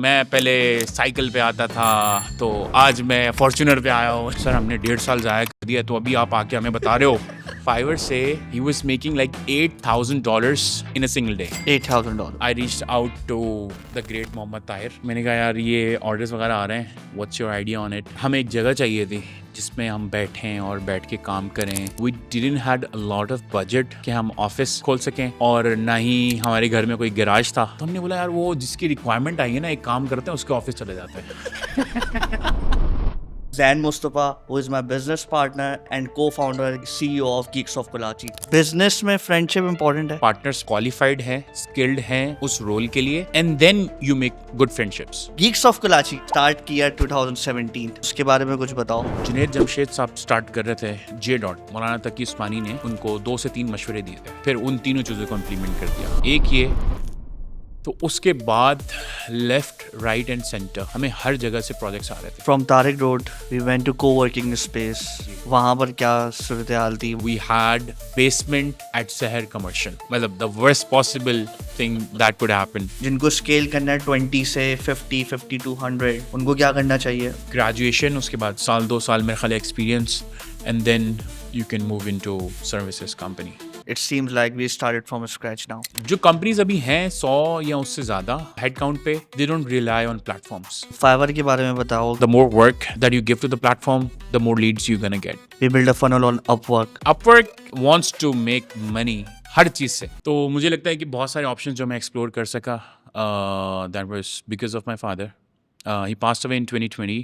میں پہلے سائیکل پہ آتا تھا تو آج میں فارچونر پہ آیا ہوں. سر ہم نے 1.5 سال ضائع کر دیا تو ابھی آپ آ کے ہمیں بتا رہے ہو. Fiverr say he was making like $8,000 in a single day. $8,000. I reached out to the great Mohammad Tahir. میں نے کہا یار یہ آرڈرز وغیرہ آ رہے ہیں, what's your idea on it? ہمیں ایک جگہ چاہیے تھی جس میں ہم بیٹھیں اور بیٹھ کے کام کریں. We didn't had a lot of budget کہ ہم آفس کھول سکیں اور نہ ہی ہمارے گھر میں کوئی گراج تھا. تو ہم نے بولا یار وہ جس کی ریکوائرمنٹ آئی ہے نا, ایک کام کرتے ہیں اس کے آفس چلے جاتے ہیں. Zain Mustafa, who is my business partner and co-founder, CEO of Geeks of Karachi. Business میں friendship important ہے. پارٹنرز qualified ہیں, skilled ہیں اس رول کے لیے, and then you make good friendships. Geeks of Karachi start کیا 2017. اس کے بارے میں کچھ بتاؤ. جنید جمشید صاحب سٹارٹ کر رہے تھے جے ڈاٹ. مولانا تقی عثمانی نے ان کو 2 سے 3 مشورے دیے تھے, پھر ان تینوں چیزوں کو امپلیمنٹ کر دیا. ایک یہ, تو اس کے بعد لیفٹ رائٹ اینڈ سینٹر ہمیں ہر جگہ سے پروجیکٹس آ رہے تھے. From Tariq Road, we went to co-working space. وہاں پر کیا صورتحال تھی؟ We had basement at Seher Commercial. مطلب the worst possible thing that could happen. جن کو اسکیل کرنا ہے 20 سے 50, 50 to 100, ان کو کیا کرنا چاہیے؟ گریجویشن, اس کے بعد سال 2 سال میرے خیال experience, and then you can move into services company. It seems like we started from scratch now. جو کمپنیز ابھی ہیں 100 یا اس سے زیادہ ہیڈ کاؤنٹ پہ, they don't rely on platforms. Fiverr کے بارے میں بتاؤ. The more work that you give to the platform, the more leads you're gonna get. We build a funnel on Upwork. Upwork wants to make money ہر چیز سے. تو مجھے لگتا ہے کہ بہت سارے آپشن جو میں ایکسپلور کر سکا, that was because of my father. He passed away in 2020.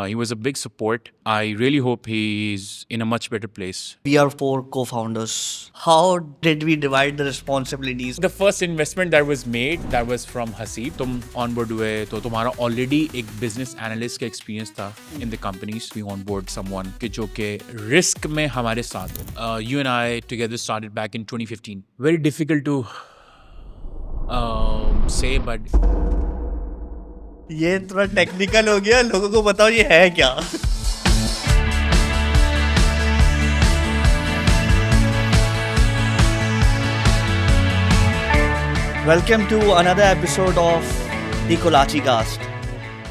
He was a big support. I really hope he's in a much better place. We are 4 co-founders. How did we divide the responsibilities? The first investment that was made, that was from Haseeb. تم on board ہوئے تو تمہارا already ایک business analyst کا experience تھا in the companies. We on board someone کہ جو کہ رسک میں ہمارے ساتھ ہو. You and I together started back in 2015. Very difficult to say, but یہ تھوڑا ٹیکنیکل ہو گیا, لوگوں کو بتاؤ یہ ہے کیا. Welcome to another episode of the Karachi cast.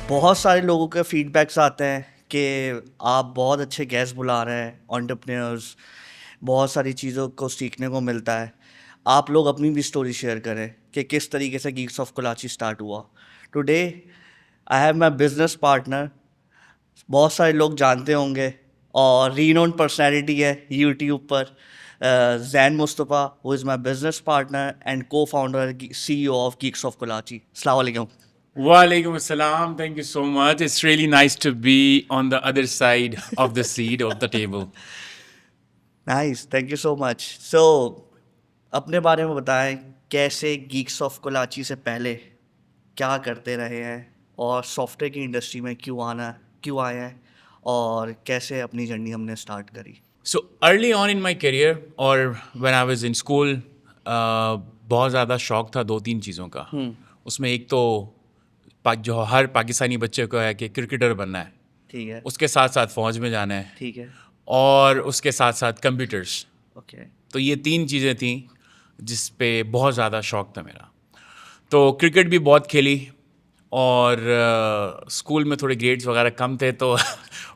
بہت سارے لوگوں کے فیڈ بیکس آتے ہیں کہ آپ بہت اچھے گیسٹ بلا رہے ہیں, انٹرپرینورز, بہت ساری چیزوں کو سیکھنے کو ملتا ہے. آپ لوگ اپنی بھی اسٹوری شیئر کریں کہ کس طریقے سے گیکس آف کراچی اسٹارٹ ہوا. Today I have my business partner, بہت سارے لوگ جانتے ہوں گے اور رینون پرسنالٹی ہے یوٹیوب پر, Zain Mustafa, who is my business partner and cofounder, CEO of Geeks of Karachi. السلام علیکم. وعلیکم السلام. Thank you so much. It's really nice to be on the other side of the seat of the table. Nice, thank you so much. So اپنے بارے میں بتائیں, کیسے geeks of Karachi سے پہلے کیا کرتے رہے ہیں اور سافٹ ویئر کی انڈسٹری میں کیوں آئے ہیں, اور کیسے اپنی جرنی ہم نے اسٹارٹ کری. So early on in my career or when I was in school, بہت زیادہ شوق تھا 2-3 چیزوں کا. اس میں ایک تو جو ہر پاکستانی بچے کو ہے کہ کرکٹر بننا ہے, ٹھیک ہے, اس کے ساتھ ساتھ فوج میں جانا ہے, ٹھیک ہے, اور اس کے ساتھ ساتھ کمپیوٹرس. اوکے. تو یہ 3 چیزیں تھیں جس پہ بہت زیادہ شوق تھا میرا. تو کرکٹ بھی بہت کھیلی, اور اسکول میں تھوڑے گریڈس وغیرہ کم تھے تو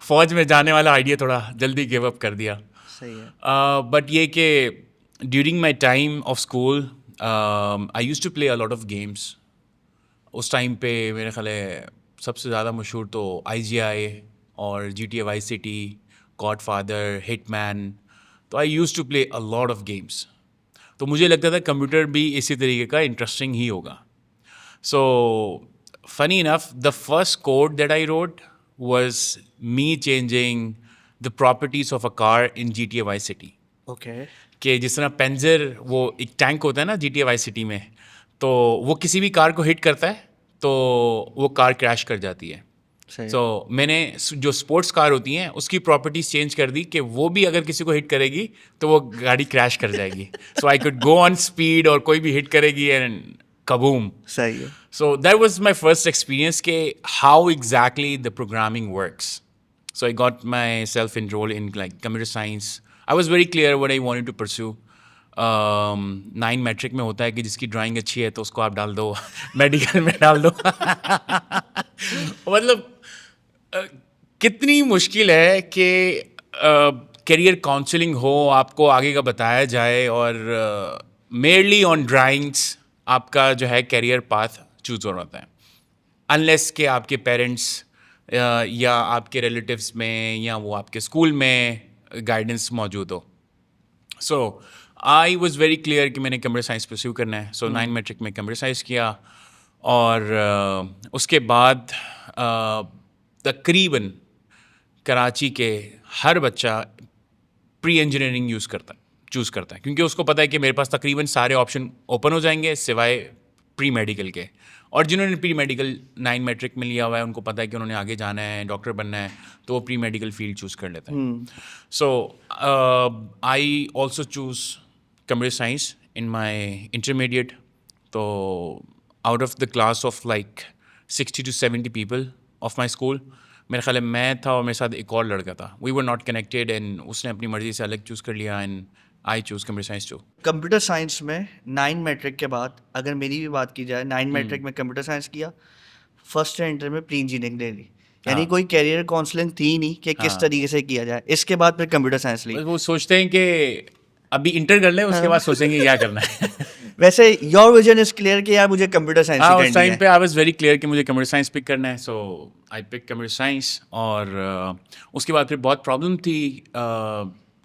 فوج میں جانے والا آئیڈیا تھوڑا جلدی گیو اپ کر دیا. صحیح ہے. بٹ یہ کہ during my time of school I use to play a lot of games. اس ٹائم پہ میرے خیال ہے سب سے زیادہ مشہور تو IGI اور GTA Vice City, Godfather, Hitman. تو I use to play a lot of games. تو مجھے لگتا تھا کمپیوٹر بھی اسی طریقے کا انٹرسٹنگ ہی ہوگا. سو funny enough, the first code that I wrote was me changing the properties of a car in GTA Vice City. Okay. کہ جس طرح پینزر وہ ایک ٹینک ہوتا ہے نا GTA Vice City میں, تو وہ کسی بھی کار کو ہٹ کرتا ہے تو وہ کار کریش کر جاتی ہے. سو میں نے جو اسپورٹس کار ہوتی ہیں اس کی پراپرٹیز چینج کر دی کہ وہ بھی اگر کسی کو ہٹ کرے گی تو وہ گاڑی کریش کر جائے گی. سو I could go on speed, اور کوئی بھی ہٹ کرے گی اینڈ کبوم. صحیح ہے. So that was my first experience کہ how exactly the programming works. So I got myself enrolled in like computer science. I was very clear what I wanted to pursue. 9 matric میں ہوتا ہے کہ جس کی drawing اچھی ہے تو اس کو آپ ڈال دو میڈیکل میں ڈال دو. مطلب کتنی مشکل ہے کہ کیریئر کاؤنسلنگ ہو, آپ کو آگے کا بتایا جائے, اور میئرلی آن ڈرائنگس آپ کا جو ہے کیریئر پاتھ چوز ہو رہا ہے, انلیس کہ آپ کے پیرنٹس یا آپ کے ریلیٹیوس میں یا وہ آپ کے اسکول میں گائیڈنس موجود ہو. سو آئی واز ویری کلیئر کہ میں نے کمپیوٹر سائنس پرسیو کرنا ہے. سو 9 میٹرک میں کمپیوٹر سائنس کیا, اور اس کے بعد تقریباً کراچی کے ہر بچہ پری انجینئرنگ چوز کرتا ہے, کیونکہ اس کو پتہ ہے کہ میرے پاس تقریباً سارے آپشن اوپن ہو جائیں گے سوائے پری میڈیکل کے. اور جنہوں نے پری میڈیکل 9 میٹرک میں لیا ہوا ہے ان کو پتہ ہے کہ انہوں نے آگے جانا ہے, ڈاکٹر بننا ہے, تو وہ پری میڈیکل فیلڈ چوز کر لیتے ہیں. So I also choose computer science in my intermediate. تو out of the class of like 60 to 70 people of my school, میرے خیال میں تھا اور میرے ساتھ ایک اور لڑکا تھا, we were not connected, and اس نے اپنی مرضی سے الگ چوز کر لیا, and I choose computer science too. Computer science میں 9 میٹرک کے بعد اگر میری بھی بات کی جائے, 9 میٹرک میں کمپیوٹر سائنس کیا, فرسٹ انٹر میں پری انجینئرنگ لے لی, یعنی کوئی کیریئر کاؤنسلنگ تھی نہیں کہ کس طریقے سے کیا جائے. اس کے بعد پھر کمپیوٹر سائنس لی. وہ سوچتے ہیں کہ ابھی انٹر کر لیں, اس کے بعد سوچیں گے کیا کرنا ہے. ویسے یور ویژن از کلیئر کہ یار مجھے کمپیوٹر سائنس ہی کرنی ہے. اس ٹائم پہ آئی واز ویری کلیئر کہ مجھے کمپیوٹر سائنس پک کرنا ہے. سو آئی پک کمپیوٹر سائنس, اور اس کے بعد پھر بہت پرابلم تھی.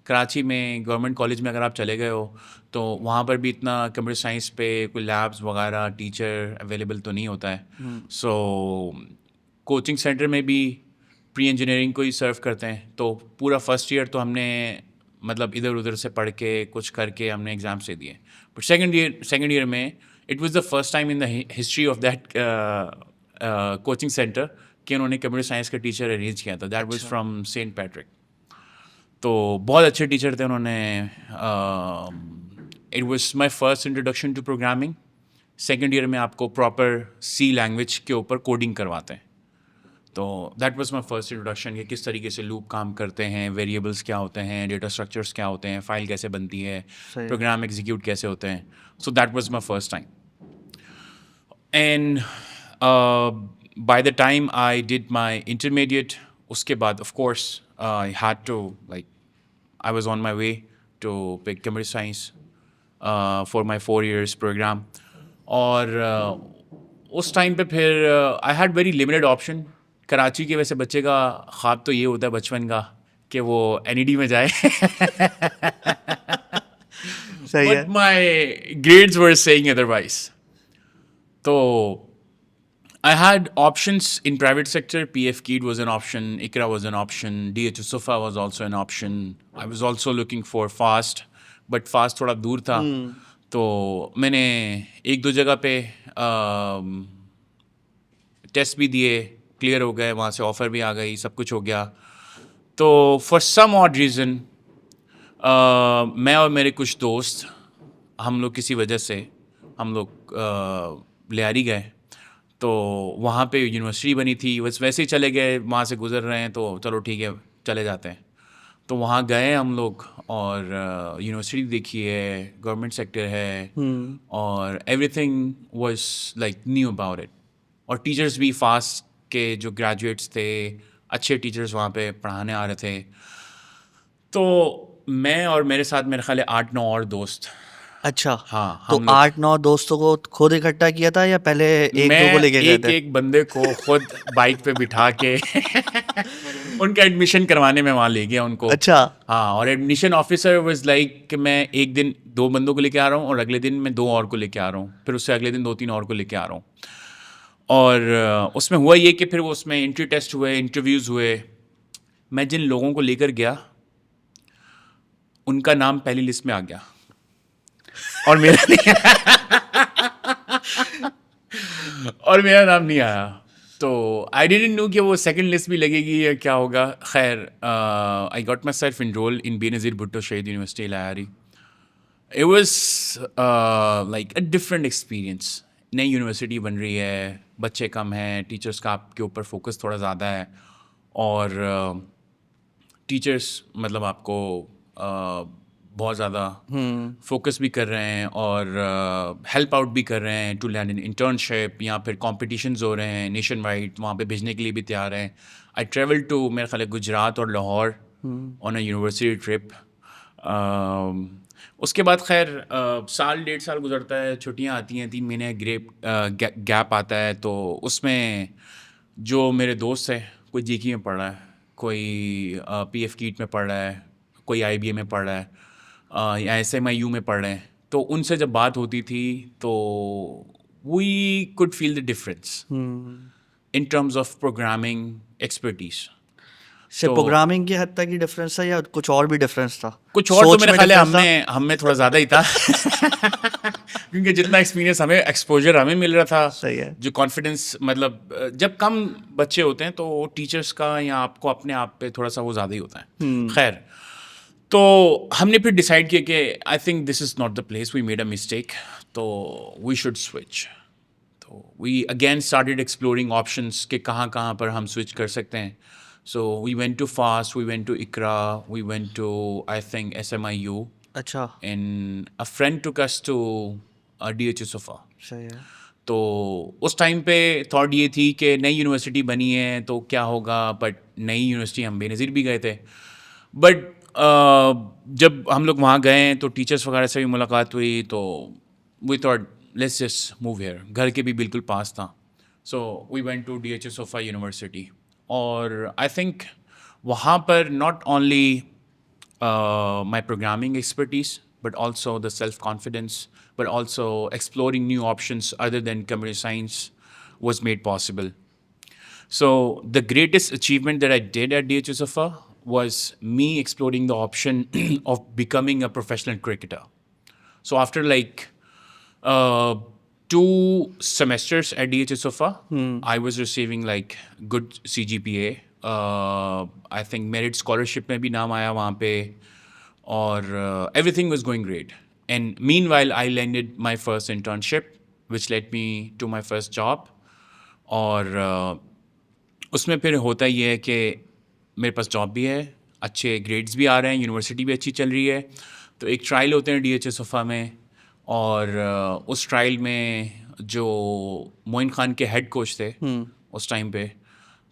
کراچی میں گورنمنٹ کالج میں اگر آپ چلے گئے ہو تو وہاں پر بھی اتنا کمپیوٹر سائنس پہ کوئی لیبس وغیرہ ٹیچر اویلیبل تو نہیں ہوتا ہے. سو کوچنگ سینٹر میں بھی پری انجینئرنگ کو ہی سرو کرتے ہیں, تو پورا فرسٹ ایئر تو ہم نے مطلب ادھر ادھر سے پڑھ کے کچھ کر کے ہم نے ایگزامس دے دیے. بٹ سیکنڈ ایئر میں it was the first time in the history of that coaching centre کہ انہوں نے کمپیوٹر سائنس کا ٹیچر ارینج کیا تھا. That was from saint Patrick. تو بہت اچھے ٹیچر تھے انہوں نے. It was my first introduction to programming. Second year میں آپ کو پراپر سی لینگویج کے اوپر کوڈنگ کرواتے ہیں. تو that was my first introduction کہ کس طریقے سے لوپ کام کرتے ہیں, ویریبلس کیا ہوتے ہیں, ڈیٹا اسٹرکچرس کیا ہوتے ہیں, فائل کیسے بنتی ہے, پروگرام ایگزیکیوٹ کیسے ہوتے ہیں. So that was my first time. And by the time I did my intermediate, اس کے بعد of course I had to like I was on my way to pick computer science for my 4 years program. اور اس time پہ پھر I had very limited option. Karachi کے ویسے بچے کا خواب تو یہ ہوتا ہے بچپن کا کہ وہ NED میں جائے, but my grades were saying otherwise. تو I had options in private sector. PF Keed was an option, ICRA was an option, DH Yusufa was also an option. I was also looking for FAST, but FAST تھوڑا دور تھا. تو میں نے ایک دو جگہ پہ ٹیسٹ بھی دیے, کلیئر ہو گئے, وہاں سے آفر بھی آ گئی, سب کچھ ہو گیا. تو فار سم آڈ ریزن میں اور میرے کچھ دوست ہم لوگ کسی وجہ سے ہم لوگ لیاری گئے. تو وہاں پہ یونیورسٹی بنی تھی, بس ویسے ہی چلے گئے, وہاں سے گزر رہے ہیں تو چلو ٹھیک ہے چلے جاتے ہیں. تو وہاں گئے ہم لوگ اور یونیورسٹی دیکھی ہے, گورنمنٹ سیکٹر ہے, اور every thing was like new about it. اور ٹیچرس بھی فاسٹ کے جو گریجویٹس تھے, اچھے ٹیچرس وہاں پہ پڑھانے آ رہے تھے. تو میں اور میرے ساتھ میرے خیال ہے 8-9 اور دوست. اچھا, ہاں, تو 8-9 دوستوں کو خود اکٹھا کیا تھا یا پہلے ایک دو کو لے کے گئے تھے؟ ایک بندے کو خود بائک پہ بٹھا کے ان کا ایڈمیشن کروانے میں وہاں لے گیا ان کو. اچھا, ہاں, اور ایڈمیشن آفیسر واز لائک کہ میں ایک دن 2 بندوں کو لے کے آ رہا ہوں اور اگلے دن میں 2 اور کو لے کے آ رہا ہوں, پھر اس سے اگلے دن 2-3 اور کو لے کے آ رہا ہوں. اور اس میں ہوا یہ کہ پھر وہ اس میں انٹری ٹیسٹ ہوئے, انٹرویوز ہوئے. میں جن لوگوں کو لے کر گیا ان کا نام پہلی لسٹ میں آ گیا اور میرا نام نہیں آیا. تو آئی ڈیڈنٹ نو کہ وہ سیکنڈ لسٹ بھی لگے گی یا کیا ہوگا. خیر, I got my self انرول in Benazir Bhutto شہید university Lyari. It was like a different experience. نئی یونیورسٹی بن رہی ہے, بچے کم ہیں, ٹیچرس کا آپ کے اوپر فوکس تھوڑا زیادہ ہے, اور ٹیچرس مطلب آپ کو بہت زیادہ فوکس بھی کر رہے ہیں اور ہیلپ آؤٹ بھی کر رہے ہیں ٹو لینڈ ان انٹرنشپ یا پھر کمپٹیشنز ہو رہے ہیں نیشن وائڈ, وہاں پہ بھیجنے کے لیے بھی تیار ہیں. آئی ٹریول ٹو میرے خیال ہے گجرات اور لاہور آن اے یونیورسٹی ٹرپ. اس کے بعد خیر سال 1.5 سال گزرتا ہے, چھٹیاں آتی ہیں, 3 مہینے گیپ آتا ہے. تو اس میں جو میرے دوست ہیں, کوئی جی کی میں پڑھ رہا ہے, کوئی پی ایف کیٹ میں پڑھ رہا ہے, کوئی آئی بی اے میں پڑھ رہا ہے یا ایس ایم آئی یو میں پڑھ رہے ہیں, تو ان سے جب بات ہوتی تھی تو we could feel the difference in terms of programming expertise. سے پروگرامنگ کی حد تک ہی ڈفرینس تھا یا کچھ اور بھی ڈفرینس تھا؟ کچھ اور تو میرے خیال ہے ہم میں تھوڑا زیادہ ہی تھا کیونکہ جتنا ایکسپیرینس ہمیں ایکسپوجر ہمیں مل رہا تھا, صحیح ہے, جو کانفیڈنس مطلب جب کم بچے ہوتے ہیں تو ٹیچرس کا یا آپ کو اپنے آپ پہ تھوڑا سا وہ زیادہ ہی ہوتا ہے. خیر تو ہم نے پھر ڈیسائڈ کیا کہ I think this is not the place, we made a mistake, تو وی شوڈ سوئچ. تو we again started exploring options کہ کہاں کہاں پر ہم سوئچ کر سکتے ہیں. So we went to FAST, we went to ICRA, we went to I think SMIU. اچھا, And a friend took us to DH SOFA. صحیح ہے. تو اس ٹائم پہ تھاٹ یہ تھی کہ نئی یونیورسٹی بنی ہے تو کیا ہوگا, بٹ نئی یونیورسٹی ہم بے نظیر بھی گئے تھے. بٹ جب ہم لوگ وہاں گئے تو ٹیچرس وغیرہ سے بھی ملاقات ہوئی, تو we thought let's just move here, گھر کے بھی بالکل پاس تھا. So we went to DH SOFA university. اور آئی تھنک وہاں پر not only my programming expertise but also the self confidence, but also exploring new options other than computer science was made possible. So the greatest achievement that I did at DH SOFA was me exploring the option of becoming a professional cricketer. So after like 2 semesters at DH SOFA, I was receiving like good CGPA. I think merit scholarship mein bhi naam aaya wahan pe, اور everything was going great. And meanwhile, I landed my first internship, which led me to my first job. اور اس میں پھر ہوتا یہ ہے کہ میرے پاس جاب بھی ہے, اچھے گریڈز بھی آ رہے ہیں, یونیورسٹی بھی اچھی چل رہی ہے. تو ایک ٹرائل ہوتے ہیں DH SOFA میں, اور اس ٹرائل میں جو معین خان کے ہیڈ کوچ تھے اس ٹائم پہ,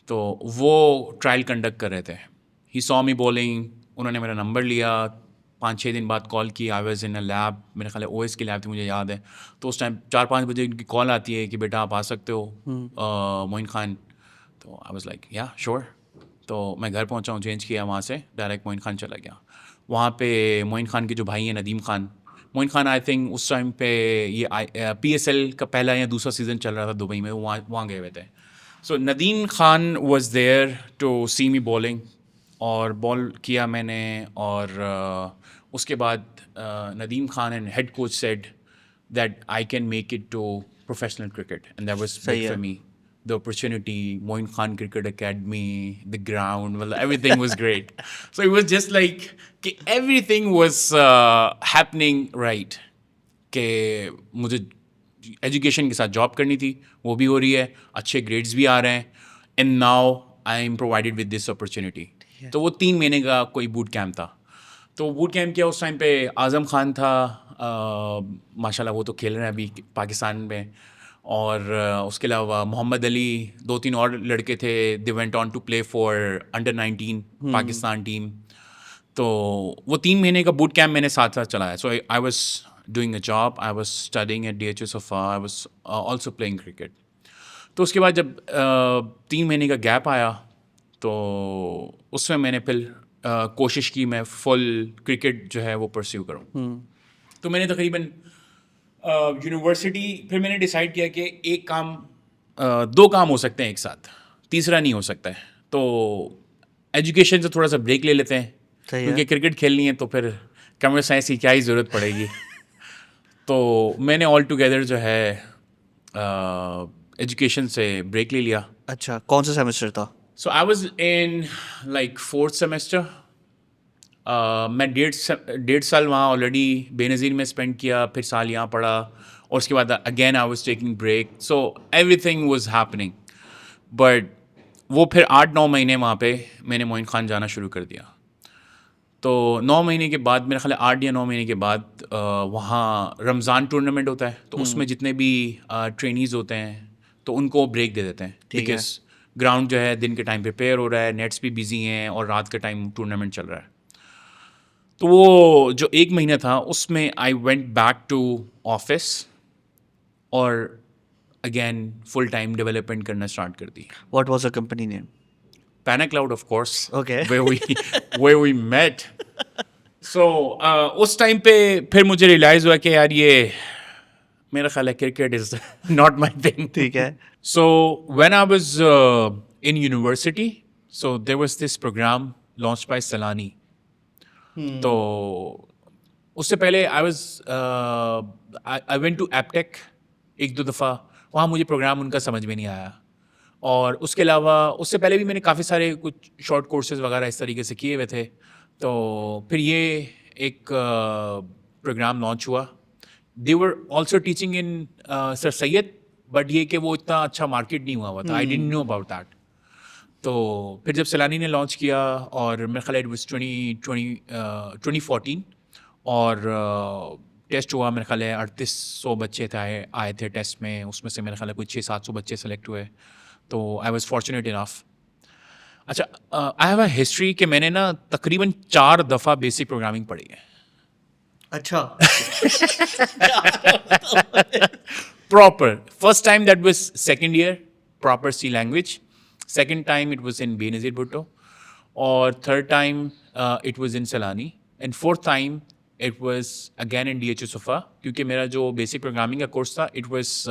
تو وہ ٹرائل کنڈکٹ کر رہے تھے. ہی سو می بولنگ, انہوں نے میرا نمبر لیا, 5-6 دن بعد کال کی. آئی واز ان اے لیب, میرے خیال ہے OS کی لیب تھی, مجھے یاد ہے. تو اس ٹائم 4-5 بجے ان کی کال آتی ہے کہ بیٹا آپ آ سکتے ہو معین خان. تو آئی واز لائک یا شیور. تو میں گھر پہنچا ہوں, چینج کیا, وہاں سے ڈائریکٹ معین خان چلا گیا. وہاں پہ معین خان کے جو بھائی ہیں ندیم خان, معین خان آئی تھنک اس ٹائم پہ یہ PSL کا پہلا یا دوسرا سیزن چل رہا تھا دبئی میں, وہاں گئے ہوئے تھے. So Nadeem Khan was there to see me bowling, اور بال کیا میں نے. اور اس کے بعد Nadeem Khan and head coach said that I can make it to professional cricket, and that was big for me. The opportunity, Moin Khan Cricket Academy, the ground, well, everything was great. So it was just like everything was happening right. کہ مجھے education کے ساتھ job کرنی تھی, وہ بھی ہو رہی ہے, اچھے گریڈز بھی آ رہے ہیں, and now I am provided with this opportunity. تو وہ 3 مہینے کا کوئی بوٹ کیمپ تھا. تو بوٹ کیمپ کیا, اس ٹائم پہ اعظم خان تھا, ماشاء اللہ وہ تو کھیل رہے ہیں ابھی پاکستان میں. اور اس کے علاوہ محمد علی, 2-3 اور لڑکے تھے, they went on to play for انڈر-19 پاکستان ٹیم. تو وہ 3 مہینے کا بوٹ کیمپ میں نے ساتھ ساتھ چلایا. So I was doing a job, I was studying at DH SOFA, I was also playing cricket. تو اس کے بعد جب 3 مہینے کا گیپ آیا تو اس میں نے پھر کوشش کی میں فل کرکٹ جو ہے وہ پرسیو کروں. تو میں نے تقریباً یونیورسٹی, پھر میں نے ڈیسائیڈ کیا کہ ایک کام 2 کام ہو سکتے ہیں ایک ساتھ, تیسرا نہیں ہو سکتا ہے. تو ایجوکیشن سے تھوڑا سا بریک لے لیتے ہیں, کیونکہ کرکٹ کھیلنی ہے تو پھر کمپیوٹر سائنس کی کیا ہی ضرورت پڑے گی. تو میں نے آل ٹوگیدر جو ہے ایجوکیشن سے بریک لے لیا. اچھا, کون سا سیمسٹر تھا؟ So I was in like 4th semester. میں 1.5 سال وہاں آلریڈی بے نظیر میں اسپینڈ کیا, پھر سال یہاں پڑھا, اور اس کے بعد again I was taking break. So every thing was happening. But وہ پھر 8-9 مہینے وہاں پہ میں نے معین خان جانا شروع کر دیا. تو 9 مہینے کے بعد میرا خیال ہے 8 یا 9 مہینے کے بعد وہاں رمضان ٹورنامنٹ ہوتا ہے, تو اس میں جتنے بھی ٹرینیز ہوتے ہیں تو ان کو بریک دے دیتے ہیں, بیکاز گراؤنڈ جو ہے دن کے ٹائم پریپیئر ہو رہا ہے, نیٹس بھی بزی ہیں, اور رات کا ٹائم ٹورنامنٹ چل رہا ہے. تو وہ جو 1 مہینہ تھا اس میں I went back to office اور اگین فل ٹائم ڈیولپمنٹ کرنا اسٹارٹ کر دی. What was a company name? Panic Cloud, of course. Okay. where we met. So اس ٹائم پہ پھر مجھے ریئلائز ہوا کہ یار یہ میرا خیال ہے cricket is not my thing. ٹھیک ہے. So when I was in university, so there was this program launched by Salani. تو اس سے پہلے I went to AppTech ایک دو دفعہ, وہاں مجھے پروگرام ان کا سمجھ میں نہیں آیا. اور اس کے علاوہ اس سے پہلے بھی میں نے کافی سارے کچھ شارٹ کورسز وغیرہ اس طریقے سے کیے ہوئے تھے. تو پھر یہ ایک پروگرام لانچ ہوا. They were also teaching in sir Syed, but یہ کہ وہ اتنا اچھا مارکیٹ نہیں ہوا تھا. I didn't know about that. تو پھر جب سیلانی نے لانچ کیا اور میرا خیال اٹ واز 2014 اور ٹیسٹ ہوا, میرا خیال ہے 3800 بچے آئے تھے ٹیسٹ میں, اس میں سے میرا خیال ہے کوئی 600-700 بچے سلیکٹ ہوئے. تو آئی واز فارچونیٹ انف. اچھا, آئی ہیو اے ہسٹری کہ میں نے نا تقریباً 4 دفعہ بیسک پروگرامنگ پڑھی ہے. اچھا. Proper first time that was second year proper C language, second time it was in Benazir Bhutto, اور third time it was in Saylani, and fourth time it was again in DHU Safa, کیونکہ میرا جو basic programming کا course تھا it was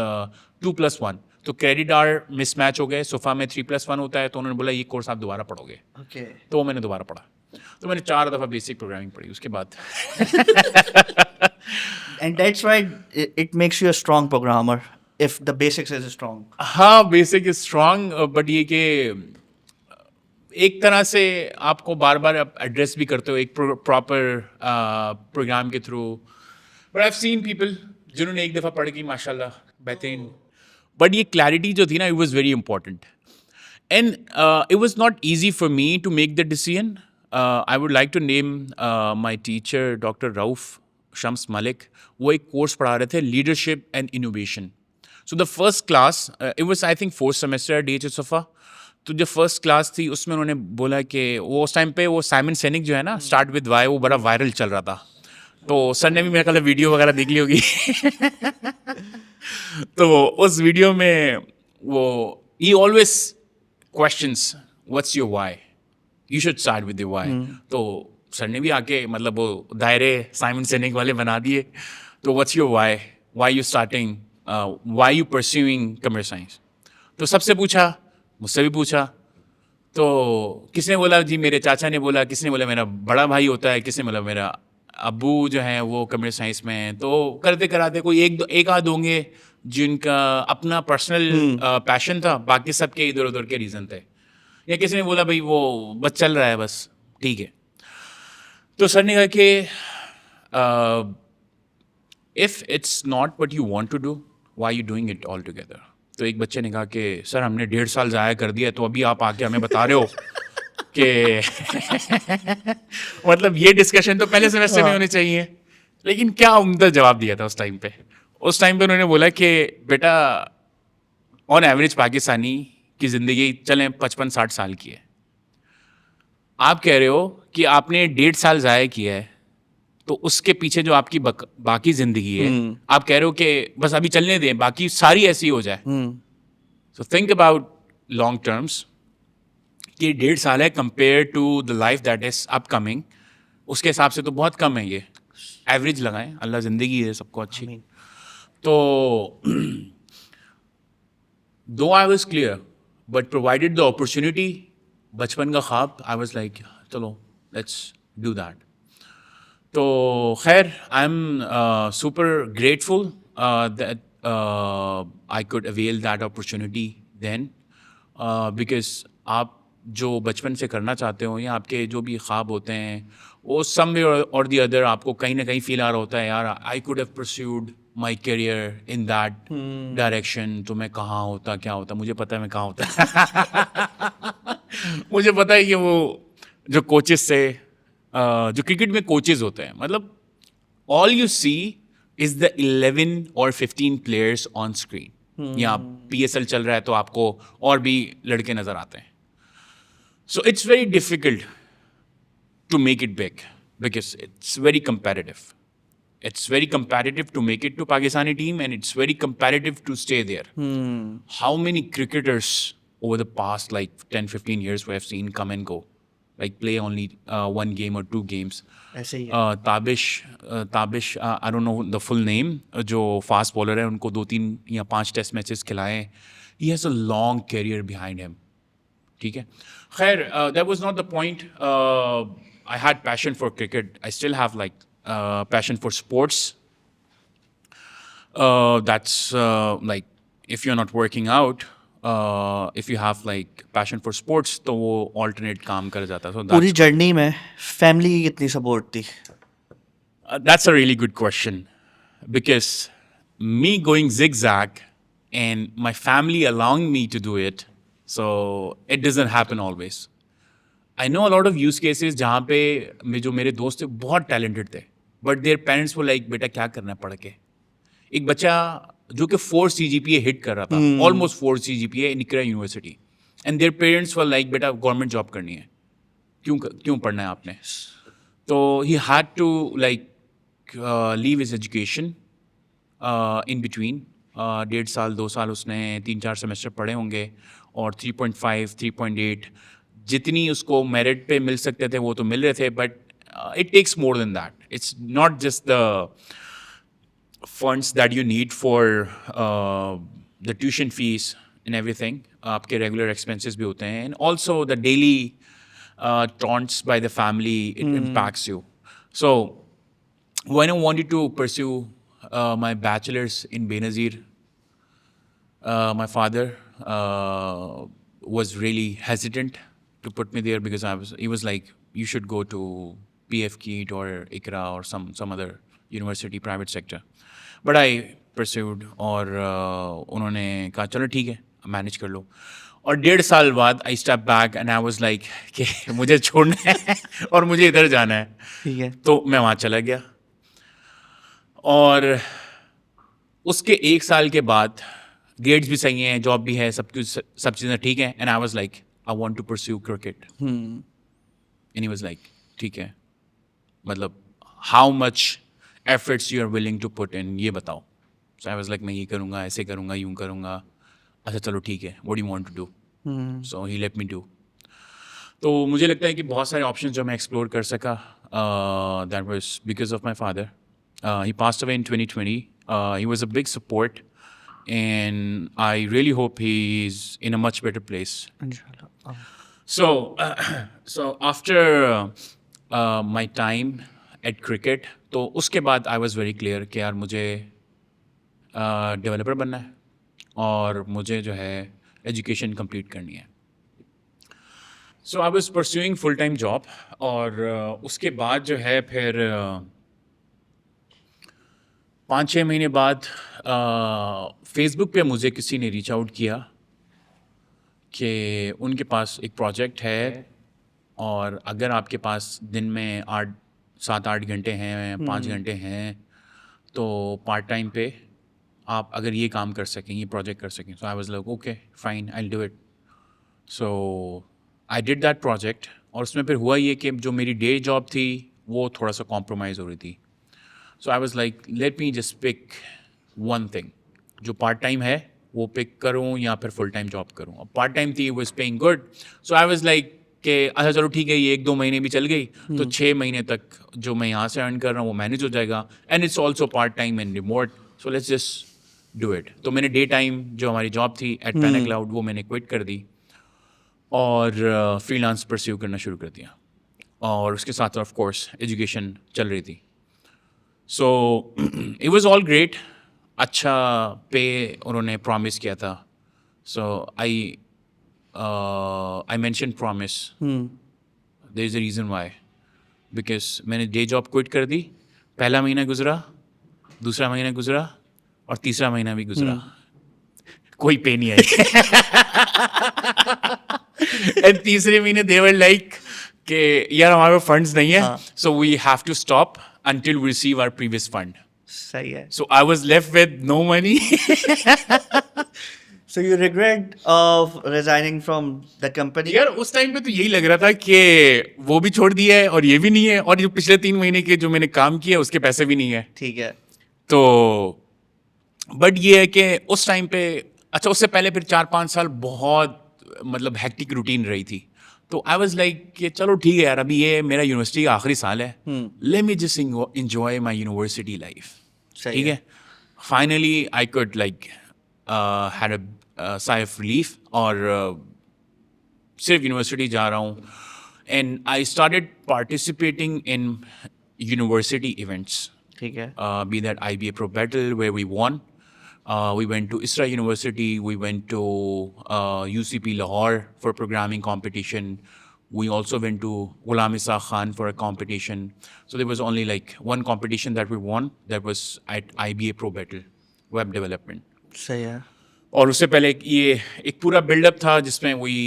2+1, تو credit are mismatch ہو گئے. صفا میں 3+1 ہوتا ہے, تو انہوں نے بولا یہ کورس آپ دوبارہ پڑھو گے. تو وہ میں نے دوبارہ پڑھا. تو میں نے 4 دفعہ بیسک پروگرامنگ پڑھی اس کے بعد. And that's why it makes you a strong programmer if the basics is strong. ہاں, بیسک از اسٹرانگ, بٹ یہ کہ ایک طرح سے آپ کو بار بار ایڈریس بھی کرتے ہو ایک پراپر پروگرام کے through. But I have seen people جنہوں نے ایک دفعہ پڑھ کی ماشاء اللہ بہترین, بٹ یہ کلیئرٹی جو تھی نا, it was very important. And it was not easy for me to make the decision. I would like to name my teacher doctor Rauf Shams Malik. وہ ایک کورس پڑھا رہے تھے, leadership and innovation. So the first class it was I think 4th semester DHU Suffa. تو جو first class تھی اس میں انہوں نے بولا کہ وہ اس ٹائم پہ وہ سائمن سینک جو ہے نا, اسٹارٹ ود وائی, وہ بڑا وائرل چل رہا تھا. تو سر نے بھی میرے خیال ویڈیو وغیرہ دیکھ لی ہوگی. تو اس ویڈیو میں وہ ہی always questions what's your why, you should start with your why. تو سر نے بھی آ کے مطلب وہ دائرے سائمن سینک والے بنا دیے. تو what's your why, why you starting, why you pursuing computer science. تو سب سے پوچھا, مجھ سے بھی پوچھا. تو کس نے بولا جی میرے چاچا نے بولا, کس نے بولا میرا بڑا بھائی ہوتا ہے, کس نے بولا میرا ابو جو ہیں وہ کمپیوٹر سائنس میں ہیں. تو کرتے کراتے کوئی ایک آدھ ہوں گے جن کا اپنا پرسنل پیشن تھا, باقی سب کے ادھر ادھر کے ریزن تھے. یا کسی نے بولا بھائی وہ بس چل رہا ہے بس ٹھیک ہے. تو سر نے کہا کہ if it's not what you want to do, why you doing it all together. تو ایک بچے نے کہا کہ سر ہم نے 1.5 سال ضائع کر دیا, تو ابھی آپ آ کے ہمیں بتا رہے ہو کہ مطلب یہ ڈسکشن تو پہلے سیمسٹر میں ہونی چاہیے. لیکن کیا عمدہ جواب دیا تھا اس ٹائم پہ. اس ٹائم پہ انہوں نے بولا کہ بیٹا آن ایوریج پاکستانی کی زندگی چلیں 55-60 سال کی ہے. آپ کہہ رہے ہو کہ آپ نے 1.5 سال ضائع کیا ہے, تو اس کے پیچھے جو آپ کی باقی زندگی ہے آپ کہہ رہے ہو کہ بس ابھی چلنے دیں, باقی ساری ایسی ہو جائے. So think about long terms کہ 1.5 سال ہے compare to the life that is upcoming. اس کے حساب سے تو بہت کم ہے. یہ ایوریج لگائیں, اللہ زندگی ہے سب کو اچھی. تو though I was clear but provided the opportunity, بچپن کا خواب, آئی واز لائک چلو لیٹس ڈو دیٹ. تو خیر I'm super grateful that I could avail that opportunity then, because آپ جو بچپن سے کرنا چاہتے ہو یا آپ کے جو بھی خواب ہوتے ہیں وہ سم وے اور دی ادر آپ کو کہیں نہ کہیں فیل آ رہا ہوتا ہے یار I could have pursued my career in that direction. تو میں کہاں ہوتا, کیا ہوتا, مجھے پتا ہے میں کہاں ہوتا. مجھے پتا ہے کہ وہ جو کوچز تھے جو کرکٹ میں کوچز ہوتے ہیں, مطلب all you see is the 11 or 15 players on screen. یا PSL چل رہا ہے تو آپ کو اور بھی لڑکے نظر آتے ہیں. So it's very difficult to make it big because it's very competitive. It's very competitive to make it to Pakistani team and it's very competitive to stay there. How many cricketers over the past like 10-15 years we have seen come and go, like play only one game or two games. ایسے ہی ہے. Tabish I don't know the full name, جو fast bowler ہے, ان کو 2-3 یا 5 test matches کھلائے. He has a long career behind him. ٹھیک ہے, خیر that was not the point. I had passion for cricket. I still have like passion for sports. That's like if you're not working out, if you have like passion for sports, تو وہ alternate کام کر جاتا. So پوری journey میں family کی کتنی support تھی؟ That's a really good question, because me going zigzag and my family allowing me to do it, so it doesn't happen always. I know a lot of use cases جہاں پہ جو میرے دوست تھے بہت ٹیلنٹڈ تھے, but their parents وہ like بیٹا کیا کرنا پڑھ کے. ایک بچہ جو کہ 4 CGPA ہٹ کر رہا تھا, آلموسٹ 4 CGPA نکرا university, and their parents were like بیٹا گورنمنٹ جاب کرنی ہے, کیوں پڑھنا ہے آپ نے. تو he had to like leave his education in between. 1.5 سال 2 سال اس نے 3-4 سیمسٹر پڑھے ہوں گے, اور 3.5 3.8 جتنی اس کو میرٹ پہ مل سکتے تھے وہ تو مل رہے تھے, but it takes more than that. It's not just the funds that you need for the tuition fees and everything. آپ کے regular expenses بھی ہوتے ہیں, and also the daily taunts by the family, it impacts you. So when I wanted to pursue my bachelor's in Benazir, my father was really hesitant to put me there, because he was like, you should go to PF KIT or ICRA or some other university, private sector. But I pursued, اور انہوں نے کہا چلو ٹھیک ہے manage کر لو. اور 1.5 سال بعد I stepped back and I was like کہ مجھے چھوڑنا ہے اور مجھے ادھر جانا ہے. ٹھیک ہے, تو میں وہاں چلا گیا, اور اس کے 1 سال کے بعد گریڈس بھی صحیح ہیں, جاب بھی ہے, سب چیزیں ٹھیک ہیں, and I was like I want to pursue cricket. And he was like ٹھیک ہے, مطلب how much efforts you are willing to put in, یہ بتاؤ. So I was like میں یہ کروں گا, ایسے کروں گا, یوں کروں گا. اچھا چلو ٹھیک ہے, what do you want to do? So he let me do. تو مجھے لگتا ہے کہ بہت سارے آپشنز جو میں ایکسپلور کر سکا, that was because of my father. He passed away in 2020. He was a big support, and I really hope he is in a much better place. انشاءاللہ. So after my time at cricket, تو اس کے بعد I was very clear کہ یار مجھے developer بننا ہے, اور مجھے جو ہے ایجوکیشن کمپلیٹ کرنی ہے. So I was pursuing full time job, اور اس کے بعد جو ہے پھر 5-6 مہینے بعد فیس بک پہ مجھے کسی نے ریچ آؤٹ کیا کہ ان کے پاس ایک پروجیکٹ ہے, اور اگر آپ کے پاس دن میں 7-8 گھنٹے ہیں, 5 گھنٹے ہیں, تو پارٹ ٹائم پہ آپ اگر یہ کام کر سکیں, یہ پروجیکٹ کر سکیں. So I was like okay fine, I will do it. So I did that project, اور اس میں پھر ہوا یہ کہ جو میری ڈے جاب تھی وہ تھوڑا سا کمپرومائز ہو رہی تھی. So I was like let me just pick one thing, جو پارٹ ٹائم ہے وہ پک کروں یا پھر فل ٹائم جاب کروں. اور پارٹ ٹائم تھی, was paying good. So I was like کہ اچھا چلو ٹھیک ہے, یہ 1-2 مہینے بھی چل گئی تو 6 مہینے تک جو میں یہاں سے ارن کر رہا ہوں وہ مینیج ہو جائے گا, and it's also part time and remote. So let's just do it. تو میں نے ڈے ٹائم جو ہماری جاب تھی ایٹ پینا کلاؤڈ وہ میں نے کوئٹ کر دی, اور فری لانس پرسیو کرنا شروع کر دیا, اور اس کے ساتھ آف کورس ایجوکیشن چل رہی تھی. سو اٹ واز آل گریٹ. اچھا پے انہوں نے پرومس کیا تھا. سو I mentioned promise. There is a reason why. Because میں نے ڈے جاب کوئٹ کر دی, پہلا مہینہ گزرا, دوسرا مہینہ گزرا, اور تیسرا مہینہ بھی گزرا, کوئی پے نہیں آئی. اینڈ تیسرے مہینے they were like کہ یار ہمارے پاس فنڈس نہیں ہاں. ہے, so we have to stop until we receive our previous fund. صحیح ہے. So I was left with no money. So you regret resigning from the company? یار اس ٹائم پہ تو یہی لگ رہا تھا کہ وہ بھی چھوڑ دیا ہے اور یہ بھی نہیں ہے, اور جو پچھلے 3 مہینے کے جو میں نے کام کیا اس کے پیسے بھی نہیں ہے. ٹھیک ہے. تو بٹ یہ ہے کہ اس ٹائم پہ, اچھا اس سے پہلے پھر 4-5 سال بہت مطلب ہیکٹک روٹین رہی تھی. تو آئی واز لائک کہ چلو ٹھیک ہے یار, ابھی یہ میرا یونیورسٹی کا آخری سال ہے, late me just enjoy my university life. ٹھیک ہے. Finally I could like had a سائے آف ریلیف, اور صرف یونیورسٹی جا رہا ہوں. And I started participating in university events. ٹھیک ہے. Be that IBA Pro Battle where we won. We went to ISRA University. We went to UCP Lahore for programming competition. We also went to Ghulam Ishaq Khan for a competition. So there was only like one competition that we won. That was at IBA Pro Battle, web development. صحیح ہے. اور اس سے پہلے یہ ایک پورا build up تھا جس میں وی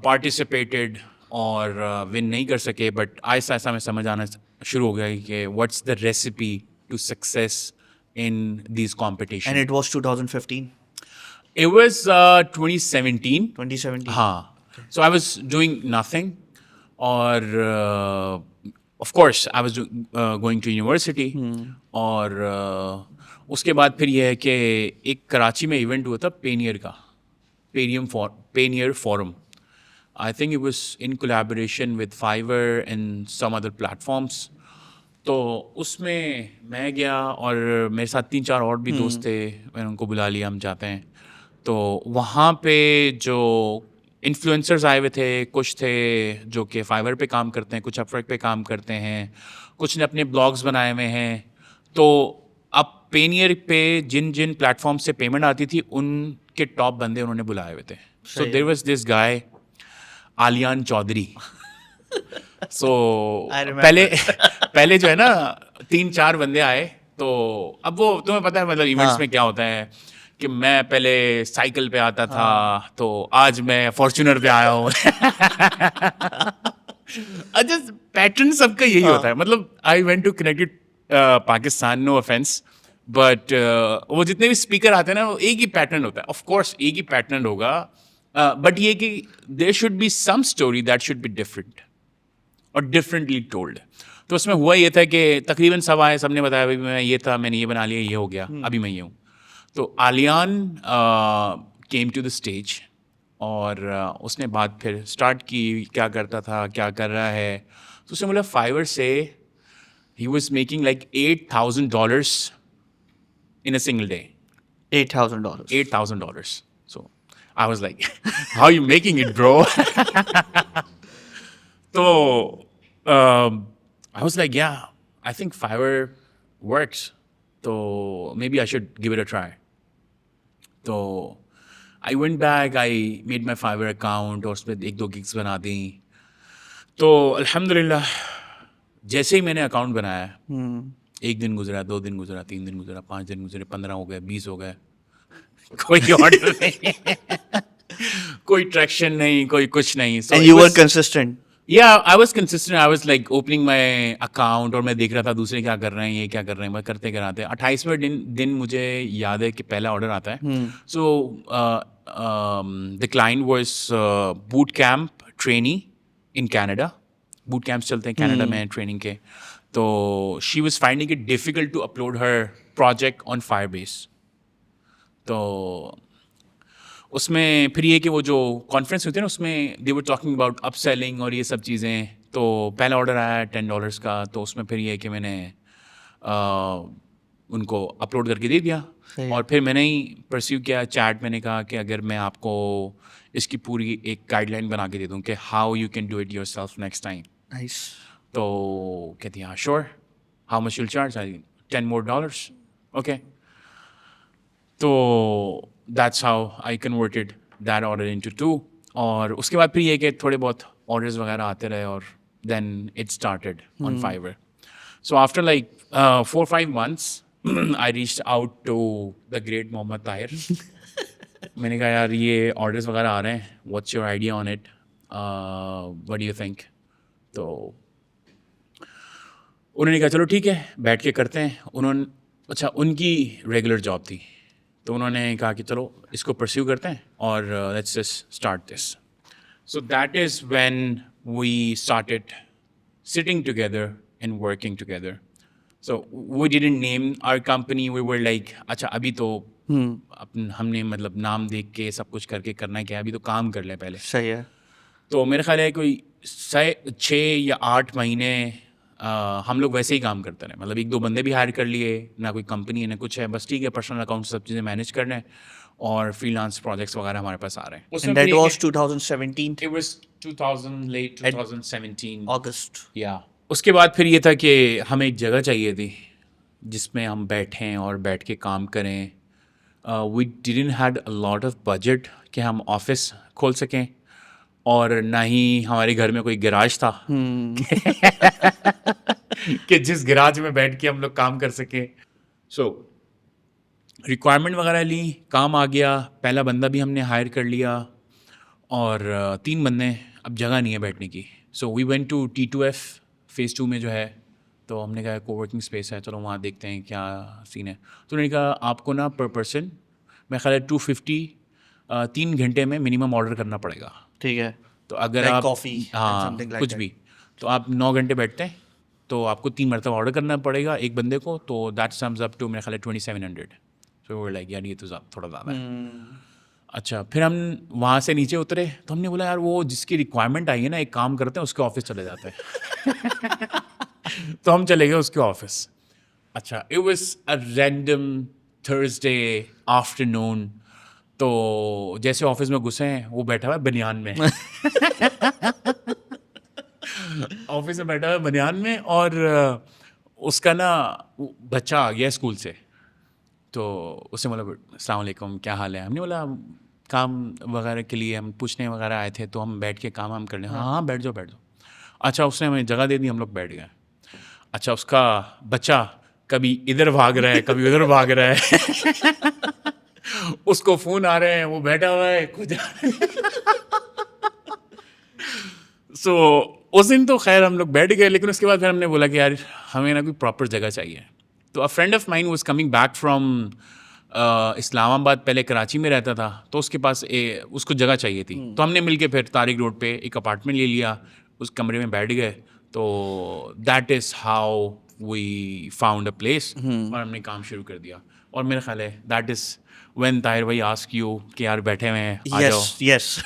پارٹیسپیٹڈ اور ون نہیں کر سکے, بٹ آہستہ آہستہ میں سمجھ آنا شروع ہو گیا کہ what's the recipe to success in these competition. And it was 2015? It was 2017. 2017. ہاں. So I was doing nothing, اور of course I was going to university. اور اس کے بعد پھر یہ ہے کہ ایک کراچی میں ایونٹ ہوا تھا پینیئر کا, pioneer forum. I think it was in collaboration with Fiverr and some other platforms. تو اس میں گیا, اور میرے ساتھ 3-4 اور بھی دوست تھے, میں نے ان کو بلا لیا, ہم جاتے ہیں. تو وہاں پہ جو انفلوئنسرز آئے ہوئے تھے, کچھ تھے جو کہ فائور پہ کام کرتے ہیں, کچھ اپورک پہ کام کرتے ہیں, کچھ نے اپنے بلاگز بنائے ہوئے ہیں. تو اب پینیئر پہ جن جن پلیٹ فارم سے پیمنٹ آتی تھی ان کے ٹاپ بندے انہوں نے بلائے ہوئے تھے. سو دیر واز دس گائے آلیان چودھری. سو پہلے جو ہے نا 3-4 بندے آئے, تو اب وہ تمہیں پتہ ہے مطلب ایونٹس میں کیا ہوتا ہے کہ میں پہلے سائیکل پہ آتا تھا, تو آج میں فارچونر پہ آیا ہوں. اچھا پیٹرن سب کا یہی ہوتا ہے. مطلب I went to connected Pakistan, no offence, but وہ جتنے بھی اسپیکر آتے ہیں نا, وہ ایک ہی پیٹرن ہوتا ہے. آف کورس ایک ہی پیٹرن ہوگا, بٹ یہ کہ there should be some story that should be different اور ڈفرینٹلی ٹولڈ. تو اس میں ہوا یہ تھا کہ تقریباً سب آئے, سب نے بتایا بھائی میں یہ تھا, میں نے یہ بنا لیا, یہ ہو گیا, ابھی میں یہ ہوں. تو آلیان کیم ٹو دا اسٹیج, اور اس نے بات پھر اسٹارٹ کی, کیا کرتا تھا, کیا کر رہا ہے. تو اس نے بولا فائیور سے he was making like $8,000 in a single day. $8,000. $8,000. So I was like, how are you making it, bro? So I was like, yeah, I think Fiverr works. So maybe I should give it a try. So I went back, I made my Fiverr account, اور اس میں 1-2 gigs بنا دیں. تو الحمدللہ جیسے ہی میں نے اکاؤنٹ بنایا, 1 دن گزرا, 2 دن گزرا, 3 دن گزرا, 5 دن گزرے, 15 ہو گئے, 20 ہو گئے, کوئی آرڈر نہیں, کوئی ٹریکشن نہیں, کوئی کچھ نہیں. And you were consistent? Yeah, I was consistent. I was like opening my account, اور میں دیکھ رہا تھا دوسرے کیا کر رہے ہیں, یہ کیا کر رہے ہیں, میں کرتے کراتے. 28ویں دن مجھے یاد ہے کہ پہلا آرڈر آتا ہے. So the client was boot camp trainee in Canada. boot camps چلتے ہیں کینیڈا میں ٹریننگ کے. تو she was finding it difficult to upload her project on Firebase. تو اس میں پھر یہ کہ وہ جو کانفرنس ہوتی ہے نا, اس میں they were talking about upselling اور یہ سب چیزیں. تو پہلا آرڈر آیا $10 کا, تو اس میں پھر یہ کہ میں نے ان کو اپلوڈ کر کے دے دیا. اور پھر میں نے ہی پرسیو کیا چیٹ, میں نے کہا کہ اگر میں آپ کو اس کی پوری ایک گائیڈ لائن بنا کے دے دوں کہ how you can do it yourself next time. تو کہتی ہاں sure, how much will charge, $10 okay. تو that's how I converted that order into 2. اور اس کے بعد پھر یہ کہ تھوڑے بہت آرڈرز وغیرہ آتے رہے, اور then it started on Fiverr. So after like 4-5 months I reached out to the great Muhammad Tahir. میں نے کہا یار یہ آرڈرز وغیرہ آ رہے ہیں, what's your idea on it, what do you think. تو انہوں نے کہا چلو ٹھیک ہے بیٹھ کے کرتے ہیں. اچھا ان کی ریگولر جاب تھی, تو انہوں نے کہا کہ چلو اس کو پرسیو کرتے ہیں اور let's just start this. So that is when we started sitting together and working together. So we didn't name our company. We were like, اچھا ابھی تو ہم نے مطلب نام دیکھ کے سب کچھ کر کے کرنا ہے کیا, ابھی تو کام کر لیں پہلے. صحیح ہے. تو میرا خیال ہے کوئی 6 یا 8 مہینے ہم لوگ ویسے ہی کام کرتے رہے. مطلب 1-2 بندے بھی ہائر کر لیے, نہ کوئی کمپنی ہے نہ کچھ ہے, بس ٹھیک ہے پرسنل اکاؤنٹ سب چیزیں مینیج کر رہے ہیں اور فری لانس پروجیکٹس وغیرہ ہمارے پاس آ رہے ہیں. And that was 2017 It was 2000, late 2017 August. یا اس کے بعد پھر یہ تھا کہ ہمیں ایک جگہ چاہیے تھی جس میں ہم بیٹھیں اور بیٹھ کے کام کریں. We didn't had a lot of budget کہ ہم آفس کھول سکیں, اور نہ ہی ہمارے گھر میں کوئی گراج تھا کہ جس گراج میں بیٹھ کے ہم لوگ کام کر سکیں. سو ریکوائرمنٹ وغیرہ لی, کام آ گیا, پہلا بندہ بھی ہم نے ہائر کر لیا اور 3 بندے, اب جگہ نہیں ہے بیٹھنے کی. So we went to T2F phase 2 میں جو ہے, تو ہم نے کہا کو ورکنگ اسپیس ہے, چلو وہاں دیکھتے ہیں کیا سین ہے. تو انہوں نے کہا آپ کو نا پر پرسن میں خیال ہے 250 3 گھنٹے میں منیمم آرڈر کرنا پڑے گا. ٹھیک ہے. تو اگر آپ ہاں کچھ بھی, تو آپ 9 گھنٹے بیٹھتے ہیں تو آپ کو 3 مرتبہ آرڈر کرنا پڑے گا ایک بندے کو, تو دیٹ سمز اپ ٹو میرے خیال ہے 2700. سو لائک یار یہ تو تھوڑا زیادہ ہے. اچھا پھر ہم وہاں سے نیچے اترے تو ہم نے بولا یار وہ جس کی ریکوائرمنٹ آئی ہے نا ایک کام کرتے ہیں اس کے آفس چلے جاتے ہیں. تو ہم چلے گئے اس کے آفس. اچھا it was a random Thursday afternoon. تو جیسے آفس میں گھسے ہیں وہ بیٹھا ہوا ہے بنیان میں آفس میں بیٹھا ہوا ہے بنیان میں, اور اس کا نا بچہ آ گیا اسکول سے. تو اس نے بولا السلام علیکم کیا حال ہے. ہم نے بولا کام وغیرہ کے لیے ہم پوچھنے وغیرہ آئے تھے, تو ہم بیٹھ کے کام ہم کر لیں. ہاں بیٹھ جاؤ بیٹھ جاؤ. اچھا اس نے ہمیں جگہ دے دی, ہم لوگ بیٹھ گئے. اچھا اس کا بچہ کبھی ادھر بھاگ رہا ہے کبھی ادھر بھاگ رہا ہے اس کو فون آ رہے ہیں, وہ بیٹھا ہوا ہے کچھ. سو اس دن تو خیر ہم لوگ بیٹھ گئے, لیکن اس کے بعد پھر ہم نے بولا کہ یار ہمیں نا کوئی پراپر جگہ چاہیے. تو a friend of mine was coming back from Islamabad, پہلے کراچی میں رہتا تھا, تو اس کے پاس اس کو جگہ چاہیے تھی. تو ہم نے مل کے پھر طارق روڈ پہ ایک اپارٹمنٹ لے لیا, اس کمرے میں بیٹھ گئے. تو that is how we found a place, اور ہم نے کام شروع کر دیا. اور میرا خیال ہے دیٹ از وین طاہر بھائی آسک یو کہ یار بیٹھے ہوئے ہیں آ جاؤ. یس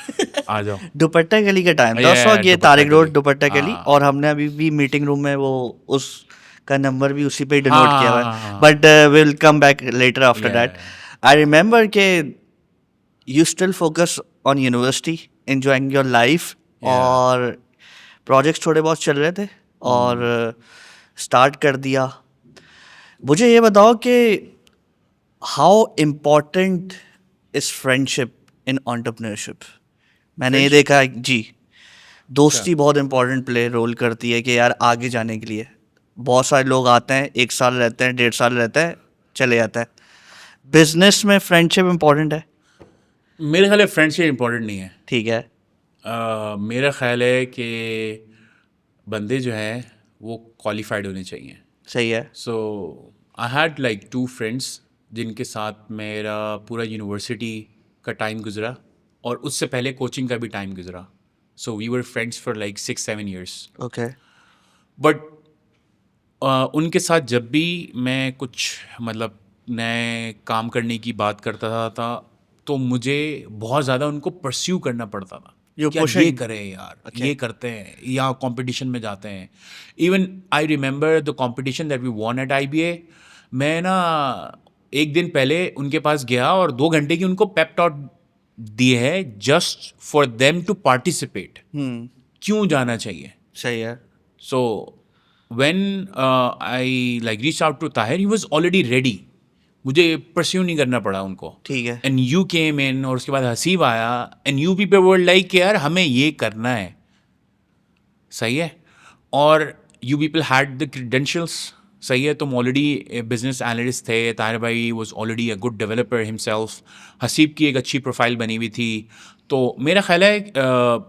آ جاؤ. دوپٹہ گلی کا ٹائم تھا اس وقت, یہ طارق روڈ دوپٹہ گلی, اور ہم نے ابھی بھی میٹنگ روم میں وہ اس کا نمبر بھی اسی پہ ڈینوٹ کیا ہوا ہے, but will come back later after that. I remember کہ you still focus on university, enjoying your life, اور پروجیکٹس تھوڑے بہت چل رہے تھے اور اسٹارٹ کر دیا. مجھے یہ بتاؤ کہ how important is friendship in entrepreneurship. میں نے یہ دیکھا ہے جی, دوستی بہت امپورٹنٹ رول کرتی ہے کہ یار آگے جانے کے لیے. بہت سارے لوگ آتے ہیں 1 سال رہتے ہیں 1.5 سال رہتے ہیں چلے جاتا ہے. بزنس میں فرینڈشپ امپورٹنٹ ہے؟ میرے خیال ہے فرینڈشپ امپورٹنٹ نہیں ہے. ٹھیک ہے. میرا خیال ہے کہ بندے جو ہیں وہ کوالیفائڈ ہونے چاہیے. صحیح ہے. سو آئی ہیڈ لائک 2 فرینڈس جن کے ساتھ میرا پورا یونیورسٹی کا ٹائم گزرا, اور اس سے پہلے کوچنگ کا بھی ٹائم گزرا. So we were friends for like 6-7 years. Okay. But ان کے ساتھ جب بھی میں کچھ مطلب نئے کام کرنے کی بات کرتا تھا تو مجھے بہت زیادہ ان کو پرسیو کرنا پڑتا تھا. یہ کریں یار, یہ کرتے ہیں, یا کمپٹیشن میں جاتے ہیں. Even I remember the competition that we won at IBA. میں نا ایک دن پہلے ان کے پاس گیا اور 2 گھنٹے کی ان کو پیپ ٹاک دیے ہے just for them to participate. کیوں جانا چاہیے. صحیح ہے. So when I like reach out to Tahir, he was already ready, مجھے پرسیو نہیں کرنا پڑا ان کو. ٹھیک ہے. اینڈ یو کیم ان, اور اس کے بعد حسیب آیا, and you people were like کہ یار ہمیں یہ کرنا ہے. صحیح ہے. اور you people had the credentials. صحیح ہے. تم آلریڈی بزنس انالسٹ تھے. طاہر بھائی was already a good developer himself. Haseeb کی ایک اچھی پروفائل بنی ہوئی تھی. تو میرا خیال ہے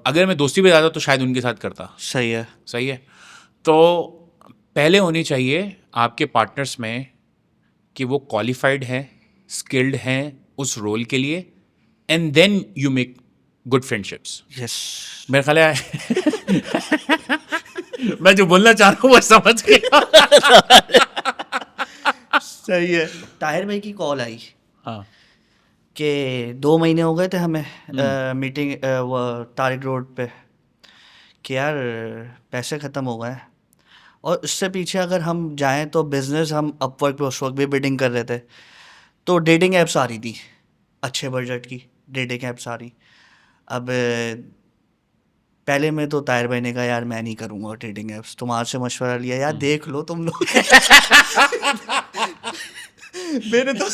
اگر میں دوستی پہ جاتا تو شاید ان کے ساتھ کرتا. صحیح ہے. صحیح ہے. تو پہلے ہونی چاہیے آپ کے پارٹنرس میں کہ وہ کوالیفائڈ ہیں, اسکلڈ ہیں اس رول کے لیے, and then you make good friendships. Yes. میرا خیال ہے میں جو بولنا چاہ رہا ہوں وہ سمجھ گیا. صحیح ہے. طاہر بھائی کی کال آئی ہاں کہ 2 مہینے ہو گئے تھے ہمیں میٹنگ وہ طارق روڈ پہ کہ یار پیسے ختم ہو گئے ہیں, اور اس سے پیچھے اگر ہم جائیں تو بزنس ہم اپ ورک پہ اس وقت بھی بڈنگ کر رہے تھے, تو ڈیٹنگ ایپس آ رہی تھی اچھے بجٹ کی ڈیٹنگ ایپس آ رہی. اب پہلے میں تو طاہر بھائی نے کہا یار میں نہیں کروں گا ڈیٹنگ ایپس, تمہارے سے مشورہ لیا یار دیکھ لو تم لوگ. میرے تو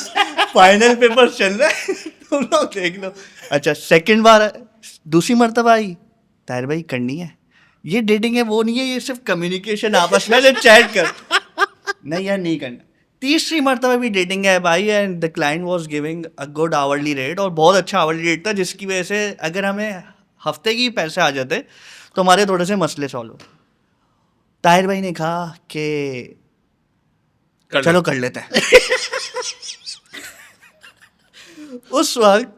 فائنل پیپر چل رہا ہے, تم لوگ دیکھ لو. اچھا سیکنڈ بار دوسری مرتبہ آئی, طاہر بھائی کرنی ہے یہ ڈیٹنگ ہے, وہ نہیں ہے یہ صرف کمیونیکیشن آپس میں چیٹ کر. نہیں یار نہیں کرنا. تیسری مرتبہ بھی ڈیٹنگ ہے بھائی, and the client was giving a good hourly rate, اور بہت اچھا آورلی ریٹ تھا, جس کی وجہ سے اگر ہمیں ہفتے کی پیسے آ جاتے تو ہمارے تھوڑے سے مسئلے سالو. طاہر بھائی نے کہا کہ چلو کر لیتے ہیں. اس وقت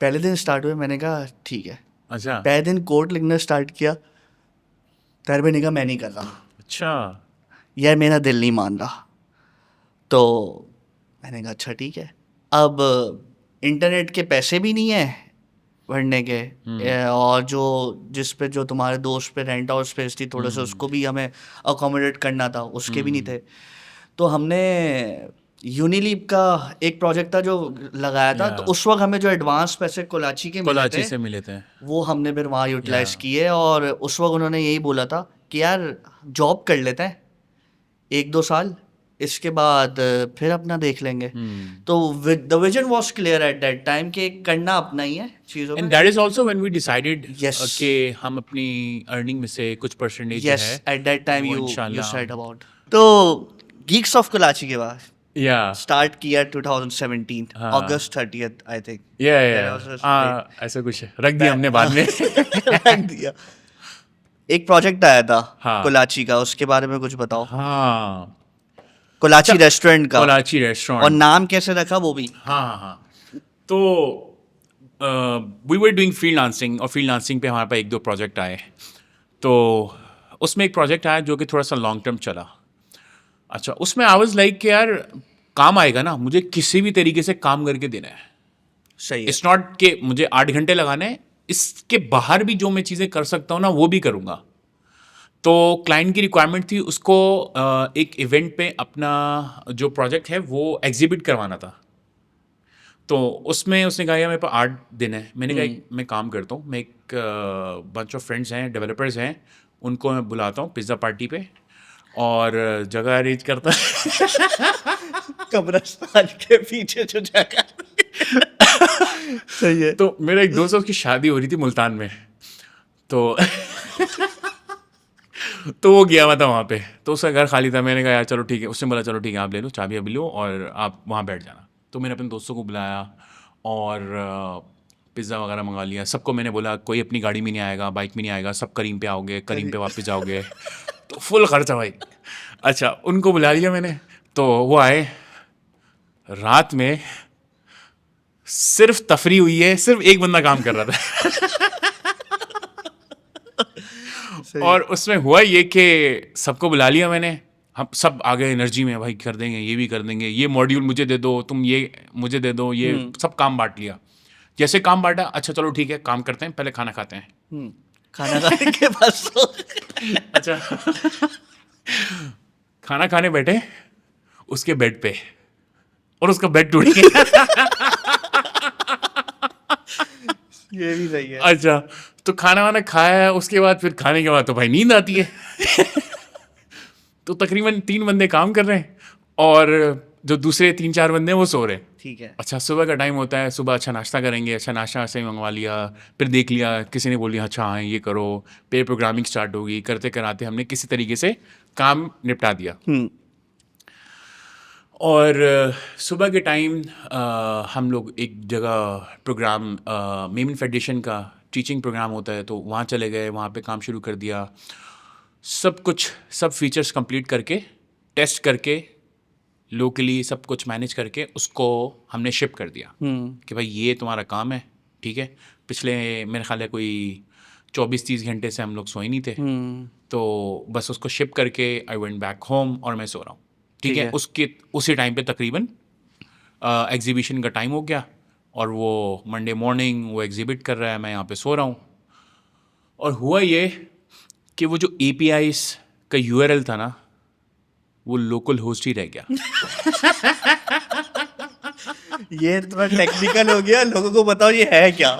پہلے دن اسٹارٹ ہوئے, میں نے کہا ٹھیک ہے. اچھا پہلے دن کوڈ لکھنا اسٹارٹ کیا, طاہر بھائی نے کہا میں نہیں کر رہا. اچھا یار میرا دل نہیں مان رہا. تو میں نے کہا اچھا ٹھیک ہے. اب انٹرنیٹ کے پیسے بھی نہیں ہیں بھرنے کے, اور جو جس پہ جو تمہارے دوست پہ رینٹ ہاؤس اسپیس تھی تھوڑا سا اس کو بھی ہمیں اکوموڈیٹ کرنا تھا, اس کے بھی نہیں تھے. تو ہم نے یونیلیپ کا ایک پروجیکٹ تھا جو لگایا تھا, تو اس وقت ہمیں جو ایڈوانس پیسے کولاچی کے ملے تھے وہ ہم نے پھر وہاں یوٹیلائز کیے. اور اس وقت انہوں نے یہی بولا تھا کہ یار جاب کر لیتے ہیں 1-2 سال, اس کے بعد پھر اپنا دیکھ لیں گے. تو the vision was clear at that time کہ کرنا اپنا ہی ہے چیزوں میں. And that is also when we decided Yes. کہ ہم اپنی ارننگ میں سے کچھ پرسنٹیج جو یس ہے ایٹ دیٹ ٹائم وہ یو انشاءاللہ سیڈ اباؤٹ. تو گیکس آف کراچی کے بعد یا اسٹارٹ کیا 2017 اگست 30 آئی تھنک. ایسا کچھ رکھ دیا ہم نے بعد میں. ایک پروجیکٹ آیا تھا کولاچی کا, اس کے بارے میں کچھ بتاؤ. ہاں کولاچی ریسٹورینٹ کا, کولاچی اور ریسٹورینٹ. نام کیسے رکھا وہ بھی. ہاں تو we were doing free lancing, اور فری لانسنگ پہ ہمارے پاس 1-2 پروجیکٹ آئے. تو اس میں ایک پروجیکٹ آیا جو کہ تھوڑا سا لانگ ٹرم چلا. اچھا اس میں آئی واز لائک کہ یار کام آئے گا نا, مجھے کسی بھی طریقے سے کام کر کے دینا ہے. صحیح ہے. اٹس ناٹ کہ مجھے 8 گھنٹے لگانے ہیں, اس کے باہر بھی جو میں چیزیں کر سکتا ہوں نا وہ بھی کروں گا. تو کلائنٹ کی ریکوائرمنٹ تھی اس کو ایک ایونٹ پہ اپنا جو پروجیکٹ ہے وہ ایگزیبٹ کروانا تھا. تو اس میں اس نے کہا یار میرے پاس 8 دن ہے. میں نے کہا میں کام کرتا ہوں, میں ایک بنچ آف فرینڈس ہیں ڈیولپرز ہیں, ان کو میں بلاتا ہوں پیزا پارٹی پہ, اور جگہ ارینج کرتا قبرستان کے پیچھے جو جگہ. صحیح ہے. تو میرا ایک دوست اس کی شادی ہو رہی تھی ملتان میں, تو وہ گیا ہوا تھا وہاں پہ, تو اس کا گھر خالی تھا. میں نے کہا یار چلو ٹھیک ہے. اس نے بولا چلو ٹھیک ہے آپ لے لو چابی ابھی لو اور آپ وہاں بیٹھ جانا. تو میں نے اپنے دوستوں کو بلایا اور پزا وغیرہ منگا لیا. سب کو میں نے بولا کوئی اپنی گاڑی میں نہیں آئے گا, بائک میں نہیں آئے گا, سب کریم پہ آؤ گے, کریم پہ واپس جاؤ گے. تو فل خرچہ بھائی. اچھا ان کو بلا لیا میں نے, تو وہ آئے. رات میں صرف تفریح ہوئی ہے, صرف ایک بندہ کام کر رہا تھا. اور اس میں ہوا یہ کہ سب کو بلا لیا میں نے, ہم سب آگے انرجی میں بھائی کر دیں گے, یہ بھی کر دیں گے, یہ ماڈیول مجھے دے دو, تم یہ مجھے دے دو, یہ سب کام بانٹ لیا. جیسے کام بانٹا, اچھا چلو ٹھیک ہے کام کرتے ہیں, پہلے کھانا کھاتے ہیں. کھانا کھانے کے بعد اچھا کھانا کھانے بیٹھے اس کے بیڈ پہ, اور اس کا بیڈ ٹوٹ گیا. یہ بھی صحیح ہے. اچھا تو کھانا وانا کھایا, اس کے بعد پھر کھانے کے بعد تو بھائی نیند آتی ہے. تو تقریباً 3 بندے کام کر رہے ہیں اور جو دوسرے 3-4 بندے ہیں وہ سو رہے ہیں. ٹھیک ہے. اچھا صبح کا ٹائم ہوتا ہے, صبح اچھا ناشتہ کریں گے, اچھا ناشتہ سے منگوا لیا, پھر دیکھ لیا کسی نے بول دیا اچھا ہاں یہ کرو, پھر پروگرامنگ اسٹارٹ ہوگی. کرتے کراتے ہم نے کسی طریقے سے کام نپٹا دیا. اور صبح کے ٹائم ہم لوگ ایک جگہ پروگرام میمن فیڈریشن کا ٹیچنگ پروگرام ہوتا ہے تو وہاں چلے گئے, وہاں پہ کام شروع کر دیا. سب فیچرز کمپلیٹ کر کے, ٹیسٹ کر کے, لوکلی سب کچھ مینیج کر کے اس کو ہم نے شپ کر دیا کہ بھائی یہ تمہارا کام ہے, ٹھیک ہے. پچھلے میرے خیال ہے کوئی 24-30 گھنٹے سے ہم لوگ سوئے نہیں تھے, تو بس اس کو شپ کر کے آئی وینٹ بیک ہوم اور میں سو رہا ہوں, ٹھیک ہے. اسی ٹائم پہ تقریباً ایگزیبیشن کا ٹائم ہو گیا اور وہ منڈے مارننگ وہ ایگزیبٹ کر رہا ہے, میں یہاں پہ سو رہا ہوں. اور ہوا یہ کہ وہ جو اے پی آئیز کا URL تھا نا, وہ لوکل ہوسٹ ہی رہ گیا. یہ تھوڑا ٹیکنیکل ہو گیا, لوگوں کو بتاؤ یہ ہے کیا.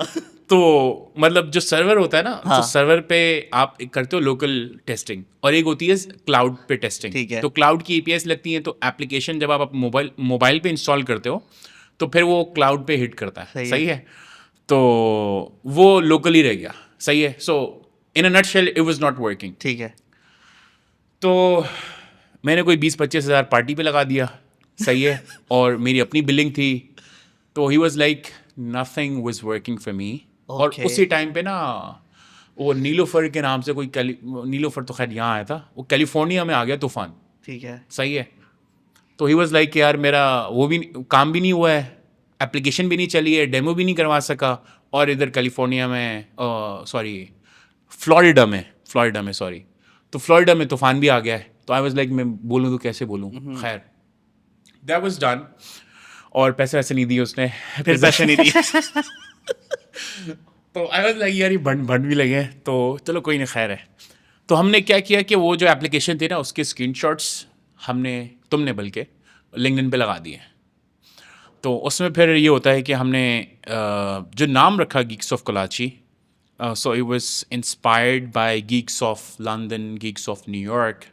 تو مطلب جو سرور ہوتا ہے نا, تو سرور پہ آپ کرتے ہو لوکل ٹیسٹنگ, اور ایک ہوتی ہے کلاؤڈ پہ ٹیسٹنگ. تو کلاؤڈ کی APIs لگتی ہیں, تو ایپلیکیشن جب آپ موبائل پہ انسٹال کرتے ہو تو پھر وہ کلاؤڈ پہ ہٹ کرتا ہے, صحیح ہے. تو وہ لوکلی رہ گیا, صحیح ہے. So in a nutshell it was not working, ٹھیک ہے. تو میں نے کوئی 20-25 ہزار پارٹی پہ لگا دیا, صحیح ہے, اور میری اپنی بلنگ تھی. تو he was like nothing was working for me. اور اسی ٹائم پہ نا وہ نیلوفر کے نام سے کوئی نیلوفر تو خیر یہاں آیا تھا, وہ کیلیفورنیا میں آ گیا طوفان, ٹھیک ہے, صحیح ہے. تو ہی واز لائک یار میرا وہ بھی کام بھی نہیں ہوا ہے, اپلیکیشن بھی نہیں چلی ہے, ڈیمو بھی نہیں کروا سکا, اور ادھر کیلیفورنیا میں فلوریڈا میں سوری, تو فلوریڈا میں طوفان بھی آ گیا ہے. تو آئی واز لائک میں بولوں تو کیسے بولوں. خیر دیٹ واز ڈن, اور پیسے ویسے نہیں دیے اس نے, پھر پیسے نہیں دیے. تو آئی واز لائک یار یہ بھنڈ بھی لگے, تو چلو کوئی نہیں, خیر ہے. تو ہم نے کیا کیا کہ وہ جو اپلیکیشن تھی نا اس کے اسکرین شاٹس تم نے بلکہ لنکڈن پہ لگا دیے. تو اس میں پھر یہ ہوتا ہے کہ ہم نے جو نام رکھا geeks of Karachi, so it was inspired by geeks of London, geeks of New York,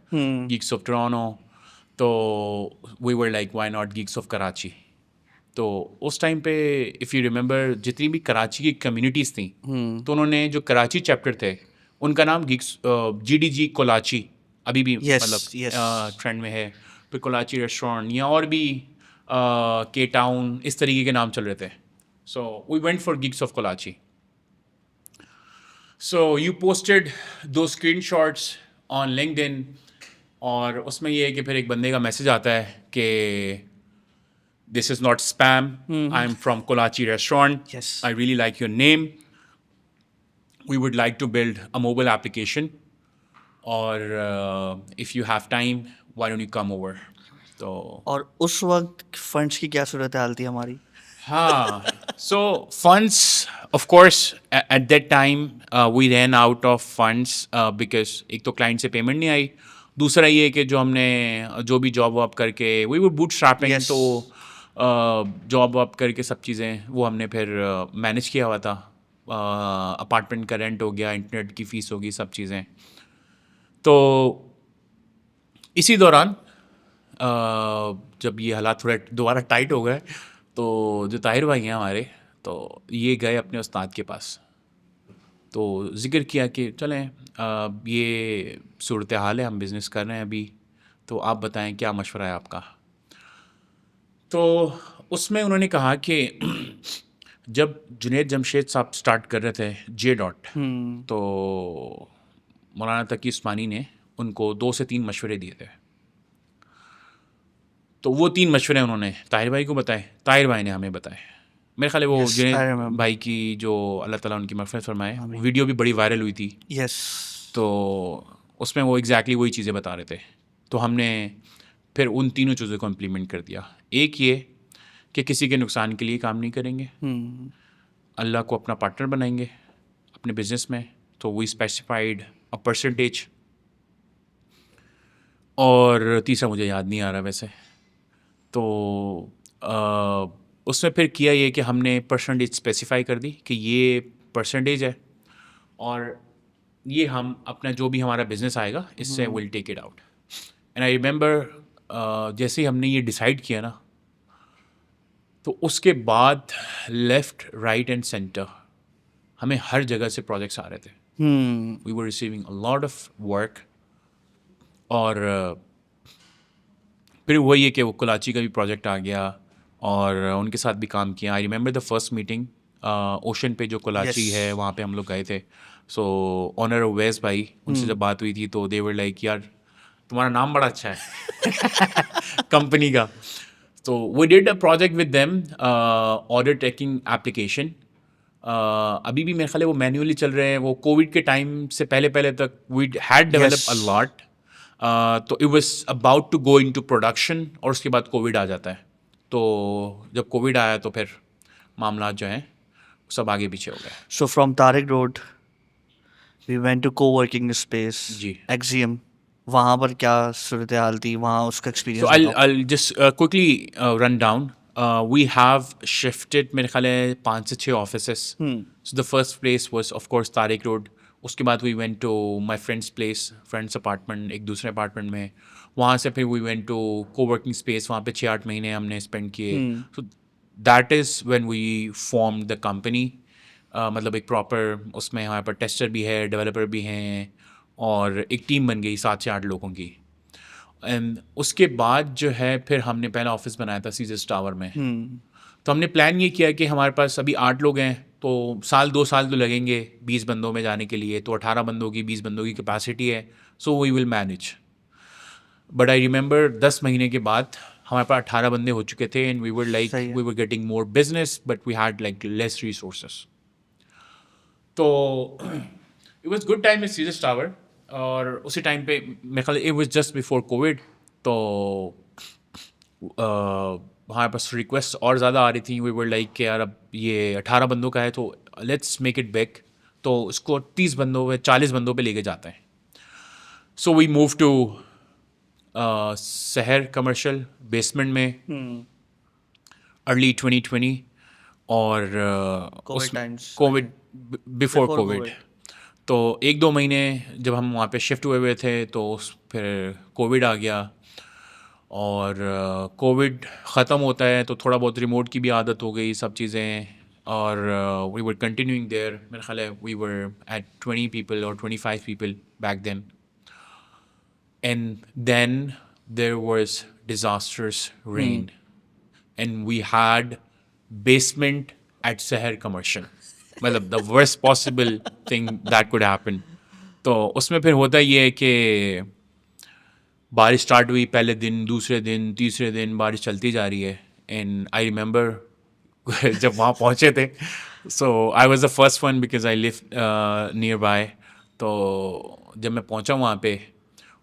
geeks of Toronto. تو we were like why not geeks of Karachi. تو اس ٹائم پہ اف یو ریمبر جتنی بھی کراچی کی کمیونٹیز تھیں, تو انہوں نے جو کراچی چیپٹر تھے ان کا نام گیکس GDG کولاچی ابھی بھی مطلب ٹرینڈ میں ہے. پھر کولاچی ریسٹورینٹ یا اور بھی کے ٹاؤن اس طریقے کے نام چل رہے تھے. So we went for geeks of Kolachi. So you posted two screenshots on LinkedIn, اور اس میں یہ ہے کہ پھر ایک بندے کا میسج آتا ہے کہ this is not spam, I'm from Kolachi restaurant, Yes. I really like your name, we would like to build a mobile application, or if you have time why don't you come over. تو اور اس وقت funds کی کیا صورت حال تھی ہماری؟ ہاں, so funds of course at that time we ran out of funds because ایک تو کلائنٹ سے پیمنٹ نہیں آئی, دوسرا یہ کہ جو ہم نے جو بھی جاب واب کر کے we were bootstrapping, تو جاب واب کر کے سب چیزیں وہ ہم نے پھر مینیج کیا ہوا تھا. اپارٹمنٹ کا رینٹ ہو گیا, انٹرنیٹ کی فیس ہوگی, سب چیزیں. تو اسی دوران جب یہ حالات تھوڑے دوبارہ ٹائٹ ہو گئے, تو جو طاہر بھائی ہیں ہمارے, تو یہ گئے اپنے استاد کے پاس, تو ذکر کیا کہ چلیں یہ صورتحال ہے, ہم بزنس کر رہے ہیں ابھی, تو آپ بتائیں کیا مشورہ ہے آپ کا. تو اس میں انہوں نے کہا کہ جب جنید جمشید صاحب سٹارٹ کر رہے تھے J.Dot, تو مولانا تقی عثمانی نے ان کو 2 سے 3 مشورے دیے تھے. تو وہ 3 مشورے انہوں نے طاہر بھائی کو بتائے, طاہر بھائی نے ہمیں بتائے. میرے خیال ہے وہ جنید بھائی کی جو اللہ تعالیٰ ان کی مغفرت فرمائے, ویڈیو بھی بڑی وائرل ہوئی تھی. تو اس میں وہ ایگزیکٹلی وہی چیزیں بتا رہے تھے. تو ہم نے پھر ان تینوں چیزوں کو امپلیمنٹ کر دیا. ایک یہ کہ کسی کے نقصان کے لیے کام نہیں کریں گے, اللہ کو اپنا پارٹنر بنائیں گے اپنے بزنس میں. تو وی اسپیسیفائڈ اے پرسنٹیج, اور تیسرا مجھے یاد نہیں آ رہا ویسے. تو اس میں پھر کیا یہ کہ ہم نے پرسنٹیج اسپیسیفائی کر دی کہ یہ پرسنٹیج ہے, اور یہ ہم اپنا جو بھی ہمارا بزنس آئے گا اس سے will take it out. And I remember جیسے ہی ہم نے یہ ڈیسائیڈ کیا نا, تو اس کے بعد لیفٹ رائٹ اینڈ سینٹر ہمیں ہر جگہ سے پروجیکٹس آ رہے تھے. We were receiving a lot of work, اور پھر وہی ہے کہ وہ کلاچی کا بھی پروجیکٹ آ گیا اور ان کے ساتھ بھی کام کیا. آئی remember the first meeting ocean پہ جو کلاچی ہے وہاں پہ ہم لوگ گئے تھے. سو آنر اویس بھائی ان سے جب بات ہوئی تھی تو دے ور لائک یار تمہارا نام بڑا اچھا ہے کمپنی کا. تو we did a project with them order tracking application. ابھی بھی میرے خیال ہے وہ مینولی چل رہے ہیں. وہ کووڈ کے ٹائم سے پہلے تک we had develop a lot. تو it was about to go into production اور اس کے بعد کووڈ آ جاتا ہے. تو جب کووڈ آیا تو پھر معاملات جو ہیں سب آگے پیچھے ہو گئے. So from Tariq road we went to coworking space جی ایکزیم. وہاں پر کیا صورتحال تھی وہاں اس کا So experience? I'll just quickly run down. We have shifted میرے خیال ہے 5 سے 6 offices. So the first place was of course Tariq Road. اس کے بعد we went to my friend's place, friend's apartment, ایک دوسرے اپارٹمنٹ میں. وہاں سے پھر we went to co-working space. وہاں پہ 6-8 مہینے ہم نے اسپینڈ کیے. So that is when we formed the company. مطلب ایک پراپر اس میں ہمارے پاس ٹیسٹر بھی ہے, ڈیولپر بھی ہیں اور ایک ٹیم بن گئی 7 سے 8 لوگوں کی. اینڈ اس کے بعد جو ہے پھر ہم نے پہلا آفس بنایا تھا سیزرس ٹاور میں. تو ہم نے پلان یہ کیا کہ ہمارے پاس ابھی 8 لوگ ہیں تو 2 سال تو لگیں گے 20 بندوں میں جانے کے لیے. تو 18 بندوں کی 20 بندوں کی کیپیسٹی ہے. So we will manage. But I remember 10 مہینے کے بعد ہمارے پاس 18 بندے ہو چکے تھے and we were like we were getting more business but we had like less resources. تو it was good time at Caesars Tower. اور اسی ٹائم پہ میرے خیال it was just before COVID. تو ہمارے پاس ریکویسٹ اور زیادہ آ رہی تھیں. وی ور لائک کہ یار اب یہ 18 بندوں کا ہے تو لیٹس میک اٹ بگ. تو اس کو 30 بندوں پہ 40 بندوں پہ لے کے جاتے ہیں. So we move to Sehar commercial basement میں ارلی 2020 اور کووڈ بیفور کووڈ. تو 1-2 مہینے جب ہم وہاں پہ شفٹ ہوئے تھے تو پھر کووڈ آ گیا. اور کووڈ ختم ہوتا ہے تو تھوڑا بہت ریموٹ کی بھی عادت ہو گئی سب چیزیں. اور وی ور کنٹینیوئنگ دیئر. میرا خیال ہے وی ور ایٹ 20 people اور 25 people back then. And then there was disastrous rain and we had basement at Sehar commercial. مطلب the worst possible thing that could happen. تو اس میں پھر ہوتا یہ ہے کہ بارش اسٹارٹ ہوئی پہلے دن, دوسرے دن, تیسرے دن بارش چلتی جا رہی ہے. اینڈ آئی ریممبر جب وہاں پہنچے تھے so I was the first one because I live nearby. تو جب میں پہنچا وہاں پہ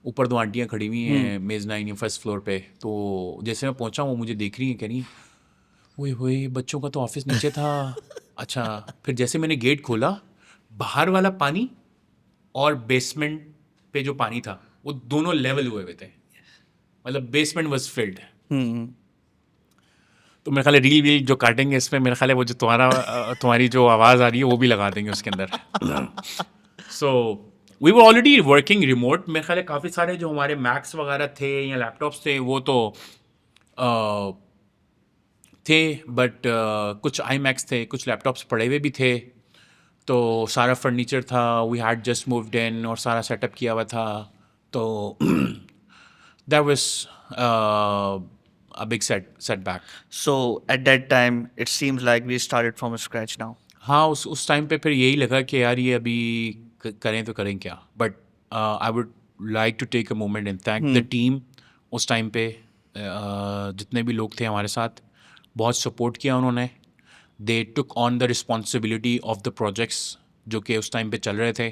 اوپر 2 آنٹیاں کھڑی ہوئی ہیں میزنائن فرسٹ فلور پہ. تو جیسے میں پہنچا وہ مجھے دیکھ رہی ہیں, کہہ رہی ہوئی بچوں کا تو آفس نیچے تھا. اچھا. پھر جیسے میں نے گیٹ کھولا باہر والا پانی اور بیسمنٹ پہ جو پانی تھا وہ دونوں لیول ہوئے تھے. مطلب بیسمنٹ واز فلڈ. تو میرے خیال ہے ریل جو کاٹیں گے اس میں میرا خیال ہے وہ جو تمہاری جو آواز آ رہی ہے وہ بھی لگا دیں گے اس کے اندر. سو we were already working remote. میرے خیال ہے کافی سارے جو ہمارے میکس وغیرہ تھے یا لیپ ٹاپس تھے وہ تو تھے بٹ کچھ آئی میکس تھے, کچھ لیپ ٹاپس پڑے ہوئے بھی تھے. تو سارا فرنیچر تھا. وی ہیڈ جسٹ مووڈ ان اور سارا سیٹ اپ کیا ہوا تھا. تو that was a big setback. So at that time it seems like we started from scratch now. ہاں اس ٹائم پہ پھر یہی لگا کہ یار یہ ابھی کریں تو کریں کیا. But I would like to take a moment and thank the team. اس ٹائم پہ جتنے بھی لوگ تھے ہمارے ساتھ بہت سپورٹ کیا انہوں نے. They took on the responsibility of the projects جو کہ اس ٹائم پہ چل رہے تھے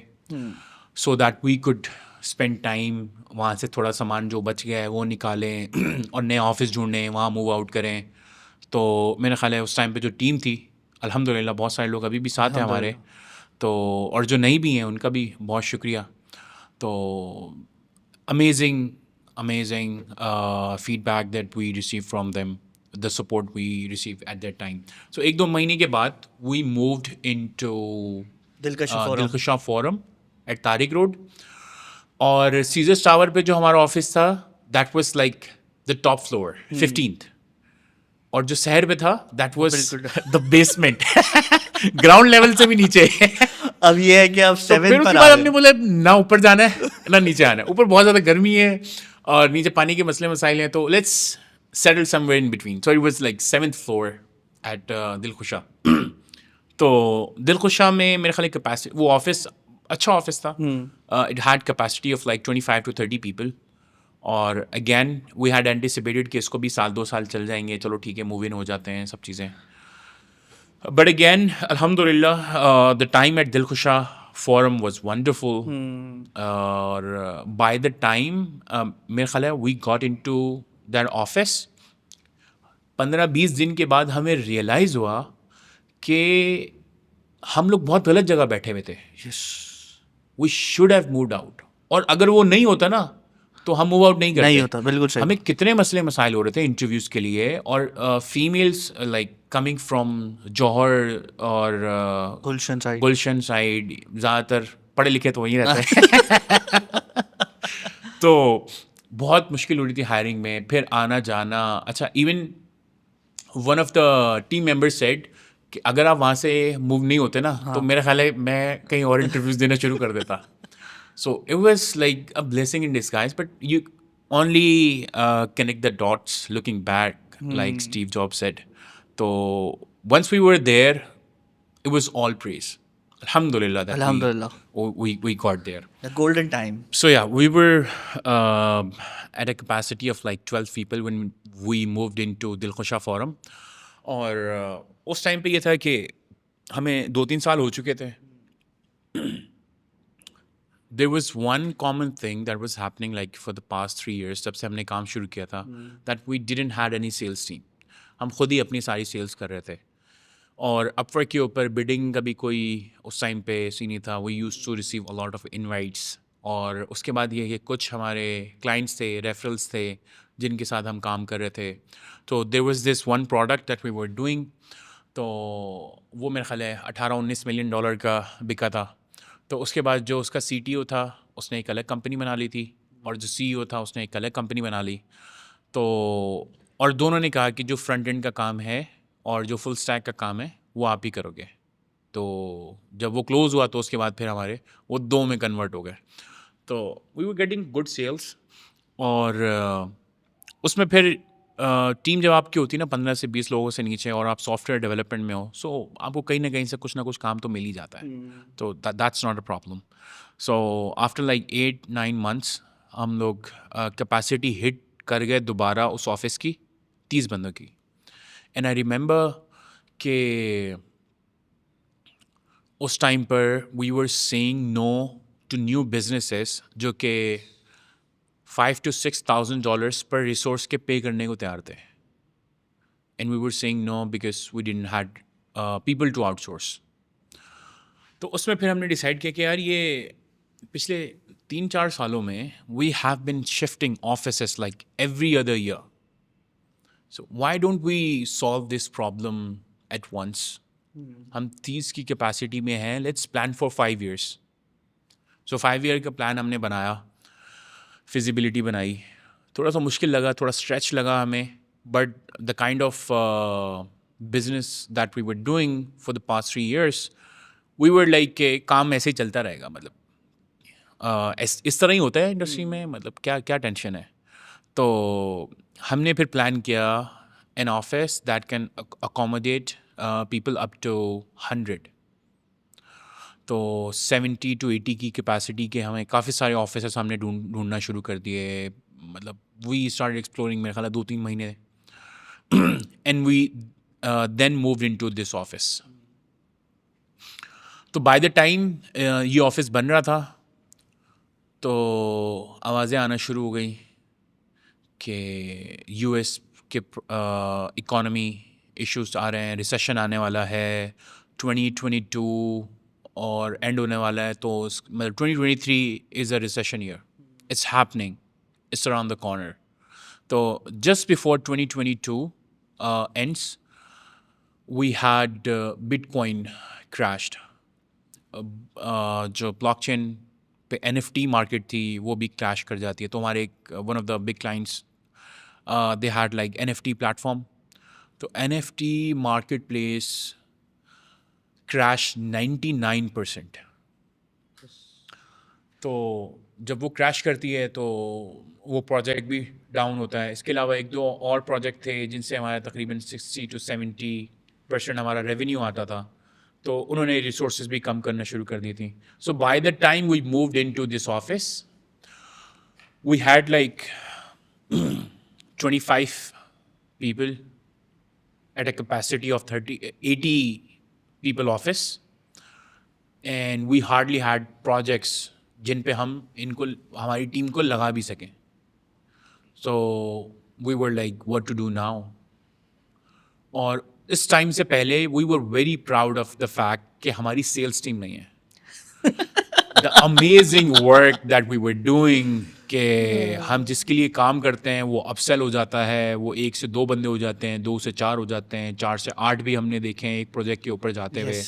so that we could spend time. وہاں سے تھوڑا سامان جو بچ گیا ہے وہ نکالیں اور نئے آفس ڈھونڈیں, وہاں موو آؤٹ کریں. تو میرا خیال ہے اس ٹائم پہ جو ٹیم تھی الحمد للہ بہت سارے لوگ ابھی بھی ساتھ ہیں ہمارے. تو اور جو نہیں بھی ہیں ان کا بھی بہت شکریہ. تو amazing feedback that we receive from them, the support we received at that time. So 1-2 مہینے کے بعد we moved into Dilkusha forum at Tariq road. اور سیزرس ٹاور پہ جو ہمارا آفس تھا that was like the top floor 15th. اور جو شہر میں تھا that was the basement ground level سے بھی نیچے. اب یہ ہے کہ اب 7 پر ہم نے بولا نہ اوپر جانا ہے نہ نیچے آنا ہے. اوپر بہت زیادہ گرمی ہے اور نیچے پانی کے مسئلے مسائل ہیں تو let's settle somewhere in between. So it was like 7th floor at Dilkhusha. تو دلخوشا میں میرے خیال کیپیسٹی وہ آفس اچھا آفس تھا. It had capacity of like 25 to 30 people. اور اگین وی ہیڈ اینٹیسپیٹیڈ کہ اس کو بھی 1-2 سال چل جائیں گے, چلو ٹھیک ہے موو ان ہو جاتے ہیں سب چیزیں. بٹ اگین الحمد للہ the time at Dilkhusha forum was wonderful. اور بائی دا ٹائم میرا خیال ہے we got into that office 15-20 دن کے بعد ہمیں ریئلائز ہوا کہ ہم لوگ بہت غلط جگہ بیٹھے ہوئے تھے. We should have moved out. اور اگر وہ نہیں ہوتا نا تو ہم موو آؤٹ نہیں کرتے. نہیں ہوتا, بالکل صحیح. ہمیں کتنے مسئلے مسائل ہو رہے تھے انٹرویوز کے لیے, اور فیمیلس لائک کمنگ فرام جوہر اور گلشن سائڈ, زیادہ تر پڑھے لکھے تو وہیں رہتے ہیں. تو بہت مشکل ہو رہی تھی ہائرنگ میں, پھر آنا جانا. اچھا even one of the team member said کہ اگر آپ وہاں سے موو نہیں ہوتے نا تو میرا خیال ہے میں کہیں اور انٹرویوز دینا شروع کر دیتا. So it was like a blessing in disguise, but you only connect the dots looking back, like Steve Jobs said. So once we were there, it was all praise. Alhamdulillah that we got there. The golden time. So yeah, we were at a capacity of like 12 people when we moved into Dilkhusha Forum. اور اس time پہ یہ تھا کہ ہمیں 2-3 سال ہو چکے تھے. There was one common thing that was happening like for the past 3 years جب سے ہم نے کام شروع کیا تھا, that we didn't had any sales team. ہم خود ہی اپنی ساری سیلس کر رہے تھے. اور اپ ورک کے اوپر بڈنگ کا بھی کوئی اس ٹائم پہ سی نہیں تھا. We use to receive a lot of invites. اور اس کے بعد یہ کہ کچھ ہمارے کلائنٹس تھے, ریفرلس تھے جن کے ساتھ ہم کام کر رہے تھے. تو there was this one product that we were doing. تو وہ میرا خیال ہے $18-19 ملین کا بکا تھا. تو اس کے بعد جو اس کا سی ٹی او تھا اس نے ایک الگ کمپنی بنا لی تھی, اور جو سی ای او تھا اس نے ایک الگ کمپنی بنا لی. تو اور دونوں نے کہا کہ جو فرنٹ اینڈ کا کام ہے اور جو فل اسٹیک کا کام ہے وہ آپ ہی کرو گے. تو جب وہ کلوز ہوا تو اس کے بعد پھر ہمارے وہ 2 میں کنورٹ ہو گئے. تو we were getting good sales. اور اس میں پھر ٹیم جب آپ کی ہوتی ہے نا 15 سے 20 لوگوں سے نیچے, اور آپ سافٹ ویئر ڈیولپمنٹ میں ہو, سو آپ کو کہیں نہ کہیں سے کچھ نہ کچھ کام تو مل ہی جاتا ہے. تو that's not a problem. So after like 8-9 months ہم لوگ کیپیسٹی ہٹ کر گئے دوبارہ اس آفس کی 30 بندوں کی. اینڈ آئی ریممبر کہ اس ٹائم پر we were seeing no two new businesses جو کہ $5,000-6,000 پر ریسورس کے پے کرنے کو تیار تھے. And we were seeing no because we didn't had people to outsource. تو اس میں پھر ہم نے ڈیسائڈ کیا کہ یار یہ پچھلے 3-4 سالوں میں we have been shifting offices like every other year. So why don't we solve this problem at once. ہم 30 کی کیپیسٹی میں ہیں, let's plan for 5 years. So 5 year کا پلان ہم نے بنایا, فیزیبلٹی بنائی. تھوڑا سا مشکل لگا, تھوڑا اسٹریچ لگا ہمیں, but the kind of business that we were doing for the past 3 years we were like کہ کام ایسے ہی چلتا رہے گا. مطلب اس طرح ہی ہوتا ہے انڈسٹری میں, مطلب کیا ٹینشن ہے. تو ہم نے پھر پلان کیا an office that can accommodate people up to 100. تو 70 to 80 کی کیپیسٹی کے ہمیں کافی سارے آفیسز ہم نے ڈھونڈنا شروع کر دیے. مطلب وی اسٹارٹ ایکسپلورنگ میرے خیال ہے 2-3 مہینے. And we then moved in to this office. تو بائی دا ٹائم یہ آفس بن رہا تھا تو آوازیں آنا شروع ہو گئیں کہ یو ایس کے اکانومی ایشوز آ رہے ہیں, ریسیشن آنے والا ہے 2022 اور اینڈ ہونے والا ہے. تو مطلب 2023 is a recession year, it's happening, it's around the corner. تو just before 2022 ends we had bitcoin crashed. جو بلاک چین پہ NFT مارکیٹ تھی وہ بھی کریش کر جاتی ہے. تو ہمارے ایک one of the big clients they had like NFT platform. تو NFT مارکیٹ پلیس کریش 99%. تو جب وہ کریش کرتی ہے تو وہ پروجیکٹ بھی ڈاؤن ہوتا ہے. اس کے علاوہ ایک دو اور پروجیکٹ تھے جن سے ہمارا تقریباً 60 to 70% ہمارا ریونیو آتا تھا, تو انہوں نے ریسورسز بھی کم کرنا شروع کر دی تھیں. So by the time we moved in to this office we had like 25 people at a capacity of 80 people office, and we hardly had projects جن پہ ہم ان کو ہماری ٹیم کو لگا بھی سکیں. So we were like what to do now. اور اس ٹائم سے پہلے we were very proud of the fact کہ ہماری سیلس ٹیم نہیں ہے. The amazing work that we were doing, کہ ہم جس کے لیے کام کرتے ہیں وہ اپ سیل ہو جاتا ہے, وہ 1 سے 2 بندے ہو جاتے ہیں, 2 سے 4 ہو جاتے ہیں, 4 سے 8 بھی ہم نے دیکھے ہیں ایک پروجیکٹ کے اوپر جاتے ہوئے.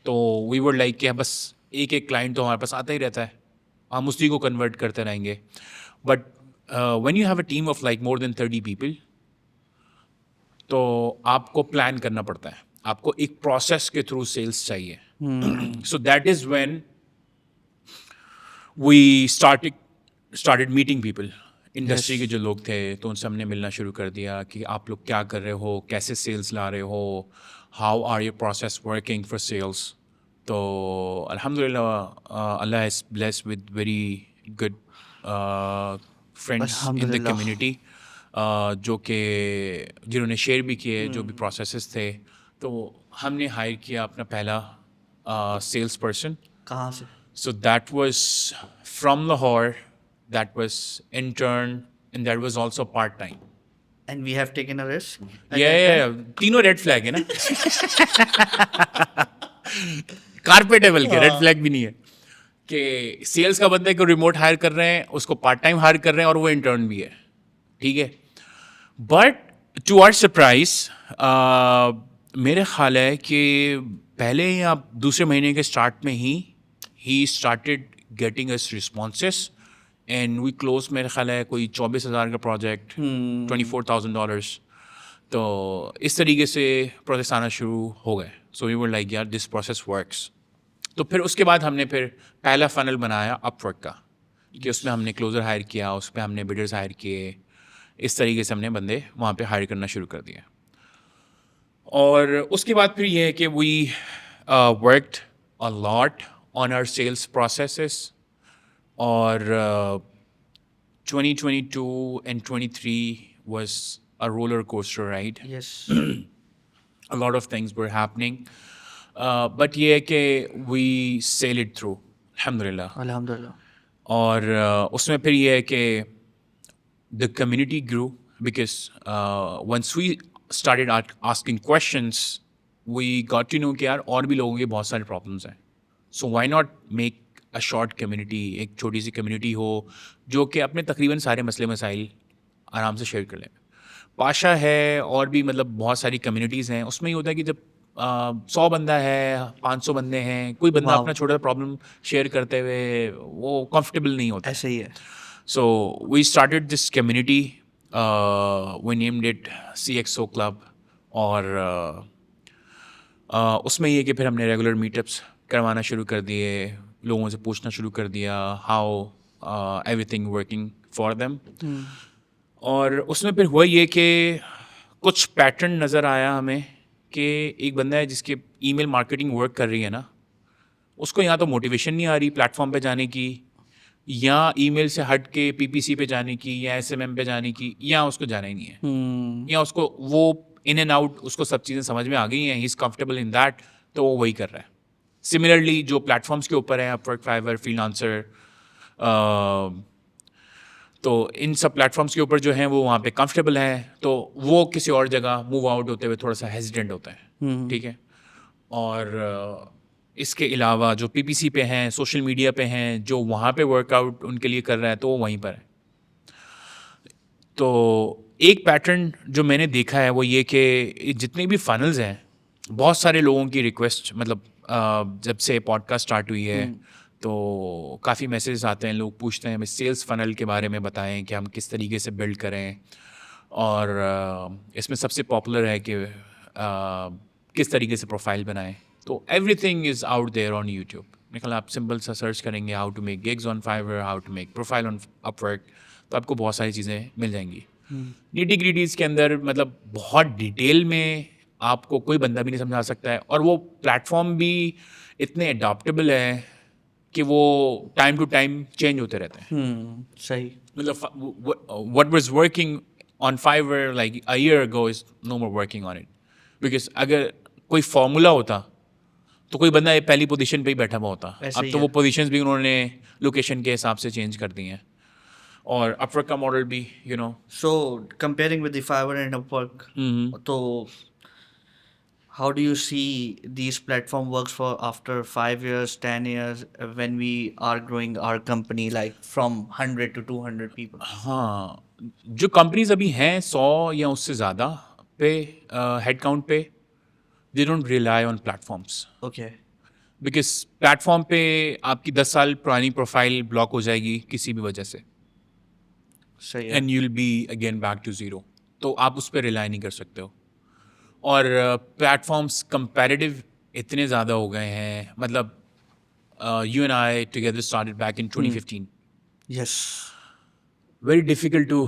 تو وی ور لائک کہ بس ایک کلائنٹ تو ہمارے پاس آتا ہی رہتا ہے, ہم اسی کو کنورٹ کرتے رہیں گے. But when you have a team of like more than 30 people, تو آپ کو پلان کرنا پڑتا ہے, آپ کو ایک پروسیس کے تھرو سیلس چاہیے. So that is when we started meeting people, industry کے جو لوگ تھے تو ان سے ہم نے ملنا شروع کر دیا کہ آپ لوگ کیا کر رہے ہو, کیسے سیلس لا رہے ہو, how are your process working for sales. تو الحمد للہ اللہ is blessed with very good friends in the community, جو کہ جنہوں نے شیئر بھی کیے جو بھی پروسیسز تھے. تو ہم نے ہائر کیا اپنا پہلا سیلس پرسن. کہاں سے؟ So that was from Lahore, that was intern, and that was also part-time. And we have taken a risk. Yeah. تینوں ریڈ فلیگ ہے نا, کارپیٹیبل کے ریڈ فلیگ بھی نہیں ہے کہ سیلس کا بندے کو ریموٹ ہائر کر رہے ہیں, اس کو پارٹ ٹائم ہائر کر رہے ہیں اور وہ انٹرن بھی ہے, ٹھیک ہے. بٹ ٹو آر سرپرائز میرے خیال ہے کہ پہلے یا دوسرے مہینے کے اسٹارٹ میں ہی he started getting us responses, and we closed میرے خیال ہے کوئی 24,000 کا پروجیکٹ, $24,000. تو اس طریقے سے پروسیس آنا شروع ہو گئے. سو وی ور لائک یار دس پروسیس ورکس. تو پھر اس کے بعد ہم نے پھر پہلا فنل بنایا اپ ورک کا, کہ اس میں ہم نے کلوزر ہائر کیا, اس پہ ہم نے بڈرز ہائر کیے. اس طریقے سے ہم نے بندے وہاں پہ ہائر کرنا شروع کر دیا. اور اس کے بعد پھر یہ ہے کہ وی worked a lot on our sales processes, اور 2022 and 23 was a roller coaster ride. Yes. A lot of things were happening, but یہ ہے کہ we sailed it through, alhamdulillah. الحمدللہ. اور اس میں پھر یہ ہے کہ the community grew because once we started asking questions, we got to know کہ یار اور بھی لوگوں کے بہت سارے پرابلمس ہیں. So why not make a short community, ایک چھوٹی سی کمیونٹی ہو جو کہ اپنے تقریباً سارے مسئلے مسائل آرام سے شیئر کر لیں. پاشا ہے اور بھی مطلب بہت ساری کمیونٹیز ہیں, اس میں یہ ہوتا ہے کہ جب 100 بندہ ہے, 500 بندے ہیں, کوئی بندہ اپنا چھوٹا سا پرابلم شیئر کرتے ہوئے وہ کمفرٹیبل نہیں ہوتا. ایسے ہی ہے. So we started this community, we named it CXO club. اور اس میں یہ کہ پھر ہم نے ریگولر میٹ اپس کروانا شروع کر دیے, لوگوں سے پوچھنا شروع کر دیا how every thing working for them. اور اس میں پھر ہوا یہ کہ کچھ پیٹرن نظر آیا ہمیں کہ ایک بندہ ہے جس کے ای میل مارکیٹنگ ورک کر رہی ہے نا, اس کو یا تو موٹیویشن نہیں آ رہی پلیٹ فارم پہ جانے کی, یا ای میل سے ہٹ کے PPC پہ جانے کی, یا SMM پہ جانے کی, یا اس کو جانا ہی نہیں ہے, یا اس کو وہ ان اینڈ آؤٹ اس کو سب چیزیں سمجھ میں آ گئی ہیں, ہی از کمفرٹیبل ان دیٹ, تو وہ وہی کر رہا ہے. سملرلی جو پلیٹ فارمس کے اوپر ہیں, اپ ورک, فائیور, فری لانسر, تو ان سب پلیٹ فارمس کے اوپر جو ہیں وہ وہاں پہ کمفرٹیبل ہیں, تو وہ کسی اور جگہ موو آؤٹ ہوتے ہوئے تھوڑا سا ہیزیٹنٹ ہوتا ہے, ٹھیک ہے. اور اس کے علاوہ جو PPC پہ ہیں, سوشل میڈیا پہ ہیں, جو وہاں پہ ورک آؤٹ ان کے لیے کر رہا ہے تو وہ وہیں پر ہے. تو ایک پیٹرن جو میں نے دیکھا ہے وہ یہ کہ جتنے بھی فنلز ہیں, بہت سارے لوگوں کی ریکویسٹ, مطلب جب سے پوڈ کاسٹ اسٹارٹ ہوئی ہے تو کافی میسیجز آتے ہیں, لوگ پوچھتے ہیں ہمیں سیلس فنل کے بارے میں بتائیں کہ ہم کس طریقے سے بلڈ کریں. اور اس میں سب سے پاپولر ہے کہ کس طریقے سے پروفائل بنائیں. تو everything is out there on YouTube. میرے خیال آپ سمپل سا سرچ کریں گے how to make gigs on Fiverr, how to make profile on Upwork, تو آپ کو بہت ساری چیزیں مل جائیں گی. نیٹی گریٹیز کے اندر مطلب بہت ڈیٹیل میں آپ کو کوئی بندہ بھی نہیں سمجھا سکتا ہے, اور وہ پلیٹفارم بھی اتنے اڈاپٹیبل ہیں کہ وہ ٹائم ٹو ٹائم چینج ہوتے رہتے ہیں. صحیح. مطلب what was working on Fiverr like a year ago is no more working on it. Because اگر کوئی فارمولا ہوتا تو کوئی بندہ پہلی پوزیشن پہ ہی بیٹھا ہوا ہوتا. اب تو وہ پوزیشنز بھی انہوں نے لوکیشن کے حساب سے چینج کر دی ہیں, اور اپورک کا ماڈل بھی so comparing with the Fiverr and Upwork, تو how do you see these platform works for after 5 years, 10 years, when we are growing our company like from 100 to 200 people? ہاں, جو کمپنیز ابھی ہیں 100 یا اس سے زیادہ پہ ہیڈ کاؤنٹ پہ, they don't rely on platforms. Okay. Because plate form پہ آپ کی 10 سال پرانی پروفائل بلاک ہو جائے گی کسی بھی وجہ سے, صحیح ہے. And you will be again back to zero. تو آپ اس پہ ریلائی نہیں کر سکتے ہو. اور پلیٹ فارمس کمپیریٹیو اتنے زیادہ ہو گئے ہیں, مطلب you and I together started back in 2015. Yes. Very difficult to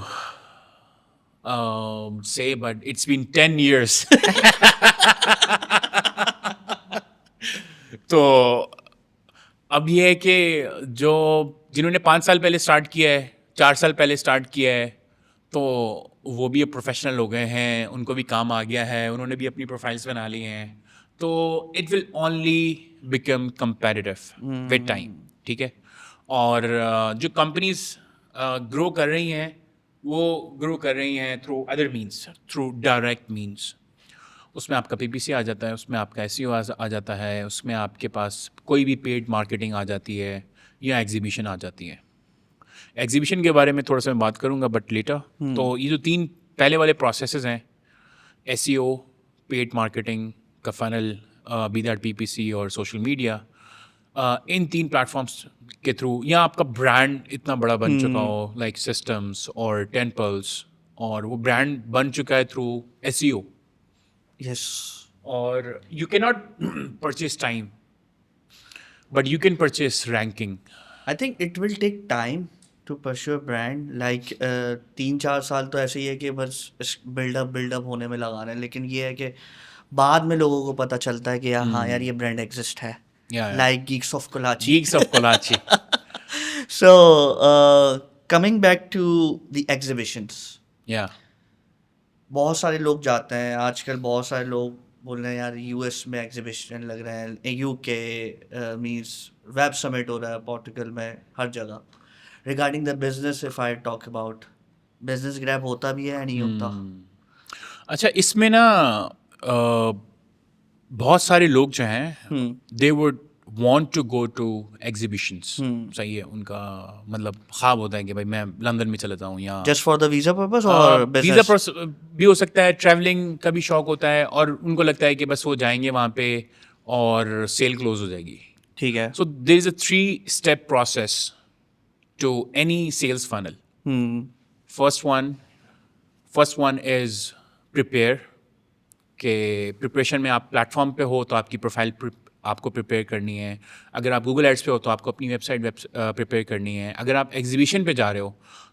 say, but it's been 10 years. تو اب یہ ہے کہ جنہوں نے 5 سال پہلے اسٹارٹ کیا ہے, 4 سال پہلے اسٹارٹ کیا ہے, تو وہ بھی اب پروفیشنل ہو گئے ہیں, ان کو بھی کام آ گیا ہے, انہوں نے بھی اپنی پروفائلس بنا لی ہیں. تو it will only become comparative with time. ٹھیک ہے. اور جو کمپنیز گرو کر رہی ہیں وہ گرو کر رہی ہیں through other means, through direct means. اس میں آپ کا PPC آ جاتا ہے, اس میں آپ کا SEO آ جاتا ہے, اس میں آپ کے پاس کوئی بھی پیڈ مارکیٹنگ آ جاتی ہے, یا ایگزیبیشن آ جاتی ہے. ایگزیبیشن کے بارے میں تھوڑا سا میں بات کروں گا بٹ لیٹر. تو یہ جو 3 پہلے والے پروسیسز ہیں, SEO, پیڈ مارکیٹنگ کا فنل, بی دیٹ PPC اور سوشل میڈیا, ان 3 پلیٹفارمس کے تھرو, یا آپ کا برانڈ اتنا بڑا بن چکا ہو لائک سسٹمس اور ٹیمپلس, اور وہ برانڈ بن چکا ہے تھرو SEO. Yes. اور یو کی not purchase time but you can purchase ranking. I think it will take time to pursue a brand. Like 3-4 سال تو ایسے ہی ہے کہ بس بلڈ اپ ہونے میں لگا رہے ہیں, لیکن یہ ہے کہ بعد میں لوگوں کو پتہ چلتا ہے کہ ہاں یار یہ برانڈ ایگزسٹ ہے. Like Geeks of Kolachi. So coming back to the exhibitions. Yeah. بہت سارے لوگ جاتے ہیں آج کل, بہت سارے لوگ بول رہے ہیں یار US میں ایگزیبیشن لگ رہے ہیں, UK مینس ویب سمٹ ہو رہا ہے, پورٹوگل میں, ہر جگہ. Regarding the business, if I talk about business, grab ہوتا بھی ہے یا نہیں ہوتا؟ اچھا, اس میں نا بہت سارے لوگ جو ہیں they would want to go to exhibitions. صحیح ہے, ان کا مطلب خواب ہوتا ہے کہ بھائی میں لندن میں چلا جاؤں, یا just for the visa purpose, اور ویزا بھی ہو سکتا ہے, ٹریولنگ کا بھی شوق ہوتا ہے, اور ان کو لگتا ہے کہ بس وہ جائیں گے وہاں پہ اور سیل کلوز ہو جائے گی. ٹھیک ہے. سو دیر is a 3-step process to any sales funnel. First one is prepare. کہ پریپریشن میں آپ پلیٹ فارم پہ ہو تو آپ کی پروفائل آپ کو پریپیئر کرنی ہے. اگر آپ گوگل ایڈس پہ ہو تو آپ کو اپنی ویب سائٹ پریپیئر کرنی ہے. اگر آپ ایگزیبیشن پہ جا رہے ہو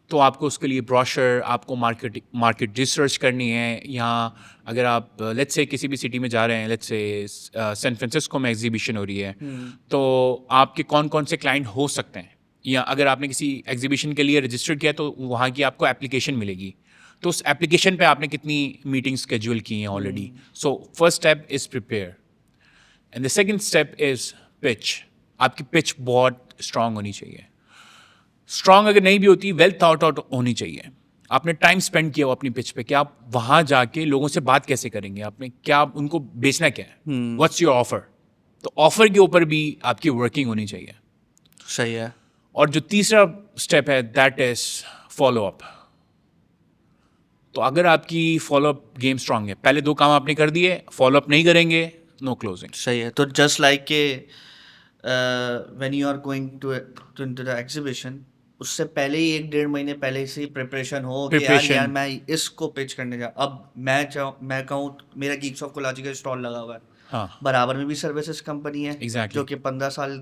تو آپ کو اس کے لیے بروشر, آپ کو مارکیٹ ریسرچ کرنی ہے. یہاں اگر آپ لیٹس سے کسی بھی سٹی میں جا رہے ہیں, لیٹس سے سین فرانسسکو میں ایگزیبیشن ہو رہی ہے, تو آپ کے کون سے کلائنٹ ہو سکتے ہیں, یا اگر آپ نے کسی ایگزیبیشن کے لیے رجسٹر کیا تو وہاں کی آپ کو اپلیکیشن ملے گی, تو اس اپلیکیشن پہ آپ نے کتنی میٹنگ اسکیجول کی ہیں already. So first step is prepare, and the second step is pitch. آپ کی پچ بہت اسٹرانگ ہونی چاہیے. اسٹرانگ اگر نہیں بھی ہوتی, ویل تھاٹ آؤٹ ہونی چاہیے. آپ نے ٹائم اسپینڈ کیا ہو اپنی پچ پہ کہ آپ وہاں جا کے لوگوں سے بات کیسے کریں گے, آپ نے کیا ان کو بیچنا کیا ہے, واٹس یور آفر. تو آفر کے اوپر بھی آپ کی ورکنگ ہونی چاہیے. صحیح ہے. اور جو تیسرا اسٹیپ ہے دیٹ از فالو اپ. تو اگر آپ کی فالو اپ گیم اسٹرانگ ہے, پہلے 2 کام آپ نے کر دیے, فالو اپ نہیں کریں گے, نو کلوزنگ. صحیح ہے. تو جسٹ لائک کہ when you are going to the exhibition, اس سے پہلے ہی 1-1.5 مہینے پہلے سے پریپریشن ہو کہ یار میں اس کو پچ کرنے جا. اب میں کہوں میرا گیکس آف کولاچی کا اسٹال لگا ہوا ہے, برابر میں بھی سروسز کمپنی ہے جو کہ 15 سال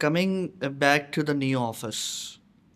Coming back to the new office,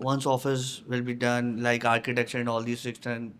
once office will be done, like architecture and all these things, and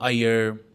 a year,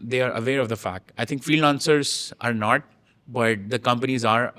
they are aware of the fact. I think freelancers are not, but the companies are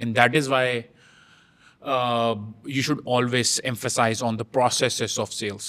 And that is why you should always emphasize on the processes of sales.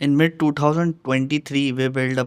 In mid 2023, we built a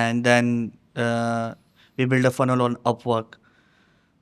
And then we built a funnel on Upwork.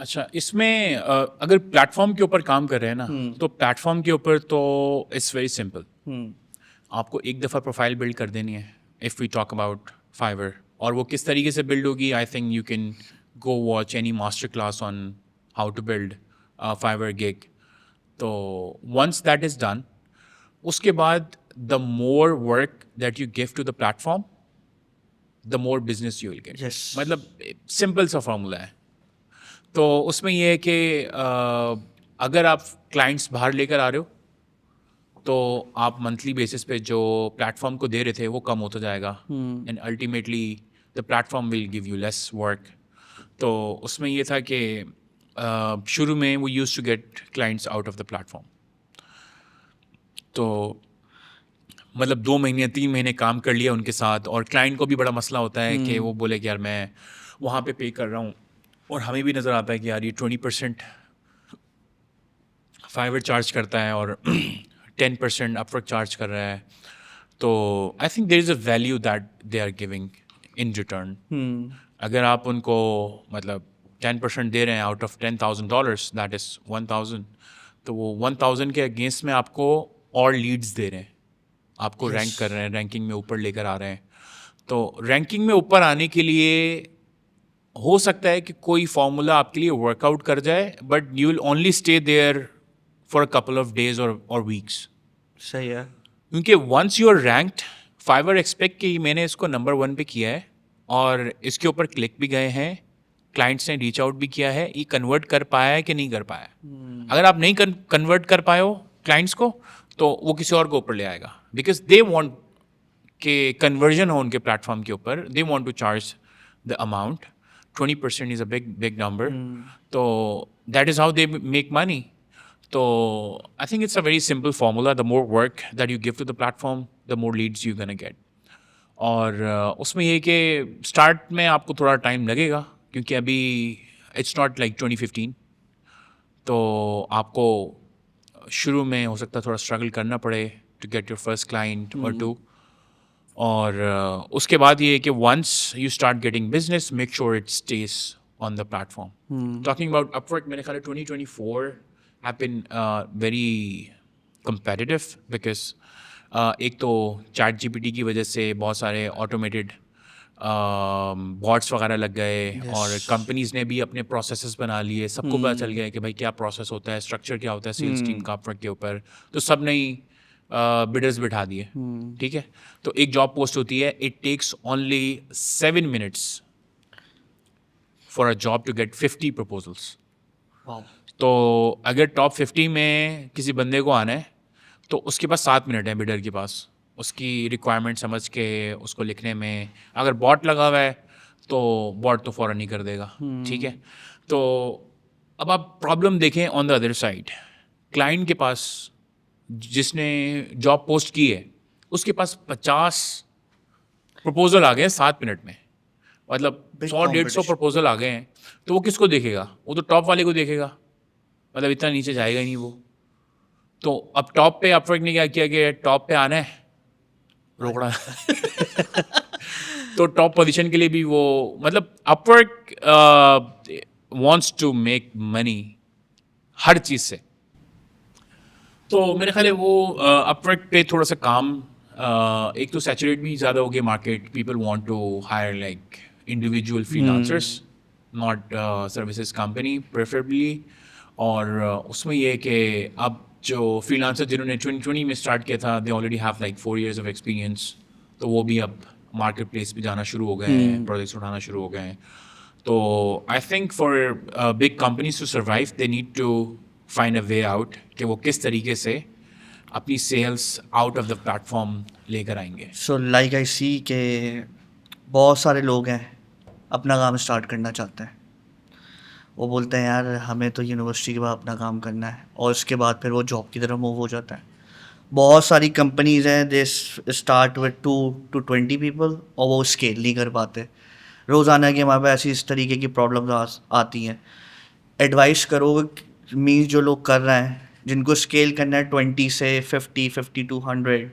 اچھا اس میں اگر plate form کے اوپر کام کر رہے ہیں نا تو پلیٹ فارم کے اوپر تو اٹس ویری سمپل. آپ کو ایک دفعہ پروفائل بلڈ کر دینی ہے if we talk about Fiverr. اور وہ کس طریقے سے بلڈ ہوگی I think you can go watch any master class on how to build Fiverr gig. تو ونس دیٹ از ڈن اس کے بعد the more work that you give to the platform the more business you will get. Yes. مطلب simple سا formula ہے. تو اس میں یہ ہے کہ اگر آپ کلائنٹس باہر لے کر آ رہے ہو تو آپ منتھلی بیسس پہ جو پلیٹ فارم کو دے رہے تھے وہ کم ہوتا جائے گا and ultimately the platform will give you less work. تو اس میں یہ تھا کہ شروع میں وہ use to get clients out of the platform. تو مطلب 2 مہینے 3 مہینے کام کر لیا ان کے ساتھ اور کلائنٹ کو بھی بڑا مسئلہ ہوتا ہے کہ وہ بولے کہ یار میں وہاں پہ پے کر رہا ہوں اور ہمیں بھی نظر آتا ہے کہ یار یہ 20% فائیور چارج کرتا ہے اور 10% اپ ورک چارج کر رہا ہے. تو I think there is a value that they are giving in return. اگر آپ ان کو مطلب 10% دے رہے ہیں آؤٹ آف $10,000 دیٹ از 1,000 تو وہ 1,000 کے اگینسٹ میں آپ کو اور لیڈس دے رہے ہیں, آپ کو رینک کر رہے ہیں, رینکنگ میں اوپر لے کر آ رہے ہیں. تو رینکنگ میں اوپر آنے کے لیے ہو سکتا ہے کہ کوئی فارمولا آپ کے لیے ورک آؤٹ کر جائے but you will only stay there for a couple of days اور ویکس. صحیح ہے. کیونکہ once you are ranked Fiverr expect کہ میں نے اس کو نمبر 1 پہ کیا ہے اور اس کے اوپر کلک بھی گئے ہیں, کلائنٹس نے ریچ آؤٹ بھی کیا ہے, یہ کنورٹ کر پایا ہے کہ نہیں کر پایا. اگر آپ نہیں کنورٹ کر پائے ہو کلائنٹس کو تو وہ کسی اور کو اوپر لے آئے گا بیکاز دے وانٹ کہ کنورژن ہو ان کے پلیٹ فارم کے اوپر. They want to charge the amount. 20% is a big number. تو that is how they make money. تو I think it's a very simple formula. The more work that you give to the platform the more leads you gonna get. اور اس میں یہ کہ start میں آپ کو تھوڑا ٹائم لگے گا کیونکہ ابھی اٹس ناٹ لائک 2015. تو آپ کو شروع میں ہو سکتا ہے تھوڑا اسٹرگل کرنا پڑے to get your first client اور 2. اور اس کے بعد یہ ہے کہ once you start getting business make sure it stays on the platform. Talking about Upwork میرے خیال ہے 2024 have been very competitive because ایک تو چیٹ GPT کی وجہ سے بہت سارے آٹومیٹڈ باٹس وغیرہ لگ گئے اور کمپنیز نے بھی اپنے پروسیسز بنا لیے. سب کو پتہ چل گیا کہ بھائی کیا پروسیس ہوتا ہے, اسٹرکچر کیا ہوتا ہے سیلس ٹیم کا اپ ورک کے اوپر. تو سب نے ہی بڈرز بٹھا دیے. ٹھیک ہے. تو ایک جاب پوسٹ ہوتی ہے it takes only 7 minutes for a job to get 50 proposals. تو اگر ٹاپ 50 میں کسی بندے کو آنا ہے تو اس کے پاس 7 منٹ ہیں بڈر کے پاس اس کی ریکوائرمنٹ سمجھ کے اس کو لکھنے میں. اگر باٹ لگا ہوا ہے تو باٹ تو فوراً ہی کر دے گا. ٹھیک ہے. تو اب آپ پرابلم دیکھیں آن دا ادر سائڈ, کلائنٹ کے پاس جس نے جاب پوسٹ کی ہے اس کے پاس 50 پرپوزل آ گئے ہیں 7 منٹ میں. مطلب 100-150 پرپوزل آ گئے ہیں. تو وہ کس کو دیکھے گا؟ وہ تو ٹاپ والے کو دیکھے گا. مطلب اتنا نیچے جائے گا ہی نہیں وہ. تو اب ٹاپ پہ اپ ورک نے کیا کیا کہ ٹاپ پہ آنا ہے روکڑا. تو ٹاپ پوزیشن کے لیے بھی وہ مطلب Upwork wants to make money ہر چیز سے. تو میرے خیال ہے وہ اپ ورک پہ تھوڑا سا کام ایک تو سیچوریٹ بھی زیادہ ہو گیا market. People want to hire like individual freelancers not services company preferably. اور اس میں یہ ہے کہ اب جو فریلانسر جنہوں نے 2020 میں اسٹارٹ کیا تھا they already have like 4 years of experience. تو وہ بھی اب مارکیٹ پلیس پہ جانا شروع ہو گئے ہیں, پروجیکٹس اٹھانا شروع ہو گئے ہیں. تو I think for big companies to survive they need to find a way out کہ وہ کس طریقے سے اپنی sales out of the platform لے کر آئیں گے. سو لائک آئی سی کہ بہت سارے لوگ ہیں اپنا کام اسٹارٹ کرنا چاہتے ہیں. وہ بولتے ہیں یار ہمیں تو یونیورسٹی کے بعد اپنا کام کرنا ہے اور اس کے بعد پھر وہ جاب کی طرف موو ہو جاتا ہے. بہت ساری کمپنیز ہیں they start with 2 to 20 people اور وہ اسکیل نہیں کر پاتے. روزانہ کے ہمارے پاس ایسی اس طریقے کی پرابلمز آتی ہیں. ایڈوائس کرو مینس جو لوگ کر رہے ہیں جن کو اسکیل کرنا ہے 20 سے 50 50 to 100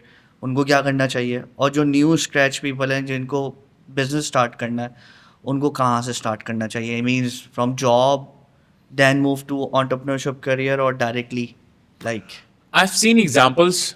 ان کو کیا کرنا چاہیے, اور جو نیو اسکریچ پیپل ہیں جن کو بزنس اسٹارٹ کرنا ہے ان کو کہاں سے اسٹارٹ کرنا چاہیے. Means from job then move to entrepreneurship career, or directly like? I've seen examples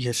Yes.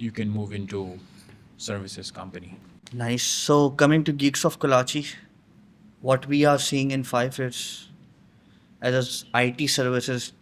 you can move into services company. Nice. So coming to Geeks of Karachi, what we are seeing in 5 years as IT services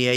AI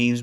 Means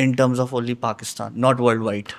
in terms of only Pakistan, not worldwide?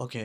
Okay.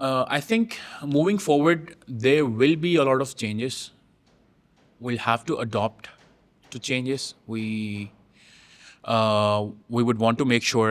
I think moving forward, there will be a lot of changes. We'll have to adopt to changes. We would want to make sure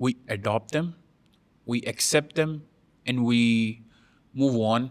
we adopt them, we accept them, and we move on.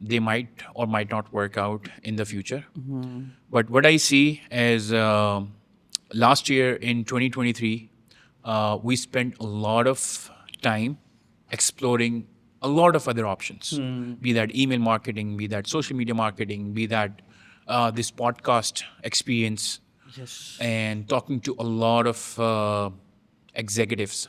they might or might not work out in the future. But what I see is last year in 2023, we spent a lot of time exploring a lot of other options, be that email marketing, be that social media marketing, be that this podcast experience, Yes. and talking to a lot of executives.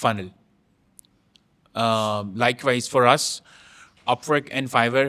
funnel. Likewise for us, Upwork and Fiverr,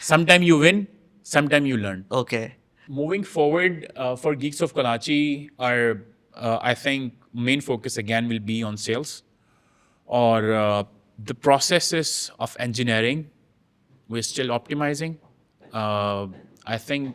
sometime you win, sometime you learn. Okay. Moving forward, for Geeks of Karachi, our I think main focus again will be on sales, or the processes of engineering we're still optimizing. I think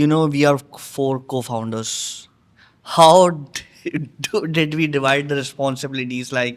you know we are 4 co-founders. How did we divide the responsibilities? Like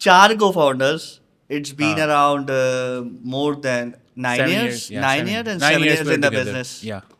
4 co-founders. It's been around more than 9 7 years. years, yeah, 9 years and 7 9 years years we're in the together. business. Yeah.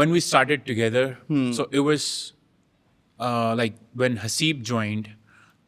when we started together, so it was like when Haseeb joined,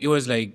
it was like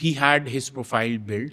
He had his profile built,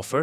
offer,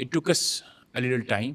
it took us a little time.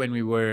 when we were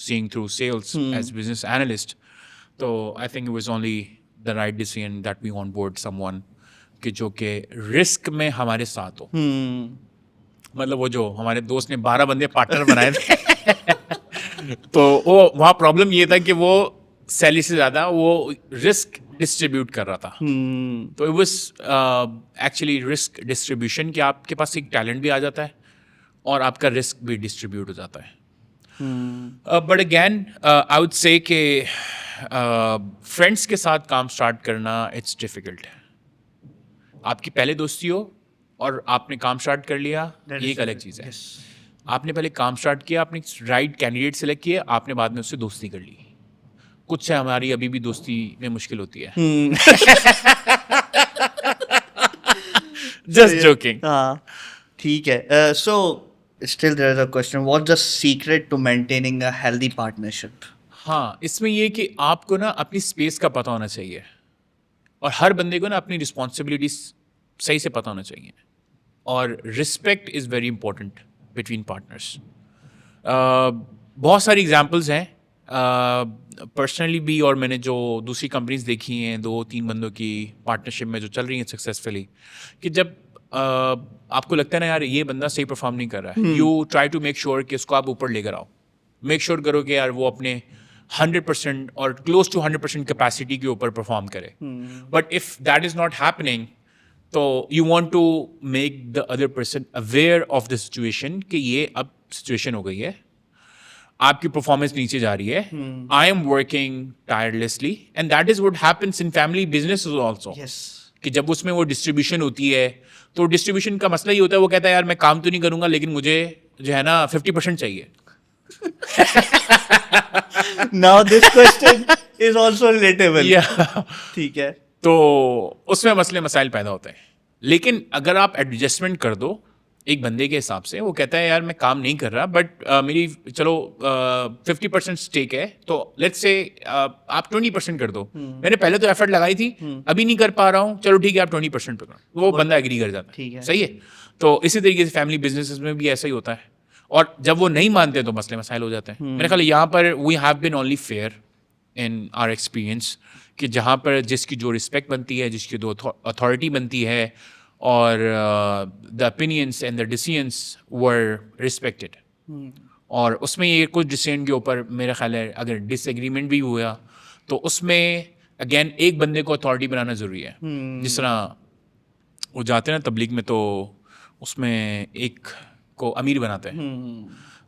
seeing through sales as business analyst. So I think it was only the right decision that we onboard someone کہ جو کہ risk میں ہمارے ساتھ ہو. مطلب وہ جو ہمارے دوست نے 12 بندے پارٹنر بنائے تھے تو وہ وہاں پرابلم یہ تھا کہ وہ سیلری سے زیادہ وہ رسک ڈسٹریبیوٹ کر رہا تھا. تو it was actually risk distribution کہ آپ کے پاس ایک ٹیلنٹ بھی آ جاتا ہے اور آپ کا رسک بھی ڈسٹریبیوٹ ہو جاتا ہے. But again I would say کہ فرینڈس کے ساتھ کام اسٹارٹ کرنا اٹس ڈیفیکلٹ. آپ کی پہلے دوستی ہو اور آپ نے کام اسٹارٹ کر لیا, یہ ایک الگ چیز ہے. آپ نے پہلے کام اسٹارٹ کیا, آپ نے رائٹ کینڈیڈیٹ سلیکٹ کیا, آپ نے بعد میں اس سے دوستی کر لی. کچھ سے ہماری ابھی بھی دوستی میں مشکل ہوتی ہے. Just joking. ہاں ٹھیک ہے. So still there is a question, what's the secret to maintaining a healthy partnership? ہاں, اس میں یہ کہ آپ کو نا اپنی اسپیس کا پتہ ہونا چاہیے اور ہر بندے کو نا اپنی رسپانسبلٹیز صحیح سے پتہ ہونا چاہیے. اور respect is very important between partners. بہت ساری ایگزامپلز ہیں پرسنلی بھی, اور میں نے جو دوسری کمپنیز دیکھی ہیں 2-3 بندوں کی پارٹنرشپ میں جو چل رہی ہیں سکسیزفلی, کہ جب آپ کو لگتا ہے نا یار یہ بندہ صحیح پرفارم نہیں کر رہا ہے, you try to make sure کہ اس کو آپ اوپر لے کر آؤ. میک شیور کرو کہ یار وہ اپنے 100% اور کلوز ٹو 100% کیپیسٹی کے اوپر پرفارم کرے. But if that is not happening تو you want to make the other person aware of the situation کہ یہ اب سچویشن ہو گئی ہے, آپ کی پرفارمنس نیچے جا رہی ہے. I'm working tirelessly and that is what happens in family business also. کہ جب اس میں وہ ڈسٹریبیوشن ہوتی ہے تو ڈسٹریبیوشن کا مسئلہ یہ ہوتا ہے, وہ کہتا ہے یار میں کام تو نہیں کروں گا لیکن مجھے جو ہے نا 50% چاہیے. Now this question is also relatable. ٹھیک ہے. تو اس میں مسئلے مسائل پیدا ہوتے ہیں. لیکن اگر آپ ایڈجسٹمنٹ کر دو ایک بندے کے حساب سے, وہ کہتا ہے یار میں کام نہیں کر رہا بٹ میری چلو 50% اسٹیک ہے, تو لیٹس سے آپ 20% کر دو. میں نے پہلے تو ایفرٹ لگائی تھی, ابھی نہیں کر پا رہا ہوں, چلو ٹھیک ہے آپ 20% پہ کرو. وہ بندہ ایگری کر جاتا ہے. صحیح ہے. تو اسی طریقے سے فیملی بزنس میں بھی ایسا ہی ہوتا ہے, اور جب وہ نہیں مانتے تو مسئلے مسائل ہو جاتے ہیں. میرے خیال یہاں پر we have been only fair in our experience, کہ جہاں پر جس کی جو رسپیکٹ بنتی ہے, جس کی جو اتھارٹی بنتی ہے, اور دا اپینینس اینڈ دا ڈیسیژنس ور ریسپیکٹڈ. اور اس میں یہ کچھ ڈیسیژن کے اوپر میرا خیال ہے اگر ڈس ایگریمنٹ بھی ہوا تو اس میں اگین ایک بندے کو اتھارٹی بنانا ضروری ہے. جس طرح وہ جاتے ہیں نا تبلیغ میں, تو اس میں ایک کو امیر بناتے ہیں.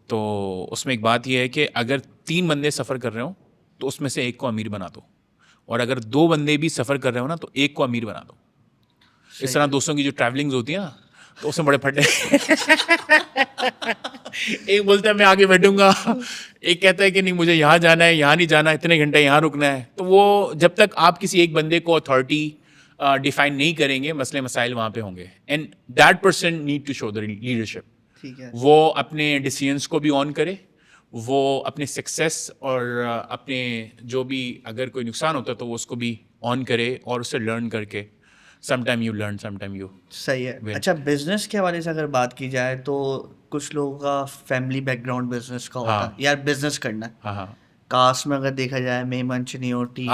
تو اس میں ایک بات یہ ہے کہ اگر 3 بندے سفر کر رہے ہوں تو اس میں سے ایک کو امیر بنا دو, اور اگر 2 بندے بھی سفر کر رہے ہو نا تو ایک کو امیر بنا دو. اس طرح دوستوں کی جو ٹریولنگز ہوتی ہیں نا تو اس میں بڑے پھٹے, ایک بولتا ہے میں آگے بیٹھوں گا, ایک کہتا ہے کہ نہیں مجھے یہاں جانا ہے, یہاں نہیں جانا, اتنے گھنٹے یہاں رکنا ہے. تو وہ جب تک آپ کسی ایک بندے کو اتھارٹی ڈیفائن نہیں کریں گے, مسئلے مسائل وہاں پہ ہوں گے. And that person need to show the leadership. وہ اپنے ڈیسیژنس کو بھی آن کرے, وہ اپنے سکسیس اور اپنے جو بھی اگر کوئی نقصان ہوتا ہے تو وہ اس کو بھی آن کرے اور اسے لرن کر کے some time you learn some time you. صحیح ہے. اچھا, بزنس کے حوالے سے اگر بات کی جائے تو کچھ لوگوں کا فیملی بیک گراؤنڈ بزنس کا ہوتا ہے, یار بزنس کرنا ہے. کاسٹ میں اگر دیکھا جائے میمن چنیوٹی,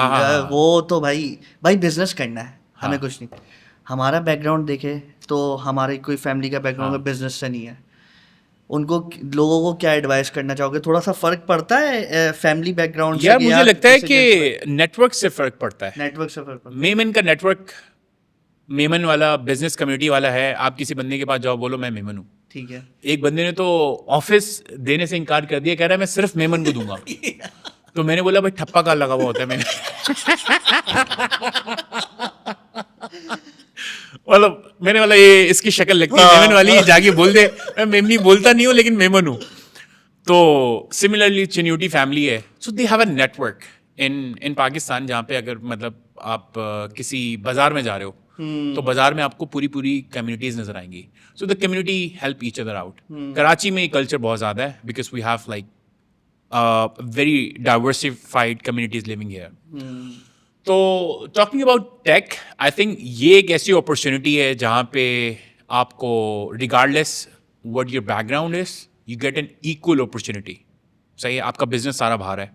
وہ تو بھائی بزنس کرنا ہے, ہمیں کچھ نہیں. ہمارا بیک گراؤنڈ دیکھے تو ہماری کوئی فیملی کا بیک گراؤنڈ بزنس سے نہیں ہے. ان کو لوگوں کو کیا ایڈوائز کرنا چاہو گے؟ تھوڑا سا فرق پڑتا ہے فیملی بیک گراؤنڈ سے؟ یار مجھے لگتا ہے کہ نیٹ ورک سے فرق پڑتا ہے. نیٹ ورک سے فرق پڑتا ہے. میمن کا نیٹ ورک, میمن والا بزنس کمیونٹی والا ہے. آپ کسی بندے کے پاس جاؤ, بولو میں میمن ہوں, ٹھیک ہے. ایک بندے نے تو آفس دینے سے انکار کر دیا, کہہ رہا ہے میں صرف میمن کو دوں گا. تو میں نے بولا بھائی ٹھپا کار لگا ہوا ہوتا ہے. میں مطلب میں نے بولا یہ اس کی شکل لگتی ہے میمن والی, جا کے بول دے میں میمنی بولتا نہیں ہوں لیکن میمن ہوں. تو سملرلی چنیوٹی فیملی ہے, so they have a network in Pakistan, جہاں پہ اگر مطلب آپ کسی بازار میں جا رہے ہو تو بازار میں آپ کو پوری کمیونٹیز نظر آئیں گی. So the community help each other out. Karachi میں یہ کلچر بہت زیادہ ہے because we have like very diversified communities living here. تو talking about tech, I think یہ ایک ایسی اپرچونیٹی ہے جہاں پہ آپ کو regardless what your background is, you get an equal opportunity. صحیح ہے, آپ کا بزنس سارا باہر ہے,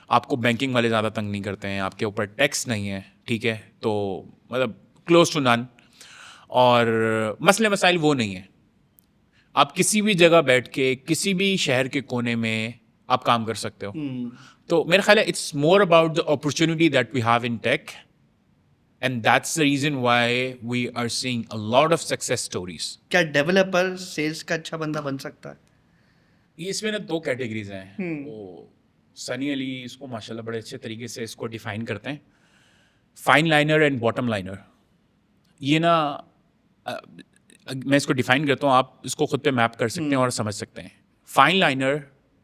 آپ کو بینکنگ والے زیادہ تنگ نہیں کرتے ہیں, آپ کے اوپر ٹیکس نہیں ہے, ٹھیک ہے, تو مطلب کلوز ٹو نن. اور مسئلے مسائل وہ نہیں ہیں, آپ کسی بھی جگہ بیٹھ کے کسی بھی شہر کے کونے میں آپ کام کر سکتے ہو. تو میرا خیال ہے it's more about the opportunity that we have in tech, and that's the reason why we are seeing a lot of success stories. کیا ڈیولپر سیلس کا اچھا بندہ بن سکتا ہے؟ یہ اس میں نا 2 کیٹیگریز ہیں. وہ سنی علی اس کو ماشاء اللہ بڑے اچھے طریقے سے اس کو ڈیفائن کرتے ہیں, fine liner and bottom liner. یہ نا میں اس کو ڈیفائن کرتا ہوں, آپ اس کو خود پہ میپ کر سکتے ہیں اور سمجھ سکتے ہیں. فائن لائنر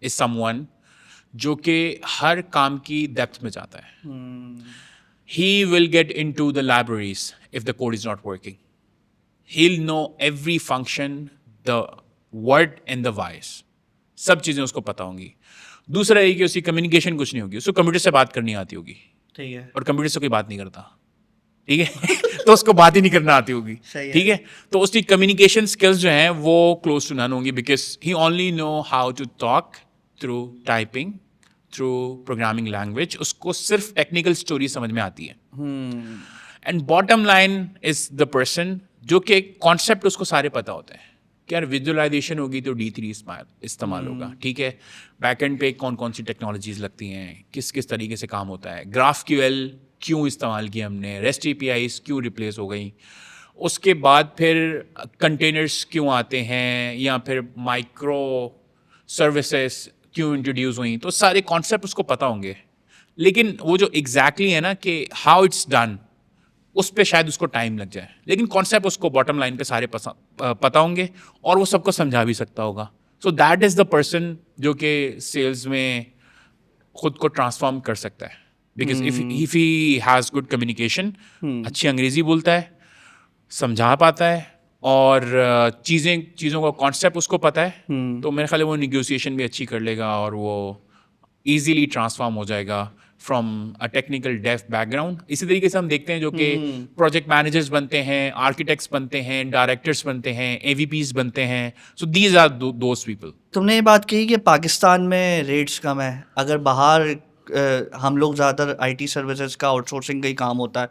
از سم ون جو کہ ہر کام کی ڈیپتھ میں جاتا ہے. He will get into the libraries if the code is not working. He'll know every function, the what and the whys. سب چیزیں اس کو پتہ ہوں گی. دوسرا یہ کہ اس کی کمیونیکیشن کچھ نہیں ہوگی, اس کو کمپیوٹر سے بات کرنی آتی ہوگی, ٹھیک ہے, اور کمپیوٹر سے کوئی بات نہیں کرتا, ٹھیک ہے, تو اس کو بات ہی نہیں کرنا آتی ہوگی, ٹھیک ہے. تو اس کی کمیونیکیشن اسکلز جو ہیں وہ کلوز ٹو نن ہوں گی, because he only know how to talk through typing, through programming language. اس کو صرف ٹیکنیکل اسٹوری سمجھ میں آتی ہے. And bottom line is the person جو کہ کانسیپٹ اس کو سارے پتہ ہوتے ہیں کہ یار ویژولائزیشن ہوگی تو D3 استعمال ہوگا, ٹھیک ہے. بیک اینڈ پہ کون کون سی ٹیکنالوجیز لگتی ہیں, کس کس طریقے سے کام ہوتا ہے, گراف QL کیوں استعمال کیا ہم نے, REST APIs کیوں ریپلیس ہو گئیں, اس کے بعد پھر کنٹینرس کیوں آتے ہیں, یا پھر مائکرو سروسز کیوں انٹروڈیوس ہوئیں. تو سارے کانسیپٹ اس کو پتہ ہوں گے, لیکن وہ جو ایگزیکٹلی ہے نا کہ ہاؤ اٹس ڈن, اس پہ شاید اس کو ٹائم لگ جائے. لیکن کانسیپٹ اس کو باٹم لائن پہ سارے پتہ ہوں گے اور وہ سب کو سمجھا بھی سکتا ہوگا. سو دیٹ از دا پرسن جو کہ سیلز میں خود کو ٹرانسفارم کر سکتا ہے, because if he has good communication, اچھی انگریزی بولتا ہے, سمجھا پاتا ہے, اور چیزوں کا کانسیپٹ اس کو پتہ ہے, تو میرے خیال ہے وہ نیگوسیشن بھی اچھی کر لے گا اور وہ ایزیلی ٹرانسفارم ہو جائے گا from a technical deaf background. اسی طریقے سے ہم دیکھتے ہیں جو کہ پروجیکٹ مینیجرز بنتے ہیں, آرکیٹیکٹس بنتے ہیں, ڈائریکٹرس بنتے ہیں, AVPs بنتے ہیں. So these are those people. تم نے یہ بات کہی کہ پاکستان میں ریٹس کم ہیں, اگر باہر ہم لوگ زیادہ تر IT سروسز کا آؤٹ سورسنگ کا ہی کام ہوتا ہے,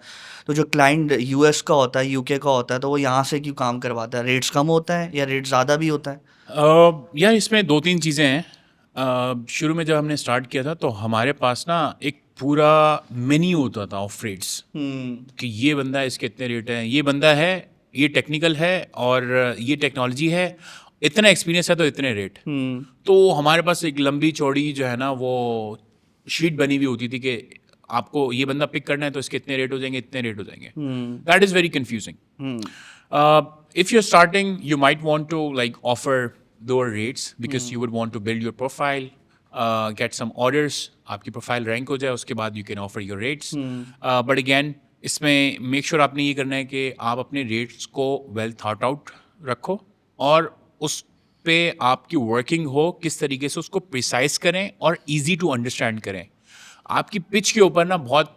تو جو کلائنٹ US کا ہوتا ہے, UK کا ہوتا ہے, تو وہ یہاں سے کیوں کام کرواتا ہے؟ ریٹس کم ہوتا ہے یا ریٹ زیادہ بھی ہوتا ہے؟ یار اس میں 2-3 چیزیں ہیں. شروع میں جب ہم نے اسٹارٹ کیا تھا تو ہمارے پاس نا ایک پورا مینیو ہوتا تھا آف ریٹس, کہ یہ بندہ اس کے اتنے ریٹ ہیں, یہ بندہ ہے, یہ ٹیکنیکل ہے, اور یہ ٹیکنالوجی ہے, اتنا ایکسپیرینس ہے تو اتنے ریٹ. تو ہمارے پاس ایک لمبی چوڑی جو ہے نا وہ شیٹ بنی ہوئی ہوتی تھی کہ آپ کو یہ بندہ پک کرنا ہے تو اس کے اتنے ریٹ ہو جائیں گے, اتنے ریٹ ہو جائیں گے. That is very confusing. If you are starting you might want to like offer lower rates because you would want to build your profile, get some orders, آپ کی پروفائل رینک ہو جائے, اس کے بعد you can offer your rates. But again اس میں make sure آپ نے یہ کرنا ہے کہ آپ اپنے ریٹس کو ویل تھاٹ آؤٹ رکھو, اور اس پہ آپ کی ورکنگ ہو کس طریقے سے اس کو پریسائز کریں اور ایزی ٹو انڈرسٹینڈ کریں. آپ کی پچ کے اوپر نا بہت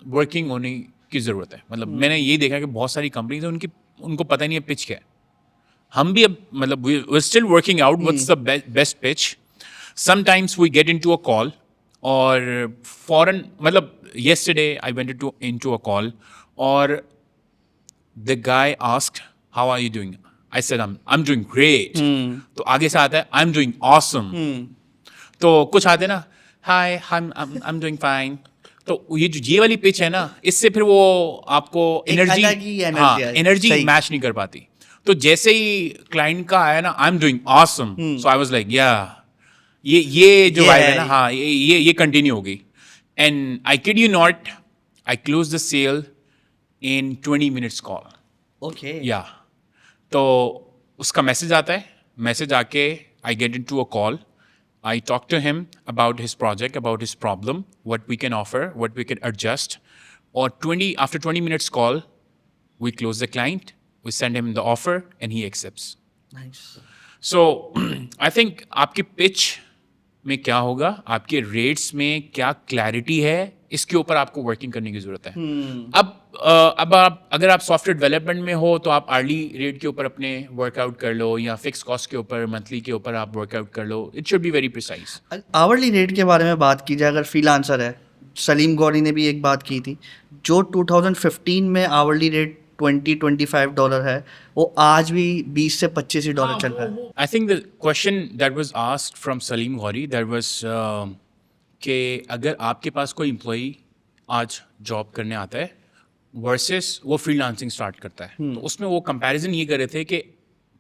ورکنگ ہونے کی ضرورت ہے. مطلب میں نے یہ دیکھا کہ بہت ساری کمپنیز ہیں ان کو پتہ نہیں ہے پچ کیا ہے. ہم بھی اب مطلب we are still working out what's the best pitch. Sometimes we get in to a call, اور فوراً مطلب yesterday I went in to a call, اور the guy asked how are you doing. I said I am doing great. تو آگے سے آتا ہے آئی am doing آسم. تو کچھ آتے نا hi I am doing fine. تو یہ والی پچ ہے نا, اس سے پھر وہ آپ کو انرجی میچ نہیں کر پاتی. تو جیسے ہی کلائنٹ کا آیا نا I am doing awesome, so I was like یا یہ جو وائب ہے نا, ہاں یہ کنٹینیو ہو گئی. And I kid you not, I close the sale in 20 minutes کال. اوکے, یا تو اس کا میسج آتا ہے, میسج آ کے I get in to a call, I talk to him about his project, about his problem, what we can offer, what we can adjust. Or after 20 minutes call, we close the client, we send him the offer, and he accepts. Nice. So I think آپ کی pitch میں کیا ہوگا, آپ کے rates میں کیا clarity ہے, اس کے اوپر آپ کو ورکنگ کرنے کی ضرورت ہے. اب اگر آپ سافٹ ویئر ڈیولپمنٹ میں ہو تو آپ آرلی ریٹ کے اوپر اپنے ورک آؤٹ کر لو, یا فکس کاسٹ کے اوپر منتھلی کے اوپر آپ ورک آؤٹ کر لو. It should be very precise. Hourly rate کے بارے میں بات کی جائے, اگر فری لانسر ہے سلیم گوری نے بھی ایک بات کی تھی, جو 2015 میں آورلی ریٹ $20-25 ہے, وہ آج بھی $20 سے $25 چل رہا ہے. I think the question that was asked from Salim Ghori, that was کہ اگر آپ کے پاس کوئی امپلائی آج جاب کرنے آتا ہے ورسز وہ فری لانسنگ اسٹارٹ کرتا ہے, تو اس میں وہ کمپیریزن یہ کر رہے تھے کہ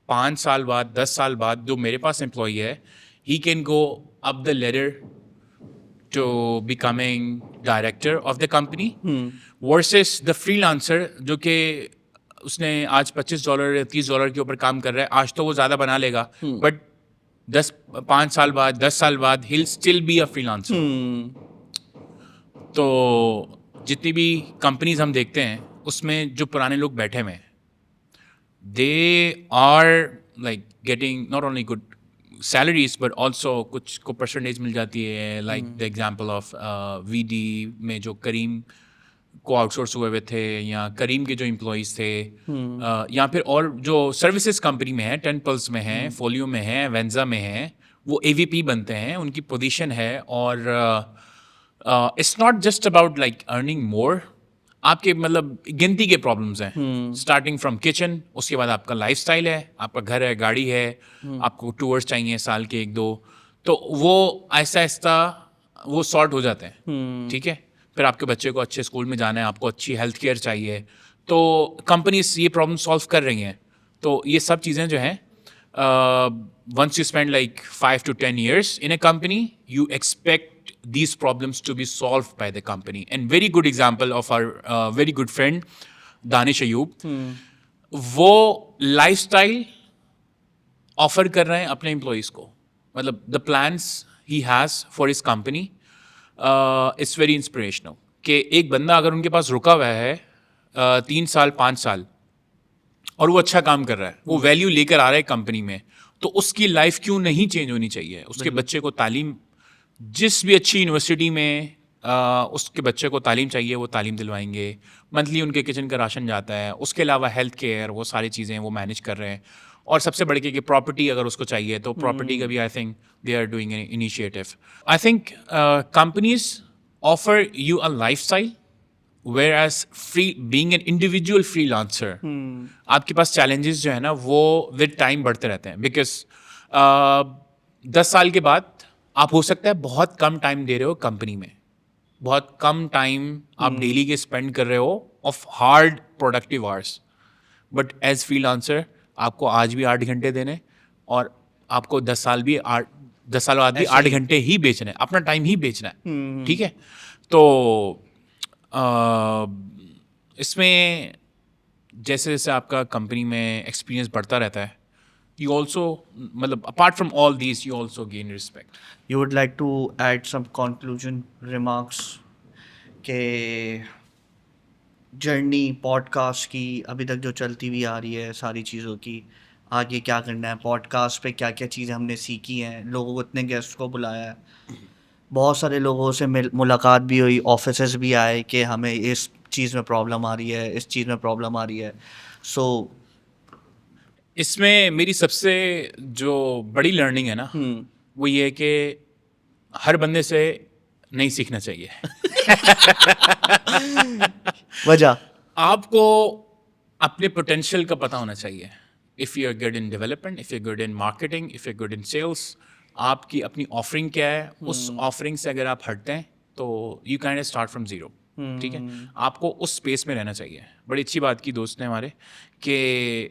5 سال بعد 10 سال بعد جو میرے پاس امپلائی ہے he can go up the ladder to becoming director of the company versus the freelancer جو کہ اس نے آج $25 یا $30 کے اوپر کام کر رہا ہے, آج تو وہ زیادہ بنا لے گا بٹ 5 سال بعد 10 سال بعد he'll still be a freelancer. تو جتنی بھی کمپنیز ہم دیکھتے ہیں اس میں جو پرانے لوگ بیٹھے ہوئے ہیں they are like getting not only good salaries but also کچھ کو پرسنٹیج مل جاتی ہے, like the example of V D میں جو کریم کو آؤٹ سورس ہوئے ہوئے تھے, یا کریم کے جو امپلائیز تھے, یا پھر اور جو سروسز کمپنی میں ہیں, 10 پلس میں ہیں, فولیو میں ہیں, وینزا میں ہیں, وہ اے وی پی بنتے ہیں, ان کی پوزیشن ہے. اور it's not just about like earning more, آپ کے مطلب گنتی کے پرابلمس ہیں, اسٹارٹنگ فرام کچن, اس کے بعد آپ کا لائف اسٹائل ہے, آپ کا گھر ہے, گاڑی ہے, آپ کو ٹورس چاہیے سال کے 1-2, تو وہ آہستہ آہستہ وہ سارٹ ہو جاتے ہیں. ٹھیک ہے, پھر آپ کے بچے کو اچھے اسکول میں جانا ہے, آپ کو اچھی ہیلتھ کیئر چاہیے, تو کمپنیز یہ پرابلم سالو کر رہی ہیں. تو یہ سب چیزیں جو ہیں once you spend like 5 to 10 years in a company, you expect these problems to be solved by the company. And very good example of our very good friend Danish Ayub, وہ lifestyle offer کر رہے ہیں اپنے employees کو, مطلب the plans he has for his company. It's very inspirational کہ ایک بندہ اگر ان کے پاس رکا ہوا ہے 3 سال 5 سال اور وہ اچھا کام کر رہا ہے, وہ ویلیو لے کر آ رہا ہے کمپنی میں, تو اس کی لائف کیوں نہیں چینج ہونی چاہیے. اس کے بچے کو تعلیم, جس بھی اچھی یونیورسٹی میں اس کے بچے کو تعلیم چاہیے وہ تعلیم دلوائیں گے, منتھلی ان کے کچن کا راشن جاتا ہے, اس کے علاوہ ہیلتھ کیئر, وہ ساری چیزیں وہ مینیج کر رہے ہیں. اور سب سے بڑھ کے کہ پراپرٹی اگر اس کو چاہیے تو پراپرٹی کا بھی I think they are doing an initiative. I think companies offer you a lifestyle whereas free being an individual freelancer, آپ کے پاس چیلنجز جو ہے نا وہ ود ٹائم بڑھتے رہتے ہیں. بیکاز 10 سال کے بعد آپ ہو سکتا ہے بہت کم ٹائم دے رہے ہو کمپنی میں, بہت کم ٹائم آپ ڈیلی کے اسپینڈ کر رہے ہو of hard productive hours, but as freelancer آپ کو آج بھی 8 گھنٹے دینے, اور آپ کو 10 سال بعد بھی 8 گھنٹے ہی بیچنا ہے, اپنا ٹائم ہی بیچنا ہے. ٹھیک ہے, تو اس میں جیسے جیسے آپ کا کمپنی میں ایکسپیرینس بڑھتا رہتا ہے, you also مطلب apart from all these you also gain respect. You would like to add some conclusion remarks کہ جرنی پوڈ کاسٹ کی ابھی تک جو چلتی ہوئی آ رہی ہے ساری چیزوں کی, آگے کیا کرنا ہے, پوڈ کاسٹ پہ کیا کیا چیزیں ہم نے سیکھی ہیں, لوگوں کو اتنے گیسٹ کو بلایا ہے, بہت سارے لوگوں سے ملاقات بھی ہوئی, آفیسز بھی آئے کہ ہمیں اس چیز میں پرابلم آ رہی ہے, اس چیز میں پرابلم آ رہی ہے. سو اس میں میری سب سے جو بڑی لرننگ ہے نا وہ یہ ہے کہ ہر بندے سے نہیں سیکھنا چاہیے. وجہ آپ کو اپنے پوٹینشیل کا پتہ ہونا چاہیے. If you are good in development, if you are good in marketing, if you are good in sales, آپ کی اپنی آفرنگ کیا ہے, اس آفرنگ سے اگر آپ ہٹتے ہیں تو you can start from zero. ٹھیک ہے, آپ کو اس اسپیس میں رہنا چاہیے. بڑی اچھی بات کی دوست نے ہمارے کہ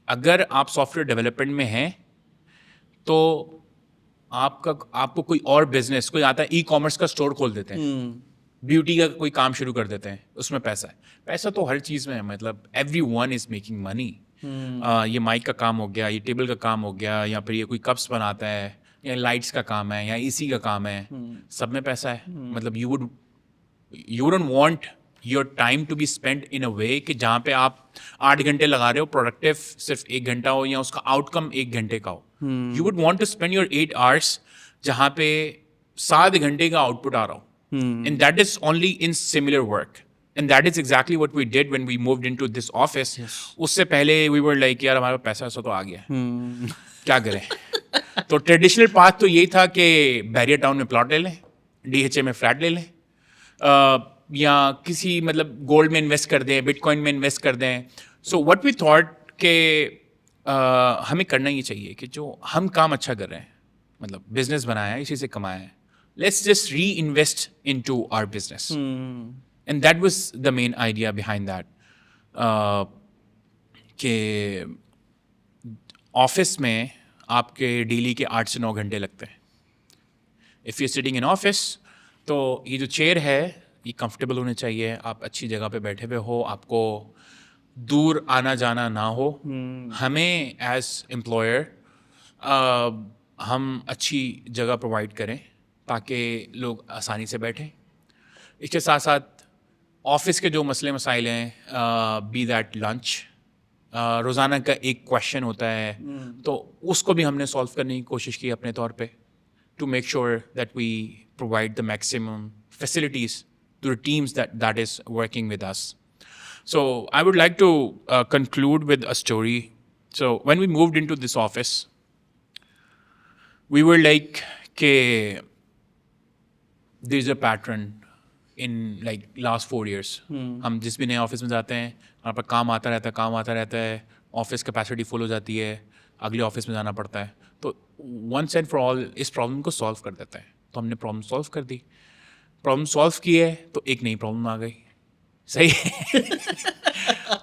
اگر آپ سافٹ ویئر ڈیولپمنٹ میں ہیں تو آپ کو کوئی اور بزنس, کوئی آتا ہے ای کامرس کا اسٹور کھول دیتے ہیں, بیوٹی کا کوئی کام شروع کر دیتے ہیں, اس میں پیسہ ہے. پیسہ تو ہر چیز میں ہے, مطلب every one is making money. یہ مائک کا کام ہو گیا, یہ ٹیبل کا کام ہو گیا, یا پھر یہ کوئی کپس بناتا ہے, یا لائٹس کا کام ہے, یا اے سی کا کام ہے, سب میں پیسہ ہے. مطلب you don't want your time to be spend in a way کہ جہاں پہ آپ 8 گھنٹے لگا رہے ہو, پروڈکٹیو صرف 1 گھنٹہ ہو, یا اس کا آؤٹ کم 1 گھنٹے کا ہو. You would want to spend your 8 hours جہاں پہ 7 گھنٹے کا آؤٹ پٹ آ رہا ہو. And that is only in similar work, and that is exactly what we did when we moved in to this office. اس سے پہلے وی ور لائک یار ہمارا پیسہ ایسا تو آ گیا, کیا کریں. تو ٹریڈیشنل پاتھ تو یہی تھا کہ بیریر ٹاؤن میں پلاٹ لے لیں, ڈی ایچ اے میں فلیٹ لے لیں, یا کسی مطلب گولڈ میں انویسٹ کر دیں, بٹ کوائن میں انویسٹ کر دیں. سو وٹ وی تھاٹ کہ ہمیں کرنا یہ چاہیے کہ جو ہم کام اچھا کر رہے ہیں, مطلب بزنس بنایا ہے, اسی سے کمایا ہے, let's just reinvest into our business. And that was the main idea behind that, کہ آفس میں آپ کے ڈیلی کے 8 سے 9 گھنٹے لگتے ہیں. If you sitting in office, تو یہ جو چیئر ہے یہ کمفرٹیبل ہونے چاہیے, آپ اچھی جگہ پہ بیٹھے ہوئے ہو, آپ کو دور آنا جانا نہ ہو. ہمیں ایز امپلائر ہم اچھی جگہ پرووائڈ کریں تاکہ لوگ آسانی سے بیٹھیں. اس کے ساتھ ساتھ آفس کے جو مسئلے مسائل ہیں, بی دیٹ لنچ, روزانہ کا ایک کویشچن ہوتا ہے, تو اس کو بھی ہم نے سالو کرنے کی کوشش کی اپنے طور پہ, to make sure that we provide the maximum facilities to the teams that is working with us. So I would like to conclude with a story. So when we moved into this office, we were like, there's a pattern in like last 4 years. ہم جس بھی نئے office میں جاتے ہیں, وہاں پر کام آتا رہتا ہے, آفس کیپیسٹی فل ہو جاتی ہے, اگلے آفس میں جانا پڑتا ہے. تو once and for all اس پرابلم کو سالو کر دیتا ہے. تو ہم نے پرابلم سالو کر دی. پرابلم سالو کی ہے تو ایک نئی پرابلم آ گئی. صحیح ہے.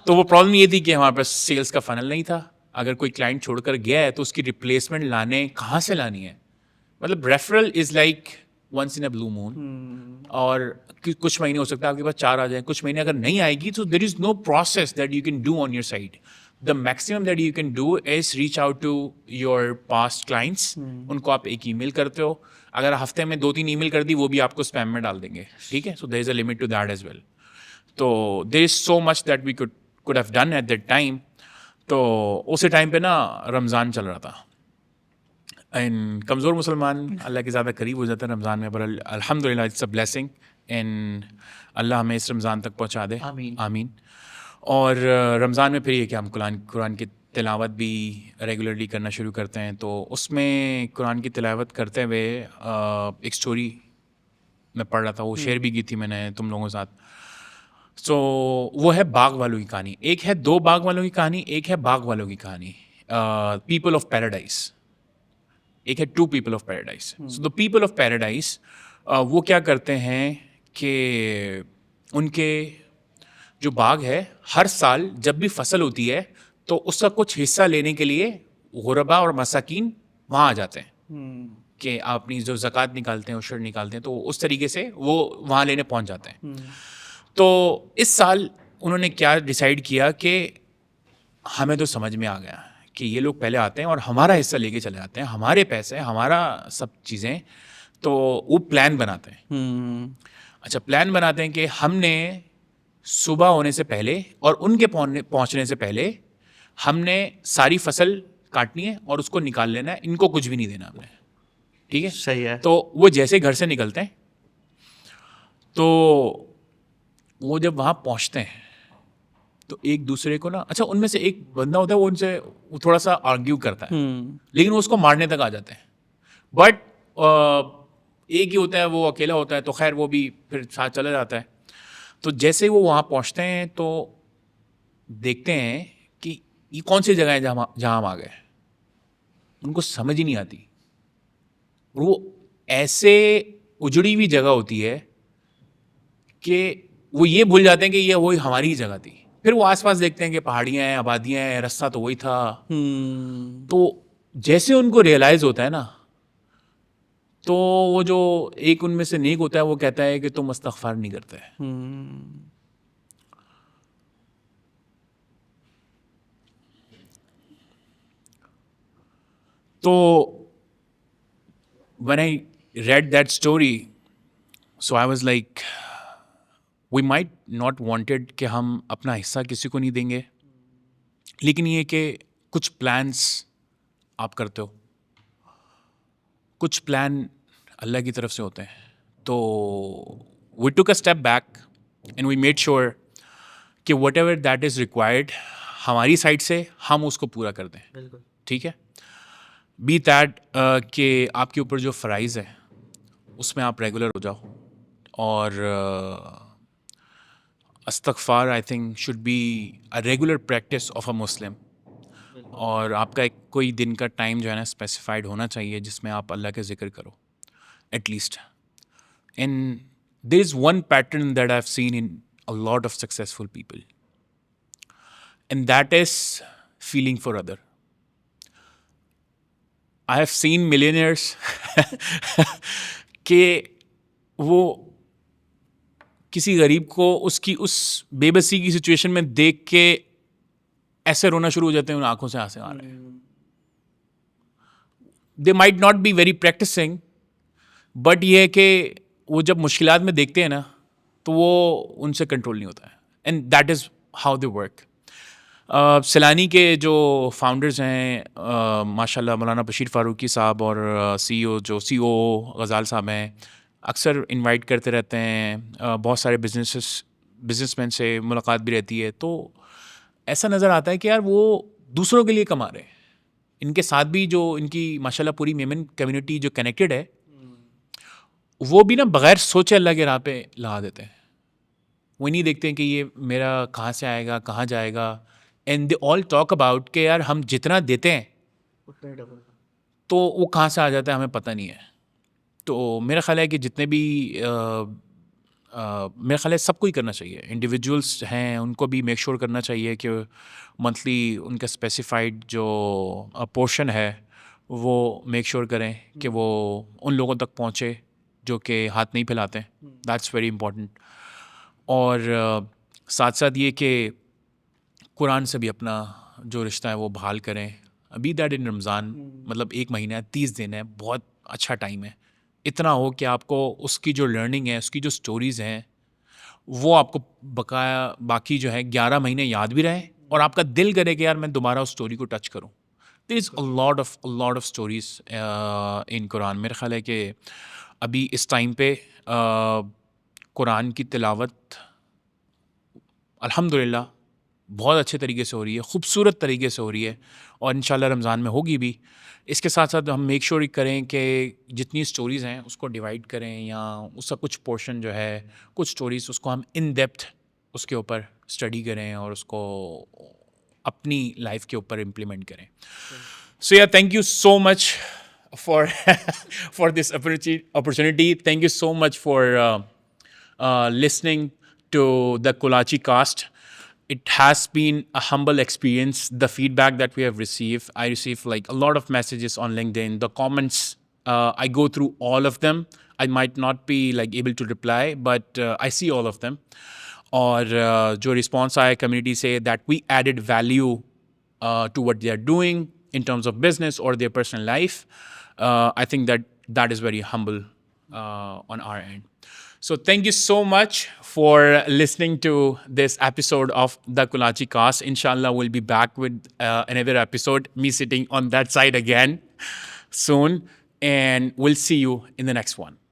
تو وہ پرابلم یہ تھی کہ ہمارے پاس سیلس کا فنل نہیں تھا. اگر کوئی کلائنٹ چھوڑ کر گیا ہے تو اس کی ریپلیسمنٹ لانے کہاں سے لانی ہے. مطلب ریفرل از لائک ونس ان اے بلو مون, اور کچھ مہینے ہو سکتا ہے آپ کے پاس 4 آ جائیں, کچھ مہینے اگر نہیں آئے گی تو there is no process that you can do on your side. The maximum that you can do is reach out to your past clients. ان کو آپ ایک ای میل کرتے ہو, اگر ہفتے میں 2-3 ای میل کر دی وہ بھی آپ کو اسپیم میں ڈال دیں گے. ٹھیک ہے. So there is a limit to that as well. تو there is so much that we could have done at that time. تو اسی ٹائم پہ نا رمضان چل رہا تھا, اینڈ کمزور مسلمان اللہ کے زیادہ قریب ہو جاتا ہے رمضان میں, پر الحمد للہ اٹس اے بلیسنگ, اینڈ اللہ ہمیں اس رمضان تک پہنچا دے, آمین. اور رمضان میں پھر یہ کہ ہم قرآن کی تلاوت بھی ریگولرلی کرنا شروع کرتے ہیں. تو اس میں قرآن کی تلاوت کرتے ہوئے ایک اسٹوری میں پڑھ رہا تھا, وہ شیئر بھی کی تھی میں نے تم لوگوں کے ساتھ. سو وہ ہے باغ والوں کی کہانی. ایک ہے 2 باغ والوں کی کہانی, ایک ہے باغ والوں کی کہانی, پیپل آف پیراڈائز. ایک ہے 2 people of paradise. So the people of paradise وہ کیا کرتے ہیں کہ ان کے جو باغ ہے, ہر سال جب بھی فصل ہوتی ہے تو اس کا کچھ حصہ لینے کے لیے غربا اور مساکین وہاں آ جاتے ہیں کہ آپ اپنی جو زکوٰۃ نکالتے ہیں, عشر نکالتے ہیں, تو اس طریقے سے وہ وہاں لینے پہنچ جاتے ہیں. تو اس سال انہوں نے کیا ڈیسائیڈ کیا کہ ہمیں تو سمجھ میں آ گیا کہ یہ لوگ پہلے آتے ہیں اور ہمارا حصہ لے کے چلے جاتے ہیں, ہمارے پیسے, ہمارا سب چیزیں. تو وہ پلان بناتے ہیں. اچھا, پلان بناتے ہیں کہ ہم نے صبح ہونے سے پہلے اور ان کے پہنچنے سے پہلے ہم نے ساری فصل کاٹنی ہے اور اس کو نکال لینا ہے, ان کو کچھ بھی نہیں دینا ہم نے. ٹھیک ہے, صحیح ہے. تو وہ جیسے گھر سے نکلتے ہیں تو وہ جب وہاں پہنچتے ہیں تو ایک دوسرے کو نا, اچھا ان میں سے ایک بندہ ہوتا ہے وہ ان سے تھوڑا سا آرگیو کرتا ہے, لیکن وہ اس کو مارنے تک آ جاتے ہیں. بٹ ایک ہی ہوتا ہے, وہ اکیلا ہوتا ہے, تو خیر وہ بھی پھر ساتھ چلا جاتا ہے. تو جیسے وہ وہاں پہنچتے ہیں تو دیکھتے ہیں کہ یہ کون سی جگہ ہے جہاں ہم آ گئے. ان کو سمجھ ہی نہیں آتی. وہ ایسے اجڑی ہوئی جگہ ہوتی ہے کہ وہ یہ بھول جاتے ہیں کہ یہ وہی ہماری ہی جگہ تھی. پھر وہ آس پاس دیکھتے ہیں کہ پہاڑیاں ہیں, آبادیاں ہیں, رستہ تو وہی تھا. تو جیسے ان کو ریئلائز ہوتا ہے نا, تو وہ جو ایک ان میں سے نیک ہوتا ہے وہ کہتا ہے کہ تم استغفار نہیں کرتے. تو when I read that story, so I was like, we might not wanted کہ ہم اپنا حصہ کسی کو نہیں دیں گے, لیکن یہ کہ کچھ پلانس آپ کرتے ہو, کچھ پلان اللہ کی طرف سے ہوتے ہیں. تو we took a step back and we made sure کہ whatever that is required ہماری سائڈ سے ہم اس کو پورا کر دیں. ٹھیک ہے, بی دیٹ کہ آپ کے اوپر جو فرائض ہے اس میں آپ ریگولر ہو جاؤ, اور استغفار I think should be a regular practice of a Muslim. اور آپ کا ایک کوئی دن کا ٹائم جو ہے نا اسپیسیفائڈ ہونا چاہیے جس میں آپ اللہ کا ذکر کرو at least. And there is one pattern that I have seen in a lot of successful people, and that is feeling for other. I have seen millionaires کہ وہ کسی غریب کو اس کی اس بے بسی کی سچویشن میں دیکھ کے ایسے رونا شروع ہو جاتے ہیں, ان آنکھوں سے آنسو آ رہے ہیں. They might not be very practicing, but یہ ہے کہ وہ جب مشکلات میں دیکھتے ہیں نا تو وہ ان سے کنٹرول نہیں ہوتا ہے. And that is how they work. Saylani کے جو فاؤنڈرز ہیں ماشاء اللہ مولانا بشیر فاروقی صاحب اور سی او غزال صاحب ہیں, اکثر انوائٹ کرتے رہتے ہیں. بہت سارے بزنس مین سے ملاقات بھی رہتی ہے, تو ایسا نظر آتا ہے کہ یار وہ دوسروں کے لیے کما رہے ہیں. ان کے ساتھ بھی جو ان کی ماشاء اللہ پوری میمن کمیونٹی جو کنیکٹڈ ہے وہ بھی نا بغیر سوچے اللہ کے راہ پہ لگا دیتے ہیں. وہ نہیں دیکھتے ہیں کہ یہ میرا کہاں سے آئے گا, کہاں جائے گا. And they all talk about کہ یار ہم جتنا دیتے ہیں تو وہ کہاں سے آ جاتا ہے ہمیں پتہ نہیں ہے. تو میرا خیال ہے کہ جتنے بھی میرا خیال ہے سب کو ہی کرنا چاہیے. انڈیویجولس ہیں ان کو بھی میک شور کرنا چاہیے کہ منتھلی ان کا اسپیسیفائڈ جو پورشن ہے وہ میک شور کریں کہ وہ ان لوگوں تک پہنچے جو کہ ہاتھ نہیں پھیلاتے ہیں. That's very important. اور ساتھ ساتھ یہ کہ قرآن سے بھی اپنا جو رشتہ ہے وہ بحال کریں. ابھی دیٹ ان رمضان, مطلب 1 مہینہ ہے, 30 دن ہے, بہت اچھا ٹائم ہے. اتنا ہو کہ آپ کو اس کی جو لرننگ ہے, اس کی جو سٹوریز ہیں وہ آپ کو بقایا باقی جو ہے 11 مہینے یاد بھی رہیں, اور آپ کا دل کرے کہ یار میں دوبارہ اس سٹوری کو ٹچ کروں. دیر is a lot of stories ان قرآن. میرا خیال ہے کہ ابھی اس ٹائم پہ قرآن کی تلاوت الحمدللہ بہت اچھے طریقے سے ہو رہی ہے, خوبصورت طریقے سے ہو رہی ہے, اور انشاءاللہ رمضان میں ہوگی بھی. اس کے ساتھ ساتھ ہم میک شور کریں کہ جتنی سٹوریز ہیں اس کو ڈیوائڈ کریں, یا اس کا کچھ پورشن جو ہے, کچھ سٹوریز اس کو ہم ان ڈیپتھ اس کے اوپر اسٹڈی کریں اور اس کو اپنی لائف کے اوپر امپلیمنٹ کریں. سو یا thank you so much for this opportunity. Thank you so much for listening to the Kolachi cast. It has been a humble experience. The feedback that we have received, I received like a lot of messages on LinkedIn. The comments, I go through all of them. I might not be like able to reply, but I see all of them. اور جو response آیا community سے that we added value to what they are doing in terms of business or their personal life, I think that is very humble on our end. So thank you so much for listening to this episode of the Kolachi Cast. Inshallah, we'll be back with another episode, me sitting on that side again soon, and we'll see you in the next one.